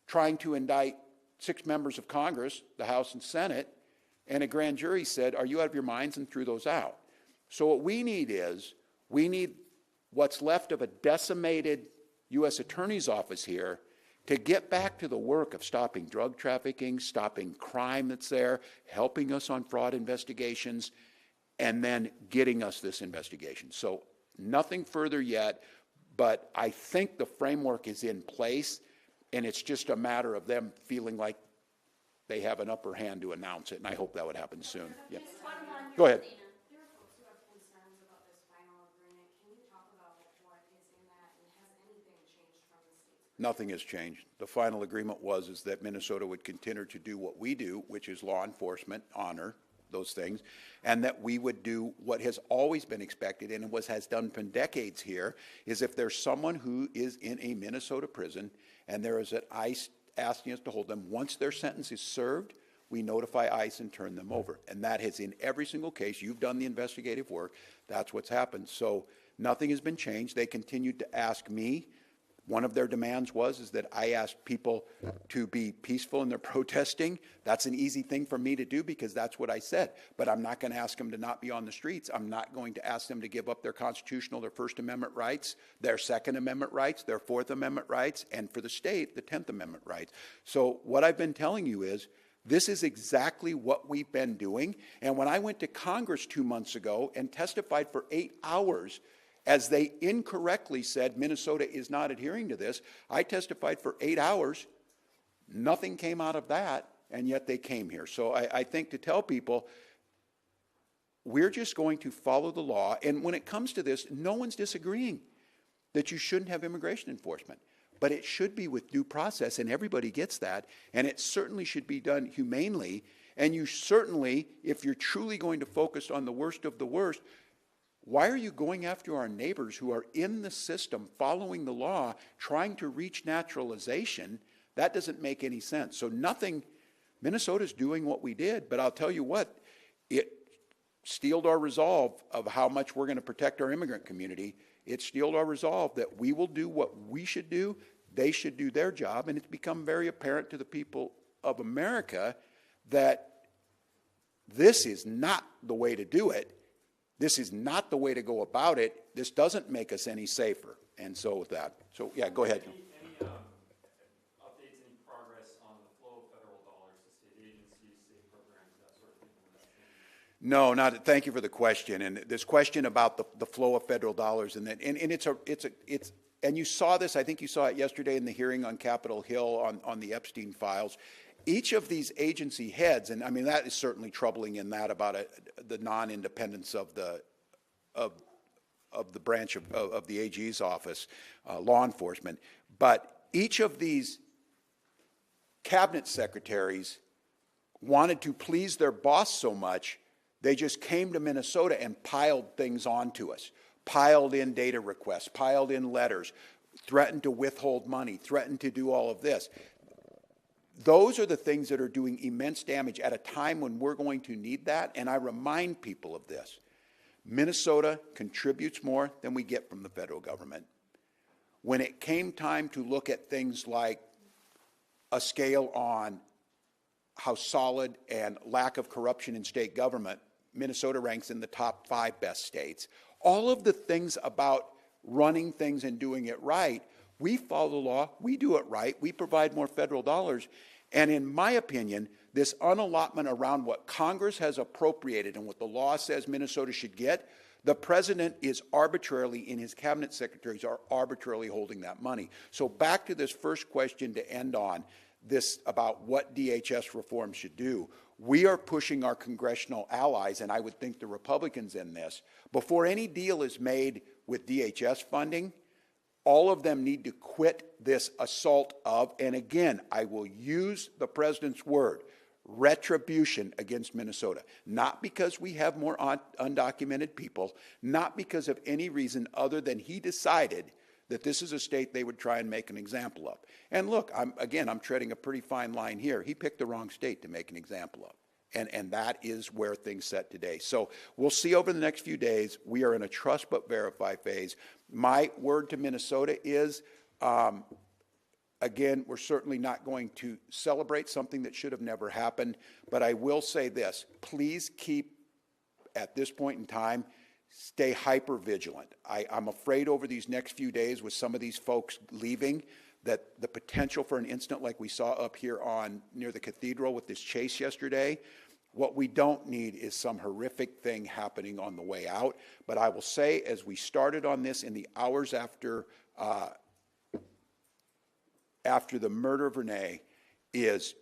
trying to indict 6 members of Congress, the House and Senate, and a grand jury said, are you out of your minds, and threw those out. So what we need is, we need what's left of a decimated U.S. Attorney's Office here to get back to the work of stopping drug trafficking, stopping crime that's there, helping us on fraud investigations, and then getting us this investigation. So nothing further yet, but I think the framework is in place, and it's just a matter of them feeling like they have an upper hand to announce it, and I hope that would happen soon. Yeah. Go ahead. Nothing has changed. The final agreement is that Minnesota would continue to do what we do, which is law enforcement, honor those things, and that we would do what has always been expected and has done for decades here, is if there's someone who is in a Minnesota prison and there is an ICE asking us to hold them, once their sentence is served, we notify ICE and turn them over. And that has, in every single case, you've done the investigative work, that's what's happened. So nothing has been changed. They continued to ask me. One of their demands is that I asked people to be peaceful in their protesting. That's an easy thing for me to do because that's what I said. But I'm not going to ask them to not be on the streets. I'm not going to ask them to give up their constitutional, their First Amendment rights, their Second Amendment rights, their Fourth Amendment rights, and for the state, the 10th Amendment rights. So what I've been telling you is this is exactly what we've been doing. And when I went to Congress 2 months ago and testified for 8 hours, as they incorrectly said Minnesota is not adhering to this, I testified for 8 hours. Nothing came out of that, and yet they came here. So I think to tell people, we're just going to follow the law. And when it comes to this, no one's disagreeing that you shouldn't have immigration enforcement. But it should be with due process, and everybody gets that. And it certainly should be done humanely. And you certainly, if you're truly going to focus on the worst of the worst, why are you going after our neighbors who are in the system, following the law, trying to reach naturalization? That doesn't make any sense. So Minnesota's doing what we did, but I'll tell you what, it steeled our resolve of how much we're going to protect our immigrant community. It steeled our resolve that we will do what we should do, they should do their job, and it's become very apparent to the people of America that this is not the way to do it. This is not the way to go about it. This doesn't make us any safer. And so with that, yeah, go ahead. Any updates, any progress on the flow of federal dollars to state agencies, state programs, that sort of thing? No, not. Thank you for the question. And this question about the flow of federal dollars, and and you saw this. I think you saw it yesterday in the hearing on Capitol Hill on the Epstein files. Each of these agency heads, and I mean that is certainly troubling in that about the non-independence of the branch of the AG's office, law enforcement. But each of these cabinet secretaries wanted to please their boss so much, they just came to Minnesota and piled things onto us, piled in data requests, piled in letters, threatened to withhold money, threatened to do all of this. Those are the things that are doing immense damage at a time when we're going to need that, and I remind people of this. Minnesota contributes more than we get from the federal government. When it came time to look at things like a scale on how solid and lack of corruption in state government, Minnesota ranks in the top 5 best states. All of the things about running things and doing it right, we follow the law, we do it right, we provide more federal dollars, and in my opinion, this unallotment around what Congress has appropriated and what the law says Minnesota should get, the president is arbitrarily, and his cabinet secretaries are arbitrarily holding that money. So back to this first question to end on, this about what DHS reform should do. We are pushing our congressional allies, and I would think the Republicans in this, before any deal is made with DHS funding, all of them need to quit this assault of, and again, I will use the president's word, retribution against Minnesota. Not because we have more undocumented people, not because of any reason other than he decided that this is a state they would try and make an example of. And look, I'm treading a pretty fine line here. He picked the wrong state to make an example of. And that is where things set today. So we'll see over the next few days. We are in a trust but verify phase. My word to Minnesota is, again, we're certainly not going to celebrate something that should have never happened. But I will say this, please keep, at this point in time, stay hyper vigilant. I'm afraid over these next few days with some of these folks leaving that the potential for an incident like we saw up here near the cathedral with this chase yesterday, what we don't need is some horrific thing happening on the way out. But I will say, as we started on this in the hours after the murder of Renee, is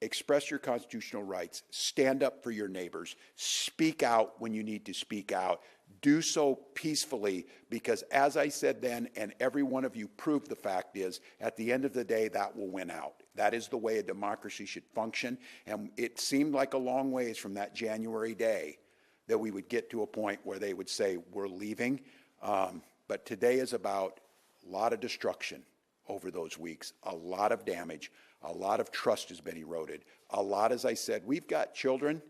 express your constitutional rights, stand up for your neighbors, speak out when you need to speak out, do so peacefully, because as I said then, and every one of you proved, the fact is, at the end of the day, that will win out. That is the way a democracy should function, and it seemed like a long ways from that January day that we would get to a point where they would say, we're leaving. But today is about a lot of destruction over those weeks, a lot of damage, a lot of trust has been eroded. A lot, as I said, we've got children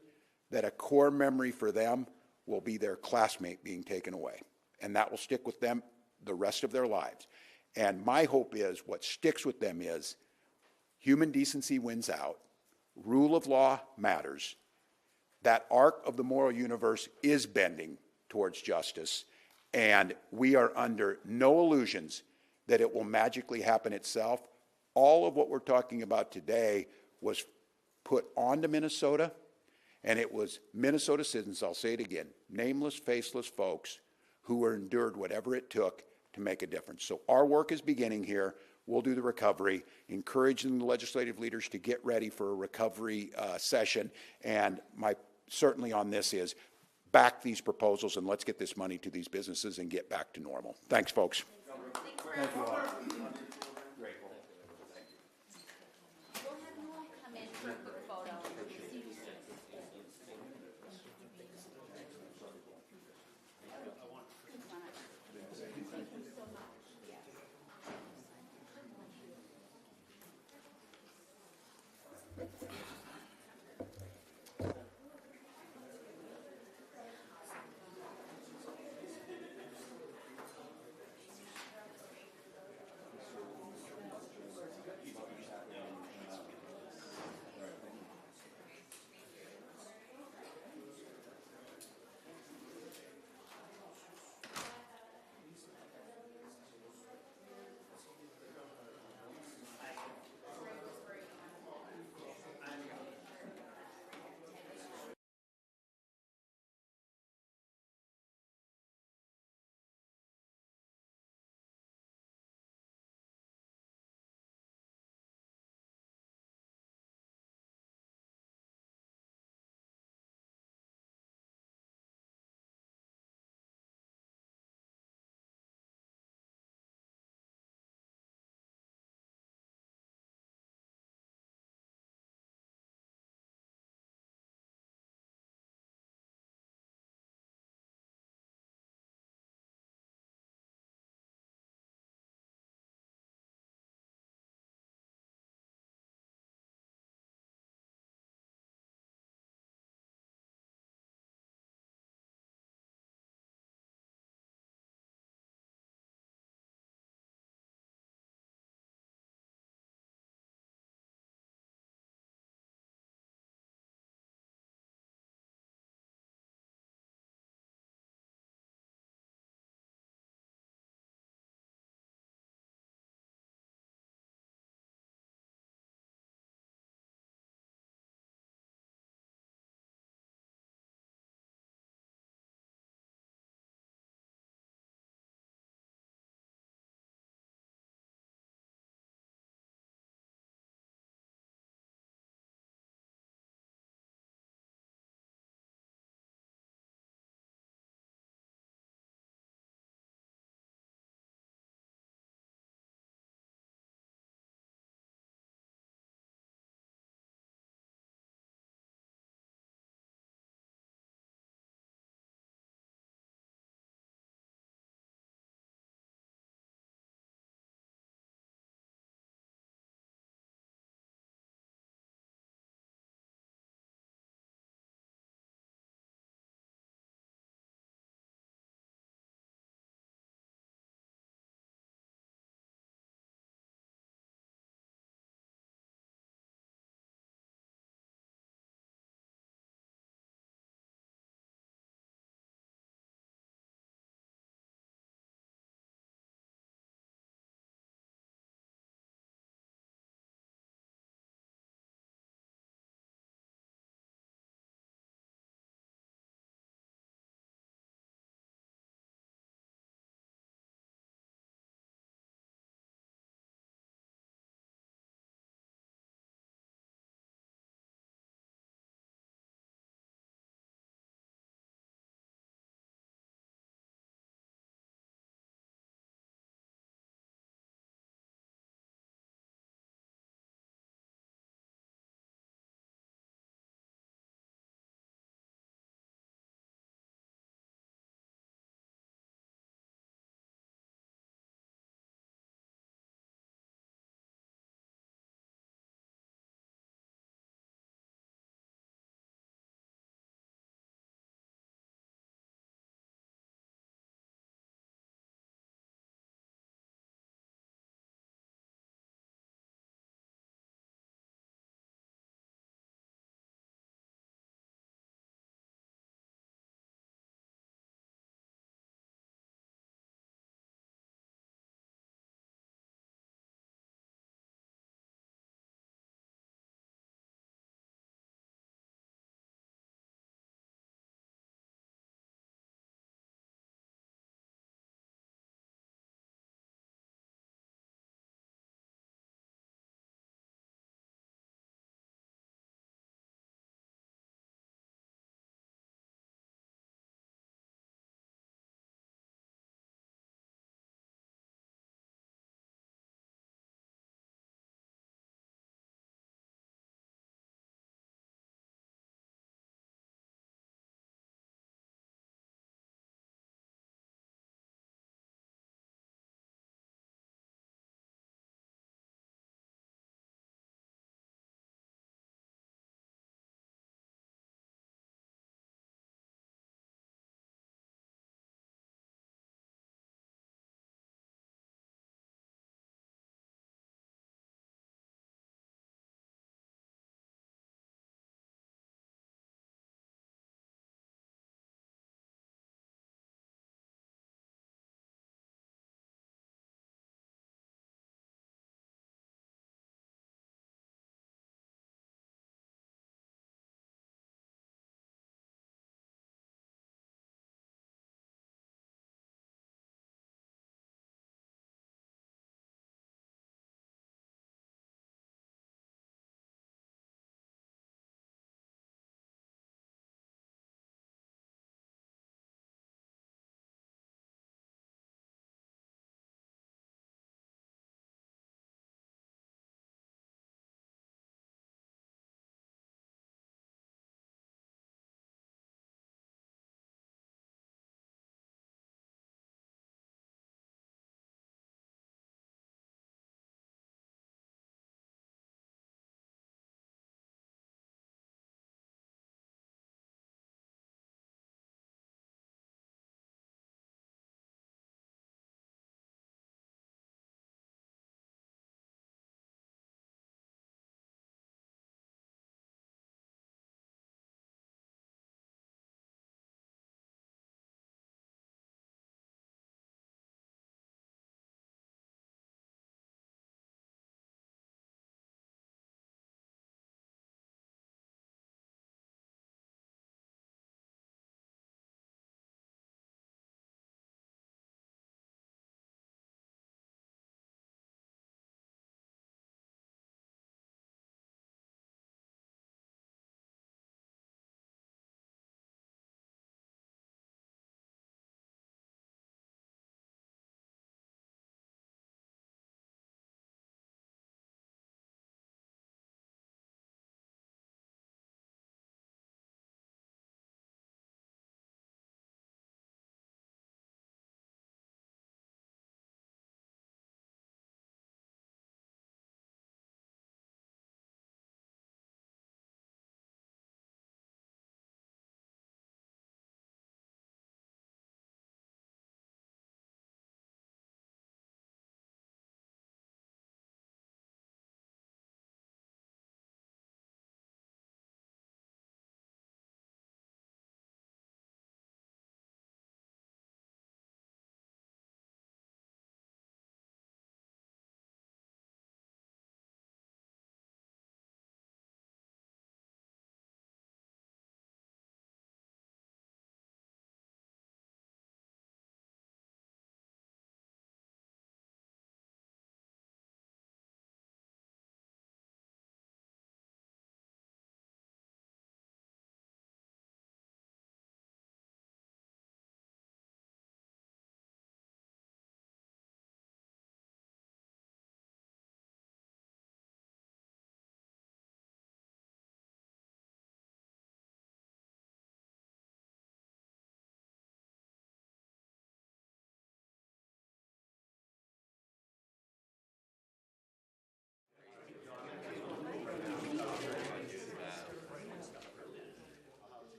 that a core memory for them will be their classmate being taken away. And that will stick with them the rest of their lives. And my hope is what sticks with them is human decency wins out, rule of law matters, that arc of the moral universe is bending towards justice, and we are under no illusions that it will magically happen itself. All of what we're talking about today was put onto Minnesota, and it was Minnesota citizens, I'll say it again, nameless, faceless folks who endured whatever it took to make a difference. So our work is beginning here. We'll do the recovery, encouraging the legislative leaders to get ready for a recovery session. And my certainly on this is back these proposals and let's get this money to these businesses and get back to normal. Thanks, folks. Thank you all. Grateful. Thank you. We'll have you all come in for a quick photo.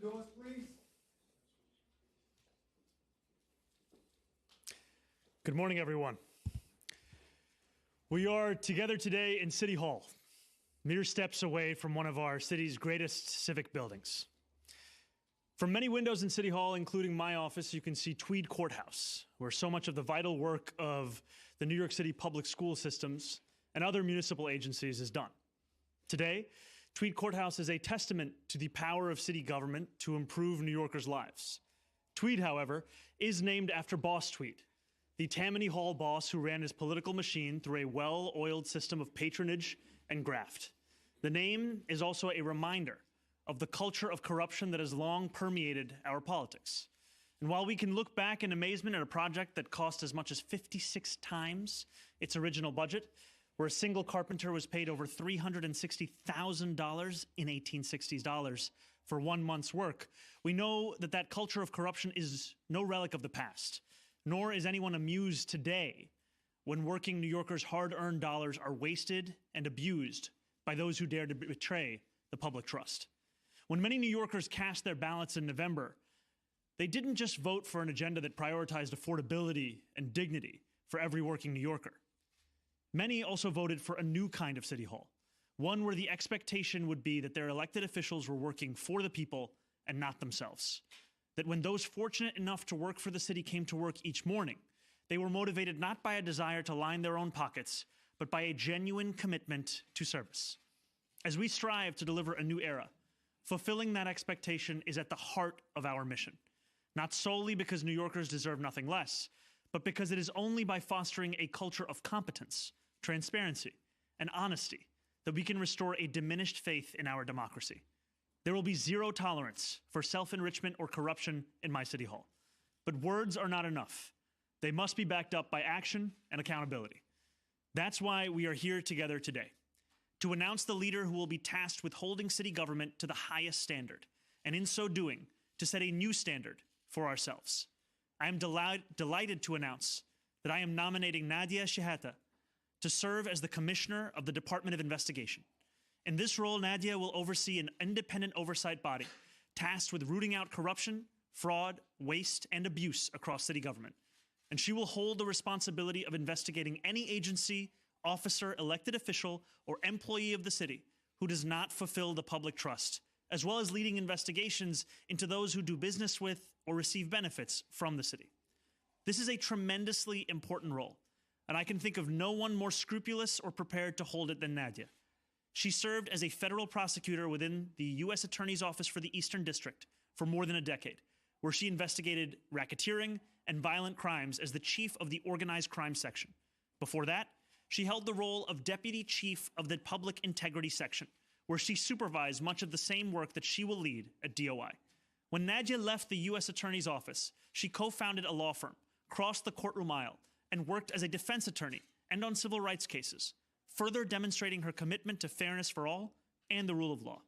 doors, please. Good morning, everyone. We are together today in City Hall, mere steps away from one of our city's greatest civic buildings. From many windows in City Hall, including my office, you can see Tweed Courthouse, where so much of the vital work of the New York City public school systems and other municipal agencies is done. Today, Tweed Courthouse is a testament to the power of city government to improve New Yorkers' lives. Tweed, however, is named after Boss Tweed, the Tammany Hall boss who ran his political machine through a well-oiled system of patronage and graft. The name is also a reminder of the culture of corruption that has long permeated our politics. And while we can look back in amazement at a project that cost as much as 56 times its original budget, where a single carpenter was paid over $360,000 in 1860s dollars for 1 month's work, we know that that culture of corruption is no relic of the past, nor is anyone amused today when working New Yorkers' hard-earned dollars are wasted and abused by those who dare to betray the public trust. When many New Yorkers cast their ballots in November, they didn't just vote for an agenda that prioritized affordability and dignity for every working New Yorker. Many also voted for a new kind of City Hall, one where the expectation would be that their elected officials were working for the people and not themselves. That when those fortunate enough to work for the city came to work each morning, they were motivated not by a desire to line their own pockets, but by a genuine commitment to service. As we strive to deliver a new era, fulfilling that expectation is at the heart of our mission, not solely because New Yorkers deserve nothing less, but because it is only by fostering a culture of competence, transparency, and honesty that we can restore a diminished faith in our democracy. There will be zero tolerance for self-enrichment or corruption in my City Hall. But words are not enough. They must be backed up by action and accountability. That's why we are here together today, to announce the leader who will be tasked with holding city government to the highest standard, and in so doing, to set a new standard for ourselves. I am delighted to announce that I am nominating Nadia Shehata to serve as the Commissioner of the Department of Investigation. In this role, Nadia will oversee an independent oversight body tasked with rooting out corruption, fraud, waste, and abuse across city government. And she will hold the responsibility of investigating any agency, officer, elected official, or employee of the city who does not fulfill the public trust, as well as leading investigations into those who do business with or receive benefits from the city. This is a tremendously important role, and I can think of no one more scrupulous or prepared to hold it than Nadia. She served as a federal prosecutor within the U.S. Attorney's Office for the Eastern District for more than a decade, where she investigated racketeering and violent crimes as the chief of the Organized Crime Section. Before that, she held the role of Deputy Chief of the Public Integrity Section, where she supervised much of the same work that she will lead at DOI. When Nadia left the U.S. Attorney's Office, she co-founded a law firm, crossed the courtroom aisle, and worked as a defense attorney and on civil rights cases, further demonstrating her commitment to fairness for all and the rule of law.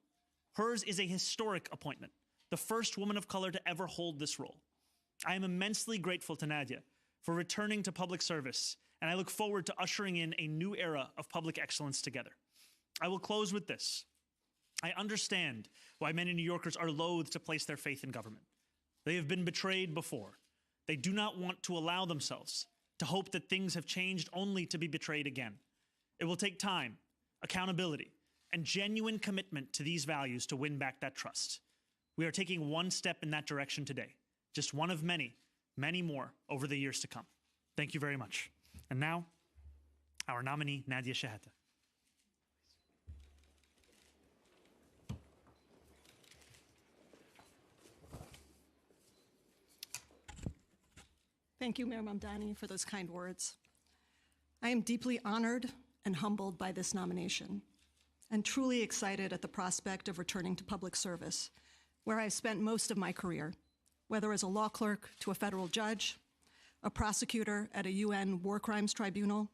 Hers is a historic appointment, the first woman of color to ever hold this role. I am immensely grateful to Nadia for returning to public service, and I look forward to ushering in a new era of public excellence together. I will close with this. I understand why many New Yorkers are loath to place their faith in government. They have been betrayed before. They do not want to allow themselves to hope that things have changed only to be betrayed again. It will take time, accountability, and genuine commitment to these values to win back that trust. We are taking one step in that direction today, just one of many, many more over the years to come. Thank you very much. And now, our nominee, Nadia Shehata. Thank you, Mayor Mamdani, for those kind words. I am deeply honored and humbled by this nomination, and truly excited at the prospect of returning to public service, where I've spent most of my career, whether as a law clerk to a federal judge, a prosecutor at a UN war crimes tribunal,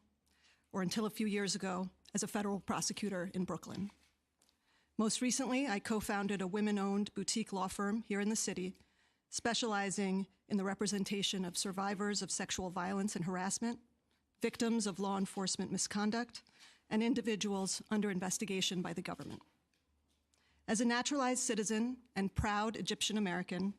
or until a few years ago, as a federal prosecutor in Brooklyn. Most recently, I co-founded a women-owned boutique law firm here in the city, specializing in the representation of survivors of sexual violence and harassment, victims of law enforcement misconduct, and individuals under investigation by the government. As a naturalized citizen and proud Egyptian American,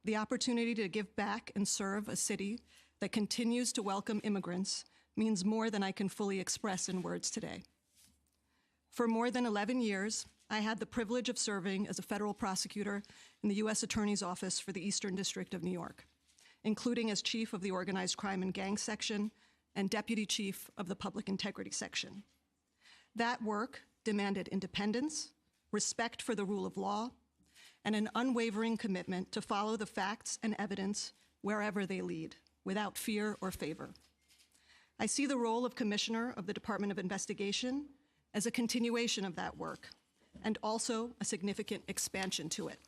the opportunity to give back and serve a city that continues to welcome immigrants means more than I can fully express in words today. For more than 11 years, I had the privilege of serving as a federal prosecutor in the U.S. Attorney's Office for the Eastern District of New York, including as chief of the Organized Crime and Gang Section and deputy chief of the Public Integrity Section. That work demanded independence, respect for the rule of law, and an unwavering commitment to follow the facts and evidence wherever they lead, without fear or favor. I see the role of Commissioner of the Department of Investigation as a continuation of that work, and also a significant expansion to it,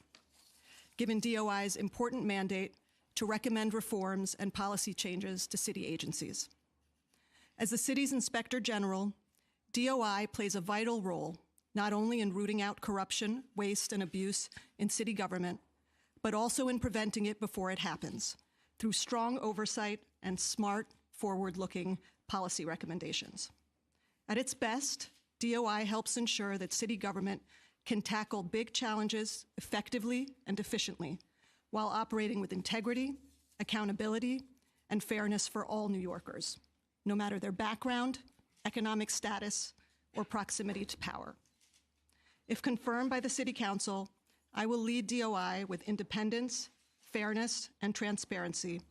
given DOI's important mandate to recommend reforms and policy changes to city agencies. As the city's Inspector General, DOI plays a vital role not only in rooting out corruption, waste, and abuse in city government, but also in preventing it before it happens through strong oversight and smart, forward-looking policy recommendations. At its best, DOI helps ensure that city government can tackle big challenges effectively and efficiently while operating with integrity, accountability, and fairness for all New Yorkers, no matter their background, economic status, or proximity to power. If confirmed by the City Council, I will lead DOI with independence, fairness, and transparency,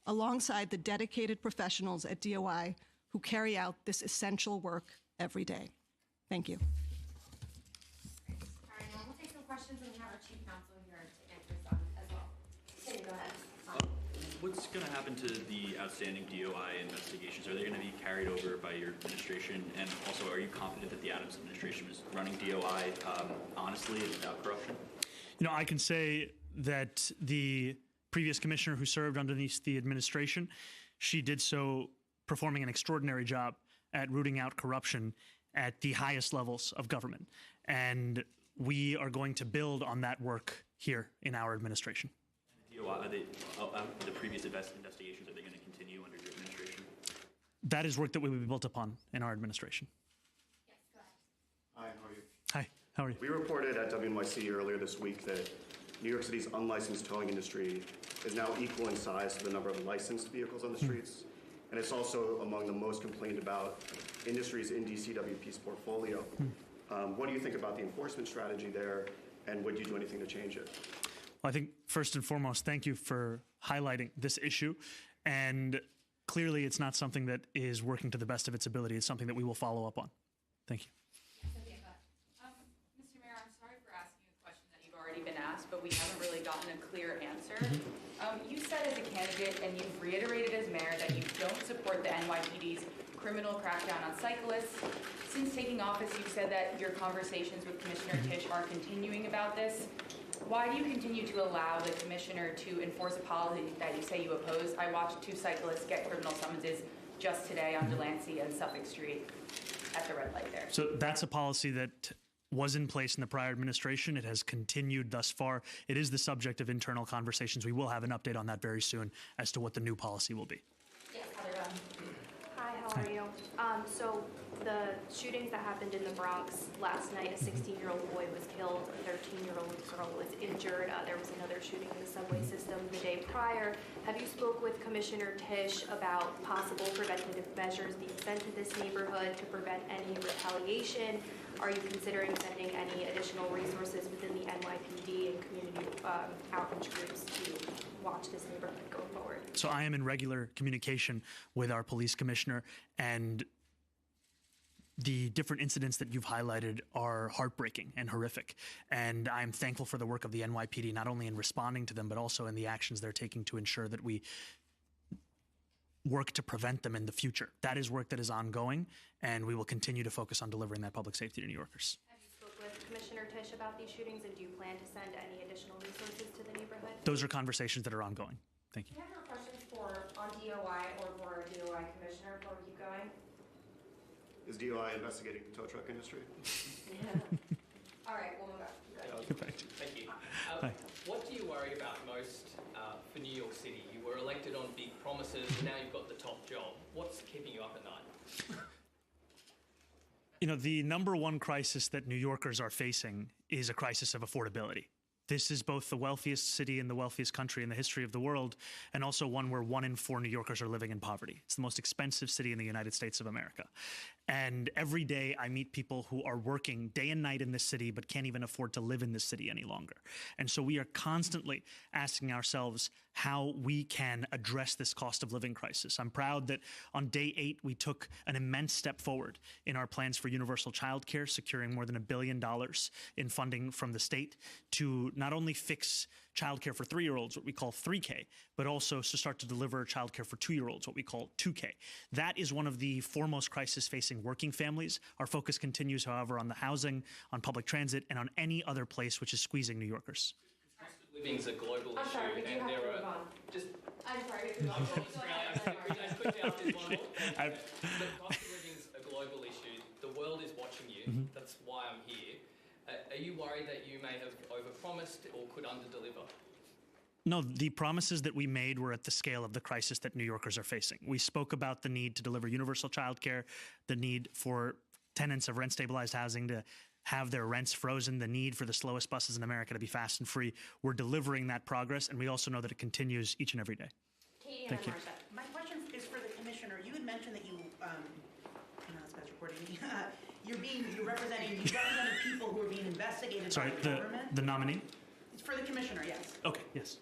alongside the dedicated professionals at DOI who carry out this essential work every day. Thank you. All right, now we'll take some questions, and we have our Chief Counsel here to answer some as well. Okay, go ahead. What's going to happen to the outstanding DOI investigations? Are they going to be carried over by your administration? And also, are you confident that the Adams administration was running DOI honestly and without corruption? You know, I can say that the previous commissioner who served underneath the administration, she did so performing an extraordinary job at rooting out corruption at the highest levels of government. And we are going to build on that work here in our administration. DOI, the previous investigations, are they going to continue under your administration? That is work that will be built upon in our administration. Yes, go ahead. Hi, how are you? Hi, how are you? We reported at WNYC earlier this week that New York City's unlicensed towing industry is now equal in size to the number of licensed vehicles on the streets. And it's also among the most complained about industries in DCWP's portfolio. What do you think about the enforcement strategy there, and would you do anything to change it? Well, I think first and foremost, thank you for highlighting this issue. And clearly, it's not something that is working to the best of its ability. It's something that we will follow up on. Thank you. Mr. Mayor, I'm sorry for asking a question that you've already been asked, but we haven't really gotten a clear answer. You said as a candidate, and you've reiterated as mayor, that you don't support the NYPD's criminal crackdown on cyclists. Since taking office, you've said that your conversations with Commissioner Tisch are continuing about this. Why do you continue to allow the commissioner to enforce a policy that you say you oppose? I watched 2 cyclists get criminal summonses just today on Delancey and Suffolk Street at the red light there. So that's a policy that was in place in the prior administration. It has continued thus far. It is the subject of internal conversations. We will have an update on that very soon as to what the new policy will be. Yes, Heather. Hi, how are you? So the shootings that happened in the Bronx last night, a 16-year-old boy was killed, a 13-year-old girl was injured. There was another shooting in the subway system the day prior. Have you spoke with Commissioner Tisch about possible preventative measures being sent to this neighborhood to prevent any retaliation? Are you considering sending any additional resources within the NYPD and community outreach groups to watch this neighborhood going forward? So I am in regular communication with our police commissioner, and the different incidents that you've highlighted are heartbreaking and horrific. And I'm thankful for the work of the NYPD, not only in responding to them, but also in the actions they're taking to ensure that we work to prevent them in the future. That is work that is ongoing, and we will continue to focus on delivering that public safety to New Yorkers. Have you spoke with Commissioner Tisch about these shootings, and do you plan to send any additional resources to the neighborhood? Those are conversations that are ongoing. Thank you. Do you have more questions on DOI or for our DOI commissioner before we keep going? Is DOI investigating the tow truck industry? All right, we'll move on. Thank you. Hi. What do you worry about most for New York City? You were elected on big promises, and now you've got the top job. What's keeping you up at night? You know, the number one crisis that New Yorkers are facing is a crisis of affordability. This is both the wealthiest city in the wealthiest country in the history of the world, and also one where 1 in 4 New Yorkers are living in poverty. It's the most expensive city in the United States of America. And every day I meet people who are working day and night in this city, but can't even afford to live in this city any longer. And so we are constantly asking ourselves how we can address this cost of living crisis. I'm proud that on day 8, we took an immense step forward in our plans for universal childcare, securing more than $1 billion in funding from the state to not only fix childcare for 3-year-olds, what we call 3K, but also to start to deliver childcare for 2-year-olds, what we call 2K. That is one of the foremost crisis facing working families. Our focus continues, however, on the housing, on public transit, and on any other place which is squeezing New Yorkers. Cost of living is a global I'm issue, sorry, we do and have there to are move on. just. I'm sorry, we have to move on. As quickly after this one more. The cost of living is a global issue. The world is watching you. That's why I'm here. Are you worried that you may have overpromised or could underdeliver? No, the promises that we made were at the scale of the crisis that New Yorkers are facing. We spoke about the need to deliver universal childcare, the need for tenants of rent-stabilized housing to have their rents frozen, the need for the slowest buses in America to be fast and free. We're delivering that progress, and we also know that it continues each and every day. Katie Thank you. Marcia. My question is for the commissioner. You had mentioned that you, I know this guy's recording me. You're representing people who are being investigated Sorry, by the government. the nominee? It's for the commissioner, yes. Okay, yes.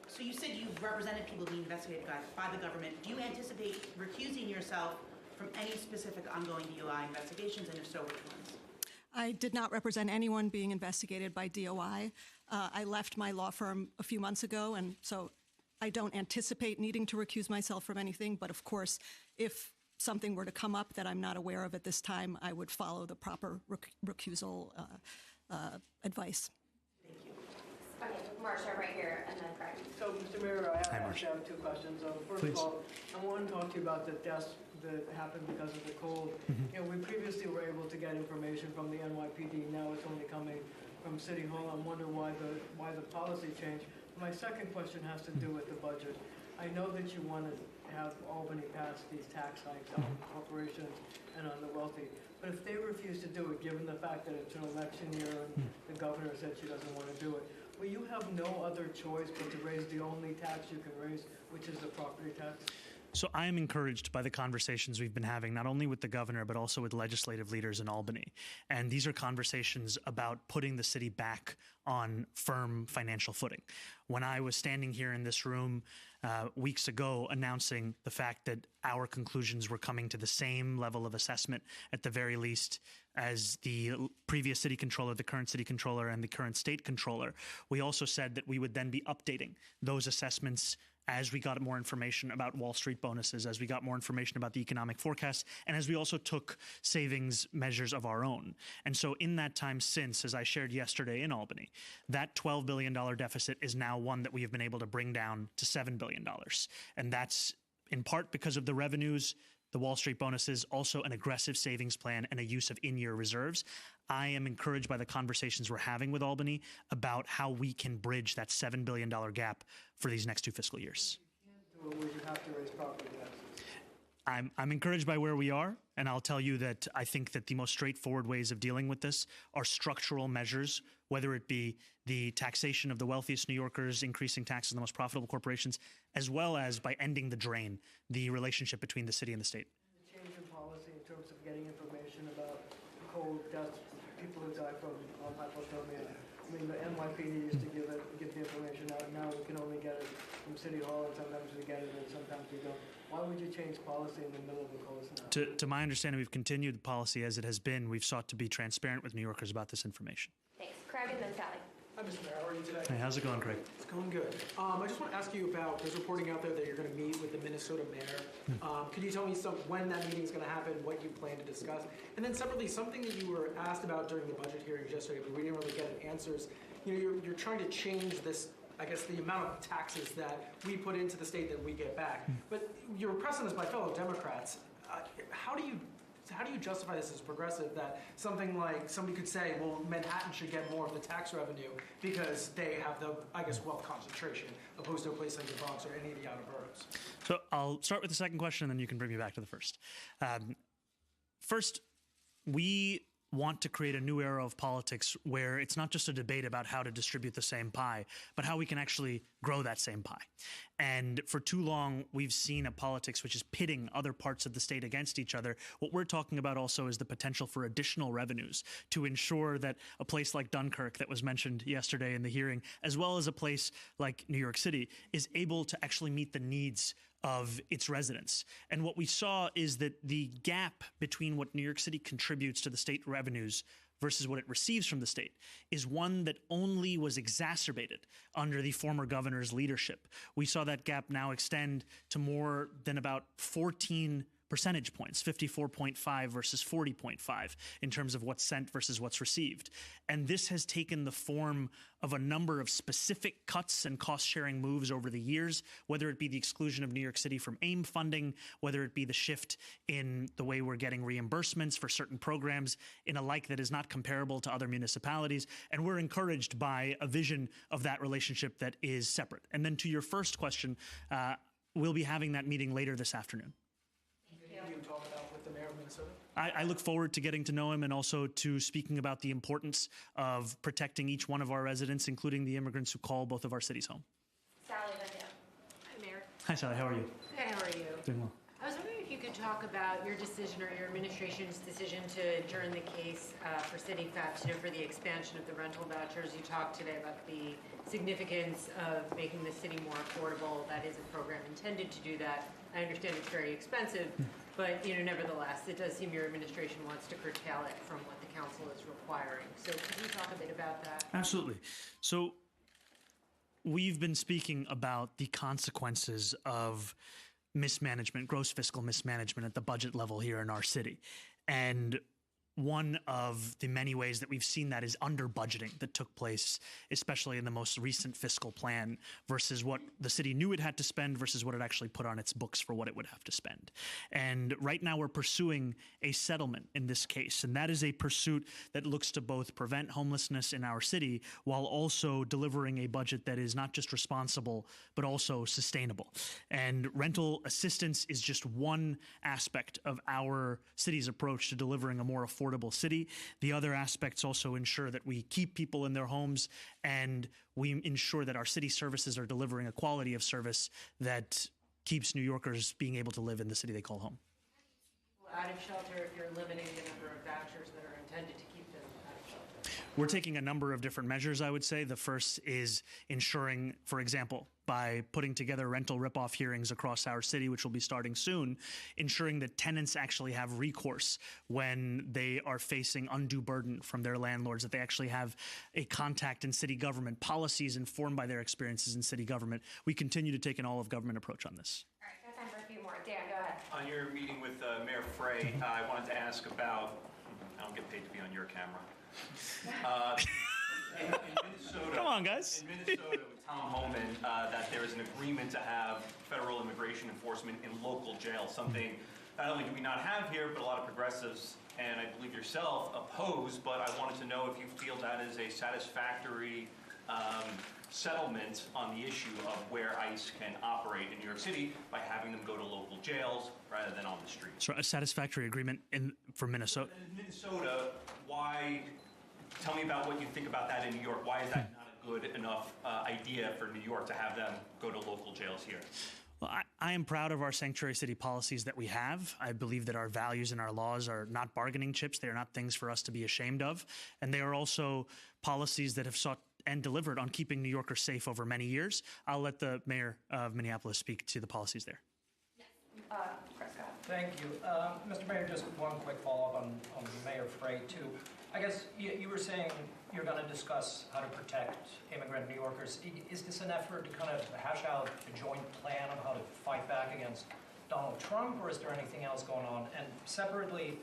So you said you've represented people being investigated by the government. Do you anticipate recusing yourself from any specific ongoing DOI investigations, and if so, which ones? I did not represent anyone being investigated by DOI. I left my law firm a few months ago, and so I don't anticipate needing to recuse myself from anything. But of course, if something were to come up that I'm not aware of at this time, I would follow the proper recusal advice. Okay, Marcia, right here, and then Craig. So, Mr. Mayor, I actually have 2 questions. First Please. of all, I want to talk to you about the deaths that happened because of the cold. You know, we previously were able to get information from the NYPD. Now it's only coming from City Hall. I'm wondering why the policy change. My second question has to do with the budget. I know that you want to have Albany pass these tax hikes on corporations and on the wealthy. But if they refuse to do it, given the fact that it's an election year and the governor said she doesn't want to do it, will you have no other choice but to raise the only tax you can raise, which is the property tax? So I am encouraged by the conversations we've been having, not only with the governor, but also with legislative leaders in Albany. And these are conversations about putting the city back on firm financial footing. When I was standing here in this room weeks ago announcing the fact that our conclusions were coming to the same level of assessment, at the very least, as the previous city controller, the current city controller, and the current state controller, we also said that we would then be updating those assessments as we got more information about Wall Street bonuses, as we got more information about the economic forecast, and as we also took savings measures of our own. And so in that time since, as I shared yesterday in Albany, that $12 billion deficit is now one that we have been able to bring down to $7 billion. And that's in part because of the revenues, the Wall Street bonuses, also an aggressive savings plan and a use of in-year reserves. I am encouraged by the conversations we're having with Albany about how we can bridge that $7 billion gap for these next 2 fiscal years. Or would you have to raise property taxes? I'm encouraged by where we are, and I'll tell you that I think that the most straightforward ways of dealing with this are structural measures, whether it be the taxation of the wealthiest New Yorkers, increasing taxes on the most profitable corporations, as well as by ending the drain, the relationship between the city and the state. The change in policy in terms of getting information about cold deaths, people who die from hypothermia. I mean, the NYPD used to give the information out. Now we can only get it from City Hall, and sometimes we get it, and sometimes we don't. Why would you change policy in the middle of the cold snap? To my understanding, we've continued the policy as it has been. We've sought to be transparent with New Yorkers about this information. Thanks. Craig and then Sally. Hi, Mr. Mayor. How are you today? Hey, how's it going, Craig? It's going good. I just want to ask you about, there's reporting out there that you're going to meet with the Minnesota mayor. Could you tell me when that meeting is going to happen, what you plan to discuss? And then separately, something that you were asked about during the budget hearings yesterday, but we didn't really get answers. You know, you're trying to change this, I guess, the amount of taxes that we put into the state that we get back. But you're pressing this by fellow Democrats. How do you justify this as progressive, that something like somebody could say, well, Manhattan should get more of the tax revenue because they have the, I guess, wealth concentration, opposed to a place like the Bronx or any of the outer boroughs? So I'll start with the second question, and then you can bring me back to the first. First, we want to create a new era of politics where it's not just a debate about how to distribute the same pie, but how we can actually grow that same pie. And for too long, we've seen a politics which is pitting other parts of the state against each other. What we're talking about also is the potential for additional revenues to ensure that a place like Dunkirk that was mentioned yesterday in the hearing, as well as a place like New York City, is able to actually meet the needs of its residents. And what we saw is that the gap between what New York City contributes to the state revenues versus what it receives from the state is one that only was exacerbated under the former governor's leadership. We saw that gap now extend to more than about 14 percentage points, 54.5 versus 40.5 in terms of what's sent versus what's received. And this has taken the form of a number of specific cuts and cost-sharing moves over the years, whether it be the exclusion of New York City from AIM funding, whether it be the shift in the way we're getting reimbursements for certain programs in a like that is not comparable to other municipalities. And we're encouraged by a vision of that relationship that is separate. And then to your first question, we'll be having that meeting later this afternoon. You talk about with the mayor of Minnesota? I look forward to getting to know him and also to speaking about the importance of protecting each one of our residents, including the immigrants who call both of our cities home. Sally Vendale. Hi, Mayor. Hi, Sally. How are you? Good, how are you? Doing well. I was wondering if you could talk about your decision or your administration's decision to adjourn the case for city FAPs, for the expansion of the rental vouchers. You talked today about the significance of making the city more affordable. That is a program intended to do that. I understand it's very expensive, but nevertheless, it does seem your administration wants to curtail it from what the council is requiring. So could you talk a bit about that? Absolutely. So we've been speaking about the consequences of mismanagement, gross fiscal mismanagement at the budget level here in our city. And one of the many ways that we've seen that is under budgeting that took place, especially in the most recent fiscal plan versus what the city knew it had to spend versus what it actually put on its books for what it would have to spend. And right now we're pursuing a settlement in this case. And that is a pursuit that looks to both prevent homelessness in our city while also delivering a budget that is not just responsible, but also sustainable. And rental assistance is just one aspect of our city's approach to delivering a more affordable city. The other aspects also ensure that we keep people in their homes and we ensure that our city services are delivering a quality of service that keeps New Yorkers being able to live in the city they call home. Out of shelter, if you're limiting the number of vouchers that are intended to keep them out of shelter. We're taking a number of different measures, I would say. The first is ensuring, for example, by putting together rental rip-off hearings across our city, which will be starting soon, ensuring that tenants actually have recourse when they are facing undue burden from their landlords, that they actually have a contact in city government, policies informed by their experiences in city government. We continue to take an all-of-government approach on this. All right, got time for a few more. Dan, go ahead. On your meeting with Mayor Frey, I wanted to ask about, I don't get paid to be on your camera. In Minnesota, come on, guys. In Minnesota, with Tom Homeland, that there is an agreement to have federal immigration enforcement in local jails, something not only do we not have here, but a lot of progressives, and I believe yourself, oppose, but I wanted to know if you feel that is a satisfactory settlement on the issue of where ICE can operate in New York City by having them go to local jails rather than on the streets. So a satisfactory agreement for Minnesota? In Minnesota, why? Tell me about what you think about that in New York. Why is that not a good enough idea for New York to have them go to local jails here? Well, I am proud of our sanctuary city policies that we have. I believe that our values and our laws are not bargaining chips. They are not things for us to be ashamed of. And they are also policies that have sought and delivered on keeping New Yorkers safe over many years. I'll let the mayor of Minneapolis speak to the policies there. Prescott. Thank you. Mr. Mayor, just one quick follow-up on Mayor Frey, too. I guess you were saying you're going to discuss how to protect immigrant New Yorkers. Is this an effort to kind of hash out a joint plan of how to fight back against Donald Trump, or is there anything else going on? And separately,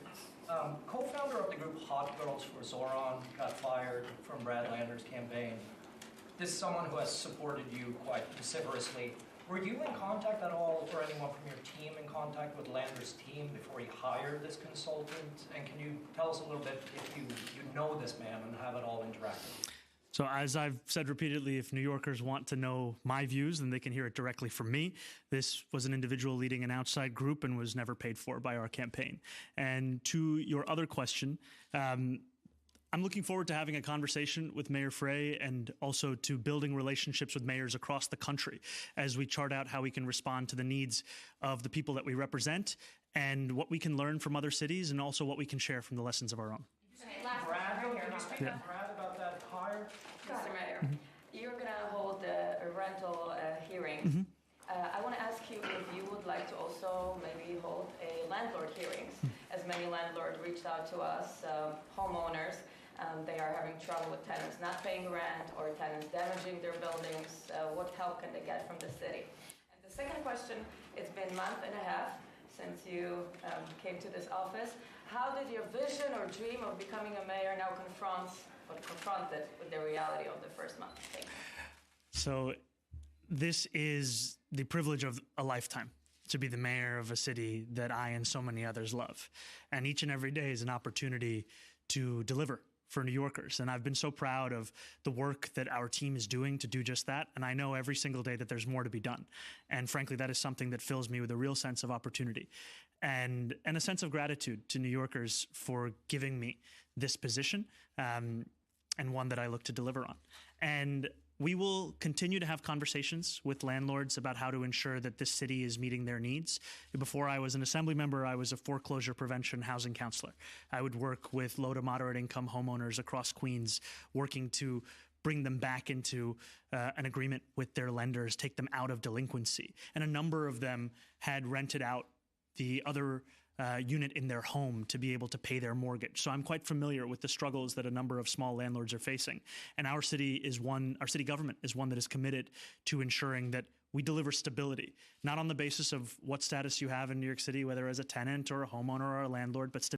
co-founder of the group Hot Girls for Zoran got fired from Brad Lander's campaign. This is someone who has supported you quite vociferously. Were you in contact at all, or anyone from your team in contact with Lander's team before he hired this consultant? And can you tell us a little bit if you know this man and have it all interacted? So as I've said repeatedly, if New Yorkers want to know my views, then they can hear it directly from me. This was an individual leading an outside group and was never paid for by our campaign. And to your other question, I'm looking forward to having a conversation with Mayor Frey and also to building relationships with mayors across the country as we chart out how we can respond to the needs of the people that we represent and what we can learn from other cities and also what we can share from the lessons of our own. Brad, can you speak to Brad about that hire? Mr. Mayor, you're going to hold a rental hearing. I want to ask you if you would like to also maybe hold a landlord hearings, as many landlords reached out to us, homeowners. They are having trouble with tenants not paying rent or tenants damaging their buildings. What help can they get from the city? And the second question, it's been a month and a half since you came to this office. How did your vision or dream of becoming a mayor now confronted with the reality of the first month? Thank you. So this is the privilege of a lifetime, to be the mayor of a city that I and so many others love. And each and every day is an opportunity to deliver for New Yorkers. And I've been so proud of the work that our team is doing to do just that. And I know every single day that there's more to be done. And frankly, that is something that fills me with a real sense of opportunity and a sense of gratitude to New Yorkers for giving me this position, and one that I look to deliver on. And we will continue to have conversations with landlords about how to ensure that this city is meeting their needs. Before I was an assembly member, I was a foreclosure prevention housing counselor. I would work with low to moderate income homeowners across Queens, working to bring them back into an agreement with their lenders, take them out of delinquency. And a number of them had rented out the other unit in their home to be able to pay their mortgage. So I'm quite familiar with the struggles that a number of small landlords are facing. And our city government is one that is committed to ensuring that we deliver stability, not on the basis of what status you have in New York City, whether as a tenant or a homeowner or a landlord, but stability.